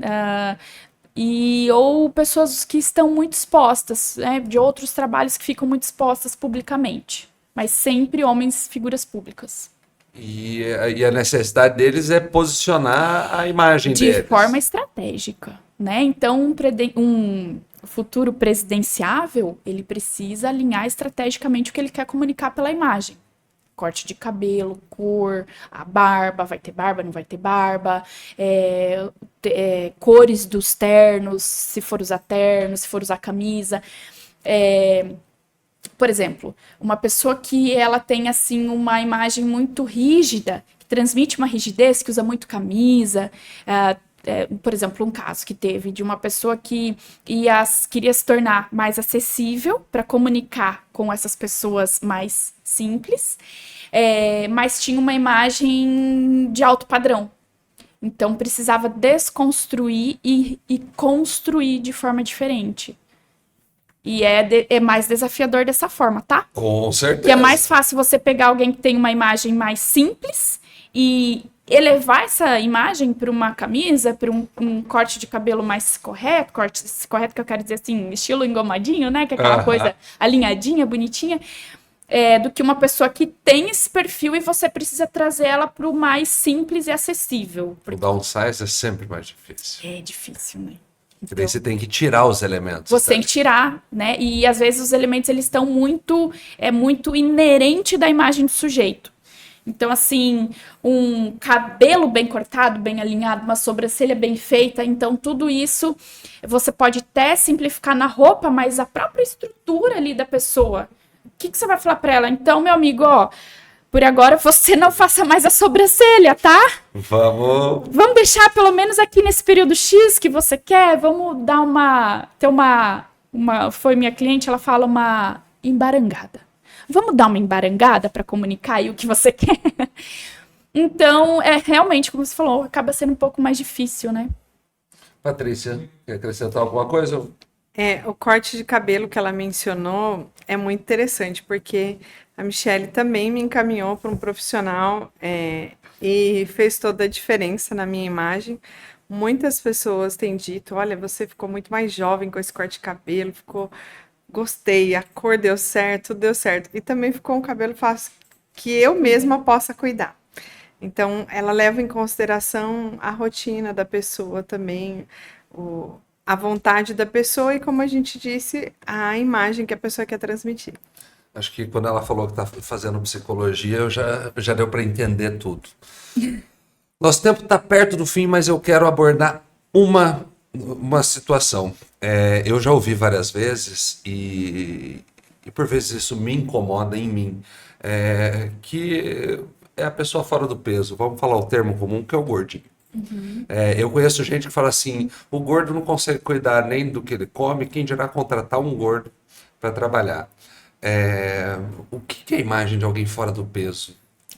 C: Ou pessoas que estão muito expostas, né? De outros trabalhos que ficam muito expostas publicamente. Mas sempre homens, figuras públicas.
A: E a necessidade deles é posicionar a imagem deles.
C: De forma estratégica, né? Então, um futuro presidenciável, ele precisa alinhar estrategicamente o que ele quer comunicar pela imagem. Corte de cabelo, cor, a barba, vai ter barba, não vai ter barba, cores dos ternos, se for usar terno, se for usar camisa. Por exemplo, uma pessoa que ela tem assim uma imagem muito rígida, que transmite uma rigidez, que usa muito camisa, por exemplo, um caso que teve de uma pessoa que queria se tornar mais acessível para comunicar com essas pessoas mais simples, mas tinha uma imagem de alto padrão. Então, precisava desconstruir e construir de forma diferente. E é mais desafiador dessa forma, tá?
A: Com certeza.
C: Que é mais fácil você pegar alguém que tem uma imagem mais simples e elevar essa imagem para uma camisa, para um corte de cabelo mais correto, corte correto que eu quero dizer assim, estilo engomadinho, né? Que é aquela coisa alinhadinha, bonitinha, do que uma pessoa que tem esse perfil e você precisa trazer ela para o mais simples e acessível.
A: O downsize é sempre mais difícil.
C: É difícil, né?
A: Porque daí você tem que tirar os elementos.
C: Você tem que tirar, né? E às vezes os elementos eles estão muito inerente da imagem do sujeito. Então, assim, um cabelo bem cortado, bem alinhado, uma sobrancelha bem feita. Então, tudo isso você pode até simplificar na roupa, mas a própria estrutura ali da pessoa. O que você vai falar para ela? Então, meu amigo, por agora você não faça mais a sobrancelha, tá? Vamos deixar pelo menos aqui nesse período X que você quer. Vamos dar foi minha cliente, ela fala uma embarangada. Vamos dar uma embarangada para comunicar aí o que você quer? Então, realmente, como você falou, acaba sendo um pouco mais difícil, né?
A: Patrícia, quer acrescentar alguma coisa?
D: O corte de cabelo que ela mencionou é muito interessante, porque a Michelle também me encaminhou para um profissional e fez toda a diferença na minha imagem. Muitas pessoas têm dito, olha, você ficou muito mais jovem com esse corte de cabelo, gostei, a cor deu certo, tudo deu certo. E também ficou um cabelo fácil que eu mesma possa cuidar. Então, ela leva em consideração a rotina da pessoa também, a vontade da pessoa e, como a gente disse, a imagem que a pessoa quer transmitir.
A: Acho que quando ela falou que está fazendo psicologia, já deu para entender tudo. Nosso tempo está perto do fim, mas eu quero abordar uma uma situação. Eu já ouvi várias vezes e por vezes isso me incomoda em mim, que é a pessoa fora do peso. Vamos falar o termo comum, que é o gordinho. Eu conheço gente que fala assim, o gordo não consegue cuidar nem do que ele come, quem dirá contratar um gordo para trabalhar. O que é a imagem de alguém fora do peso?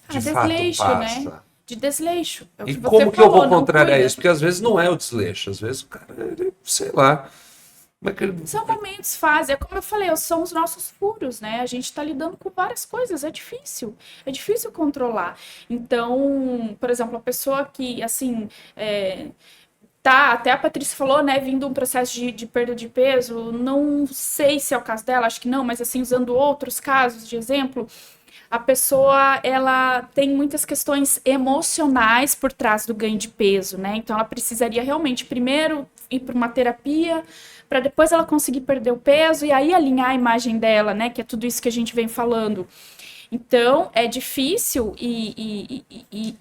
A: De fato
C: Desleixo,
A: passa.
C: né? De desleixo. É o
A: E
C: que você
A: como que eu
C: falou,
A: vou
C: não
A: contrariar
C: cuida.
A: isso? Porque às vezes não é o desleixo, às vezes o cara, sei lá. Como é que ele...
C: São momentos, fase. É como eu falei, são os nossos furos, né? A gente tá lidando com várias coisas, é difícil controlar. Então, por exemplo, a pessoa que, assim, tá, até a Patrícia falou, né, vindo um processo de perda de peso, não sei se é o caso dela, acho que não, mas assim, usando outros casos de exemplo, a pessoa, ela tem muitas questões emocionais por trás do ganho de peso, né? Então, ela precisaria realmente primeiro ir para uma terapia, para depois ela conseguir perder o peso e aí alinhar a imagem dela, né? Que é tudo isso que a gente vem falando. Então, é difícil e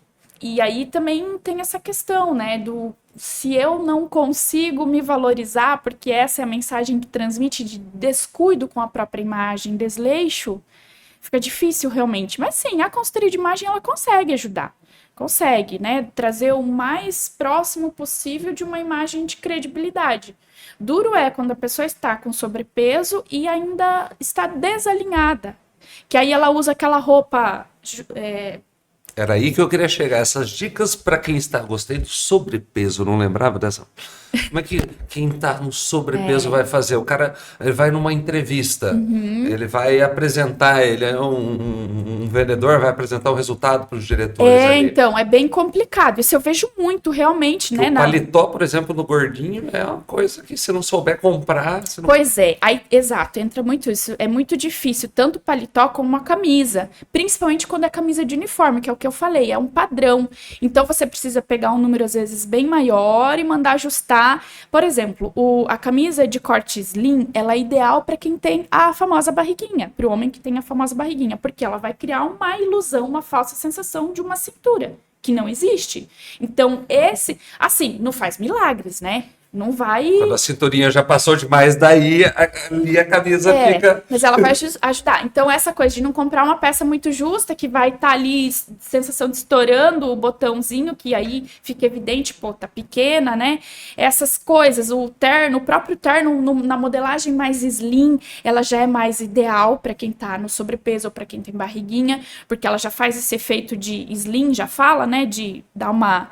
C: aí também tem essa questão, né? Do se eu não consigo me valorizar, porque essa é a mensagem que transmite de descuido com a própria imagem, desleixo, fica difícil realmente. Mas sim, a consultoria de imagem ela consegue ajudar. Consegue, né? Trazer o mais próximo possível de uma imagem de credibilidade. Duro é quando a pessoa está com sobrepeso e ainda está desalinhada. Que aí ela usa aquela roupa.
A: Era aí que eu queria chegar. Essas dicas para quem está... Gostei do sobrepeso, não lembrava dessa. Como é que quem está no sobrepeso vai fazer? O cara ele vai numa entrevista, ele vai apresentar, ele é um vendedor, vai apresentar o resultado para os diretores ali.
C: Então, é bem complicado. Isso eu vejo muito, realmente, né?
A: O paletó, por exemplo, no gordinho é uma coisa que se não souber comprar... Você não...
C: Pois é, aí, exato, entra muito isso. É muito difícil, tanto o paletó como uma camisa. Principalmente quando é camisa de uniforme, que é o que eu falei, é um padrão. Então, você precisa pegar um número, às vezes, bem maior e mandar ajustar. Por exemplo, a camisa de corte slim, ela é ideal para quem tem a famosa barriguinha, para o homem que tem a famosa barriguinha, porque ela vai criar uma ilusão, uma falsa sensação de uma cintura, que não existe. Então, assim, não faz milagres, né? Não vai...
A: Quando a cinturinha já passou demais, daí a camisa fica...
C: Mas ela vai ajudar. Então, essa coisa de não comprar uma peça muito justa, que vai estar ali, sensação de estourando o botãozinho, que aí fica evidente, pô, tá pequena, né? Essas coisas, o próprio terno, na modelagem mais slim, ela já é mais ideal para quem tá no sobrepeso ou para quem tem barriguinha, porque ela já faz esse efeito de slim, já fala, né? De dar uma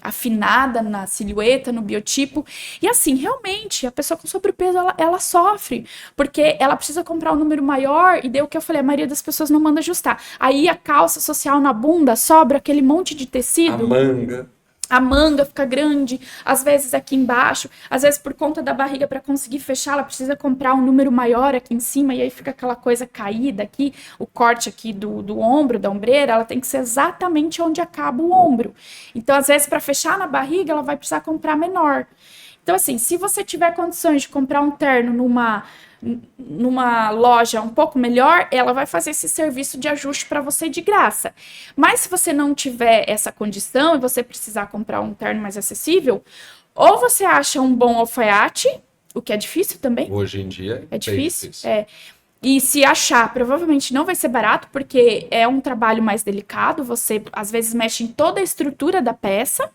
C: afinada na silhueta, no biotipo. E assim, realmente, a pessoa com sobrepeso, ela sofre, porque ela precisa comprar um número maior, e daí o que eu falei, a maioria das pessoas não manda ajustar. Aí a calça social na bunda sobra aquele monte de tecido. A manga fica grande, às vezes aqui embaixo, às vezes por conta da barriga, para conseguir fechar, ela precisa comprar um número maior aqui em cima, e aí fica aquela coisa caída aqui, o corte aqui do ombro, da ombreira, ela tem que ser exatamente onde acaba o ombro. Então, às vezes, para fechar na barriga, ela vai precisar comprar menor. Então, assim, se você tiver condições de comprar um terno numa loja um pouco melhor, ela vai fazer esse serviço de ajuste para você de graça. Mas se você não tiver essa condição e você precisar comprar um terno mais acessível, ou você acha um bom alfaiate, o que é difícil também.
A: Hoje em dia
C: é difícil. E se achar, provavelmente não vai ser barato, porque é um trabalho mais delicado, você às vezes mexe em toda a estrutura da peça.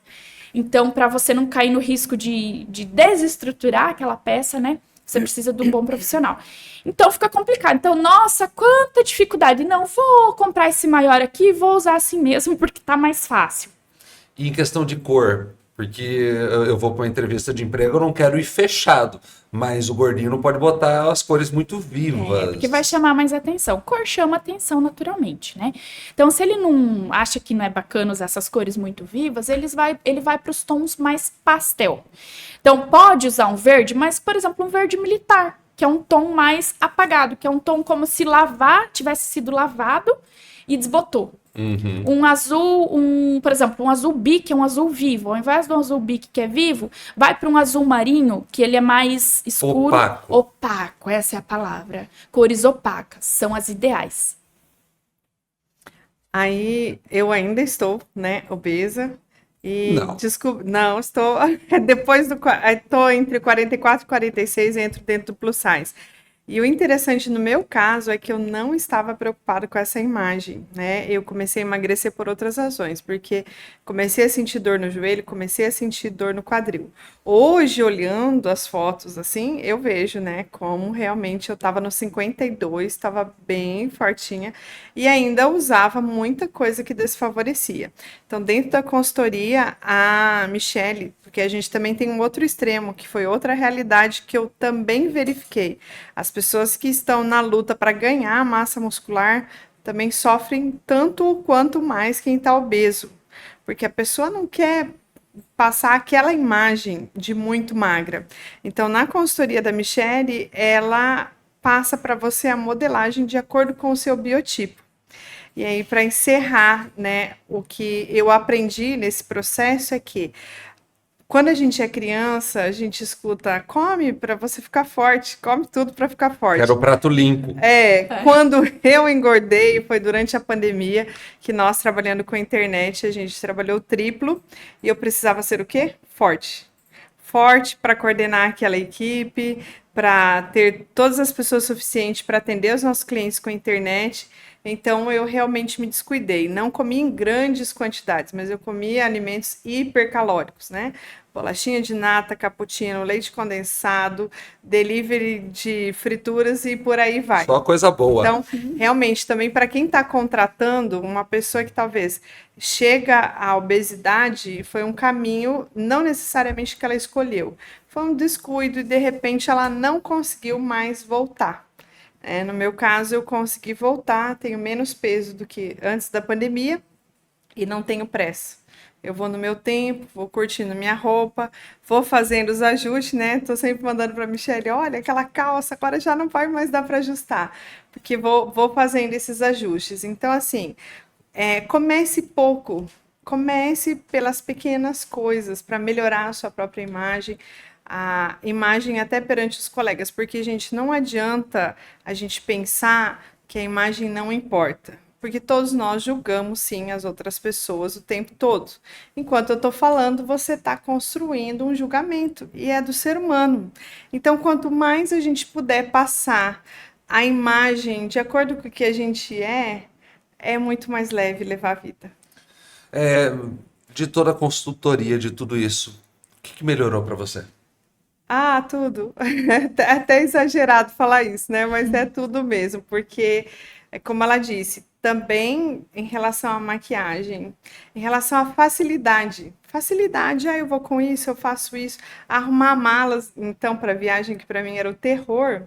C: Então, para você não cair no risco de desestruturar aquela peça, né? Você precisa de um bom profissional. Então, fica complicado. Então, nossa, quanta dificuldade. Não, vou comprar esse maior aqui e vou usar assim mesmo, porque tá mais fácil.
A: E em questão de cor, porque eu vou para uma entrevista de emprego, eu não quero ir fechado, mas o gordinho não pode botar as cores muito vivas.
C: Porque vai chamar mais atenção. Cor chama atenção naturalmente, né? Então, se ele não acha que não é bacana usar essas cores muito vivas, ele vai para os tons mais pastel. Então, pode usar um verde, mas, por exemplo, um verde militar, que é um tom mais apagado, que é um tom como se tivesse sido lavado e desbotou. Um azul, por exemplo, um azul bique é um azul vivo. Ao invés do azul bique que é vivo, vai para um azul marinho, que ele é mais escuro. Opaco, essa é a palavra. Cores opacas são as ideais.
D: Aí eu ainda estou, né, obesa. E
A: Não.
D: não, estou estou entre 44 e 46, entro dentro do plus size. E o interessante no meu caso é que eu não estava preocupado com essa imagem, né? Eu comecei a emagrecer por outras razões, porque comecei a sentir dor no joelho, comecei a sentir dor no quadril. Hoje, olhando as fotos assim, eu vejo, né, como realmente eu estava no 52, estava bem fortinha e ainda usava muita coisa que desfavorecia. Então, dentro da consultoria, a Michele, porque a gente também tem um outro extremo, que foi outra realidade que eu também verifiquei. As pessoas que estão na luta para ganhar massa muscular também sofrem tanto quanto mais quem está obeso, porque a pessoa não quer passar aquela imagem de muito magra. Então, na consultoria da Michele, ela passa para você a modelagem de acordo com o seu biotipo. E aí, para encerrar, né, o que eu aprendi nesse processo é que quando a gente é criança, a gente escuta, come para você ficar forte, come tudo para ficar forte.
A: Quero o prato limpo.
D: Quando eu engordei, foi durante a pandemia, que nós trabalhando com a internet, a gente trabalhou triplo, e eu precisava ser o quê? Forte. Forte para coordenar aquela equipe, para ter todas as pessoas suficientes para atender os nossos clientes com a internet. Então, eu realmente me descuidei. Não comi em grandes quantidades, mas eu comia alimentos hipercalóricos, né? Bolachinha de nata, cappuccino, leite condensado, delivery de frituras e por aí vai.
A: Só coisa boa.
D: Então, realmente, também para quem está contratando uma pessoa que talvez chega à obesidade, foi um caminho, não necessariamente que ela escolheu. Foi um descuido e, de repente, ela não conseguiu mais voltar. No meu caso, eu consegui voltar, tenho menos peso do que antes da pandemia e não tenho pressa. Eu vou no meu tempo, vou curtindo minha roupa, vou fazendo os ajustes, né? Tô sempre mandando para a Michele, olha, aquela calça agora já não vai mais dar para ajustar, porque vou fazendo esses ajustes. Então, assim, comece pouco, comece pelas pequenas coisas para melhorar a sua própria imagem, a imagem até perante os colegas, porque, gente, não adianta a gente pensar que a imagem não importa, porque todos nós julgamos, sim, as outras pessoas o tempo todo. Enquanto eu estou falando, você está construindo um julgamento, e é do ser humano. Então, quanto mais a gente puder passar a imagem de acordo com o que a gente é muito mais leve levar a vida.
A: De toda a consultoria, de tudo isso, o que melhorou para você?
D: Ah, tudo. É até exagerado falar isso, né? Mas é tudo mesmo, porque, como ela disse, também em relação à maquiagem, em relação à facilidade. Facilidade, eu vou com isso, eu faço isso. Arrumar malas, então, para viagem, que para mim era o terror,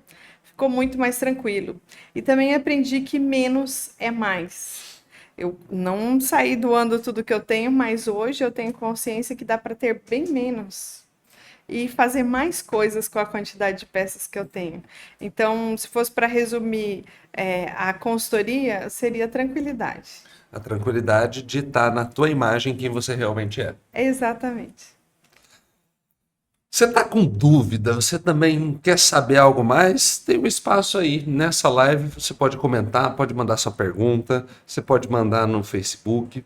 D: ficou muito mais tranquilo. E também aprendi que menos é mais. Eu não saí doando tudo que eu tenho, mas hoje eu tenho consciência que dá para ter bem menos e fazer mais coisas com a quantidade de peças que eu tenho. Então, se fosse para resumir a consultoria, seria a tranquilidade.
A: A tranquilidade de estar na tua imagem quem você realmente é.
D: Exatamente.
A: Você está com dúvida? Você também quer saber algo mais? Tem um espaço aí nessa live. Você pode comentar, pode mandar sua pergunta, você pode mandar no Facebook,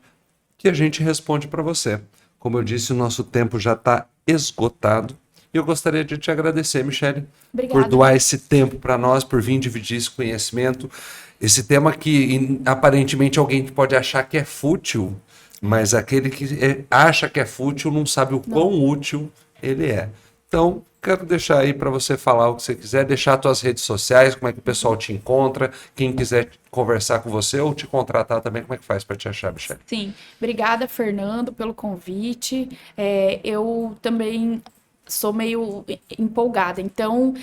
A: que a gente responde para você. Como eu disse, o nosso tempo já está esgotado. E eu gostaria de te agradecer, Michele, por doar esse tempo para nós, por vir dividir esse conhecimento. Esse tema que aparentemente alguém pode achar que é fútil, mas aquele que acha que é fútil não sabe o quão útil ele é. Então, quero deixar aí para você falar o que você quiser, deixar as tuas redes sociais, como é que o pessoal te encontra, quem quiser conversar com você ou te contratar também, como é que faz para te achar, Michele?
C: Sim, obrigada, Fernando, pelo convite. Eu também sou meio empolgada, então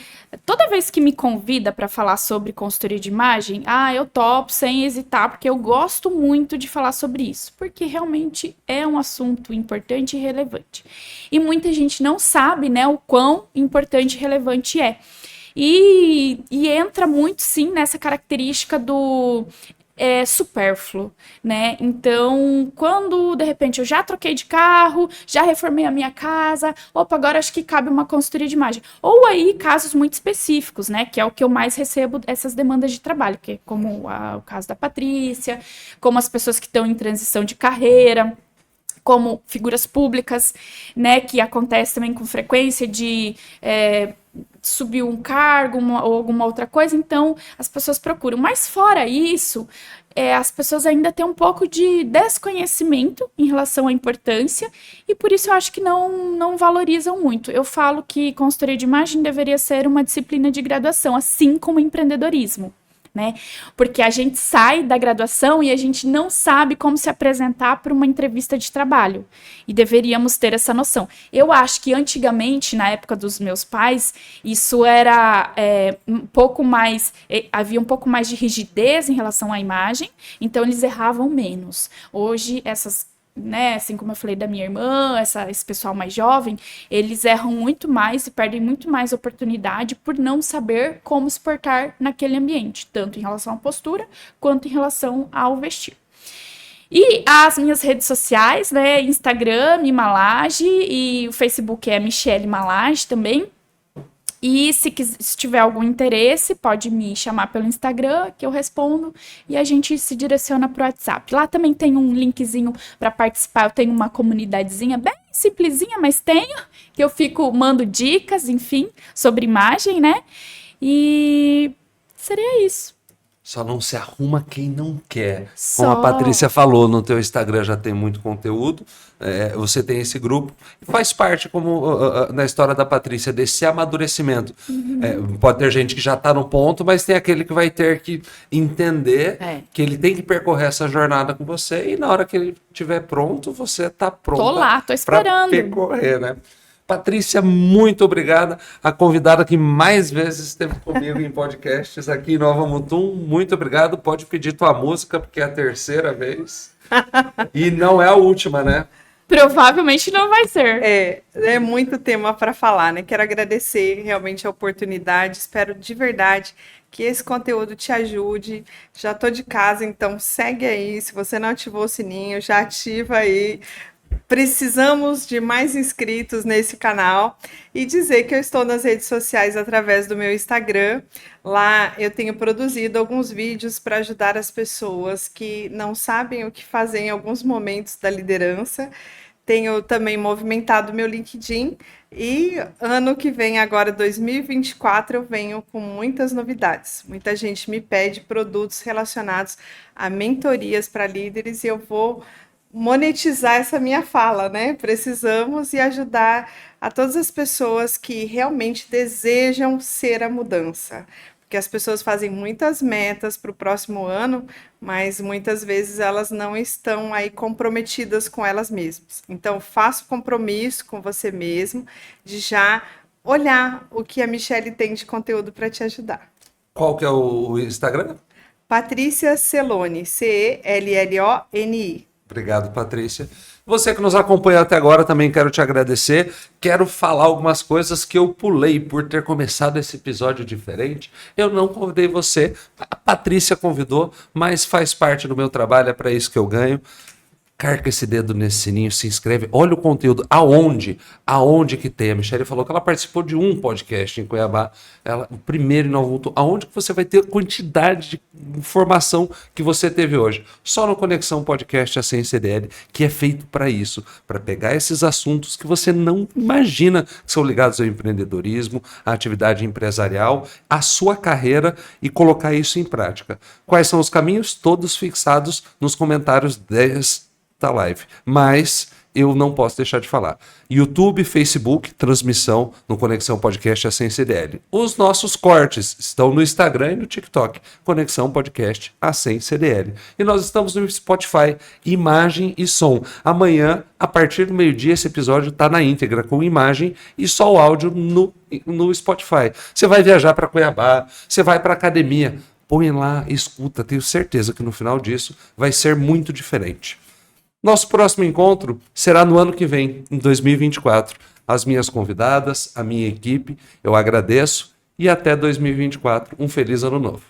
C: toda vez que me convida para falar sobre consultoria de imagem, eu topo sem hesitar, porque eu gosto muito de falar sobre isso, porque realmente é um assunto importante e relevante. E muita gente não sabe, né, o quão importante e relevante é. E entra muito, sim, nessa característica do supérfluo, né? Então, quando de repente eu já troquei de carro, já reformei a minha casa, agora acho que cabe uma consultoria de imagem. Ou aí casos muito específicos, né? Que é o que eu mais recebo essas demandas de trabalho, que é como o caso da Patrícia, como as pessoas que estão em transição de carreira. como figuras públicas, né, que acontece também com frequência de subir um cargo ou alguma outra coisa, então as pessoas procuram. Mas fora isso, as pessoas ainda têm um pouco de desconhecimento em relação à importância e por isso eu acho que não valorizam muito. Eu falo que consultoria de imagem deveria ser uma disciplina de graduação, assim como empreendedorismo. Né? Porque a gente sai da graduação e a gente não sabe como se apresentar para uma entrevista de trabalho. E deveríamos ter essa noção. Eu acho que antigamente, na época dos meus pais, isso era um pouco mais... havia um pouco mais de rigidez em relação à imagem, então eles erravam menos. Hoje, essas... né, assim como eu falei da minha irmã, esse pessoal mais jovem, eles erram muito mais e perdem muito mais oportunidade por não saber como se portar naquele ambiente, tanto em relação à postura, quanto em relação ao vestir. E as minhas redes sociais, né, Instagram, Mimalage, e o Facebook é Michele Malage também. E se tiver algum interesse, pode me chamar pelo Instagram, que eu respondo, e a gente se direciona para o WhatsApp. Lá também tem um linkzinho para participar, eu tenho uma comunidadezinha bem simplesinha, mas tenho, que eu mando dicas, enfim, sobre imagem, né? E seria isso.
A: Só não se arruma quem não quer. Como a Patrícia falou, no teu Instagram já tem muito conteúdo, você tem esse grupo, e faz parte, como na história da Patrícia, desse amadurecimento. Pode ter gente que já está no ponto, mas tem aquele que vai ter que entender que ele tem que percorrer essa jornada com você, e na hora que ele estiver pronto, você está pronto.
C: Tô lá, tô esperando.
A: Para percorrer, né? Patrícia, muito obrigada. A convidada que mais vezes esteve comigo em podcasts aqui em Nova Mutum. Muito obrigado. Pode pedir tua música, porque é a terceira vez. E não é a última, né?
C: Provavelmente não vai ser.
D: É muito tema para falar, né? Quero agradecer realmente a oportunidade. Espero de verdade que esse conteúdo te ajude. Já tô de casa, então segue aí. Se você não ativou o sininho, já ativa aí. Precisamos de mais inscritos nesse canal e dizer que eu estou nas redes sociais através do meu Instagram. Lá eu tenho produzido alguns vídeos para ajudar as pessoas que não sabem o que fazer em alguns momentos da liderança. Tenho também movimentado meu LinkedIn e ano que vem, agora 2024, eu venho com muitas novidades. Muita gente me pede produtos relacionados a mentorias para líderes e eu vou monetizar essa minha fala, né? Precisamos e ajudar a todas as pessoas que realmente desejam ser a mudança. Porque as pessoas fazem muitas metas para o próximo ano, mas muitas vezes elas não estão aí comprometidas com elas mesmas. Então, faça o compromisso com você mesmo de já olhar o que a Michele tem de conteúdo para te ajudar.
A: Qual que é o Instagram?
D: Patrícia Celoni, Celloni.
A: Obrigado, Patrícia. Você que nos acompanhou até agora, também quero te agradecer. Quero falar algumas coisas que eu pulei por ter começado esse episódio diferente. Eu não convidei você, a Patrícia convidou, mas faz parte do meu trabalho, é para isso que eu ganho. Carca esse dedo nesse sininho, se inscreve, olha o conteúdo, aonde que tem. A Michele falou que ela participou de um podcast em Cuiabá, o primeiro em Nova Mutum. Aonde que você vai ter a quantidade de informação que você teve hoje? Só no Conexão Podcast Ascend CDL, que é feito para isso, para pegar esses assuntos que você não imagina que são ligados ao empreendedorismo, à atividade empresarial, à sua carreira e colocar isso em prática. Quais são os caminhos? Todos fixados nos comentários desta live, mas eu não posso deixar de falar. YouTube, Facebook, transmissão no Conexão Podcast Ascend CDL. Os nossos cortes estão no Instagram e no TikTok, Conexão Podcast Ascend CDL. E nós estamos no Spotify, imagem e som. Amanhã, a partir do meio-dia, esse episódio está na íntegra, com imagem e só o áudio no Spotify. Você vai viajar para Cuiabá, você vai para academia, põe lá, escuta, tenho certeza que no final disso vai ser muito diferente. Nosso próximo encontro será no ano que vem, em 2024. As minhas convidadas, a minha equipe, eu agradeço e até 2024. Um feliz ano novo.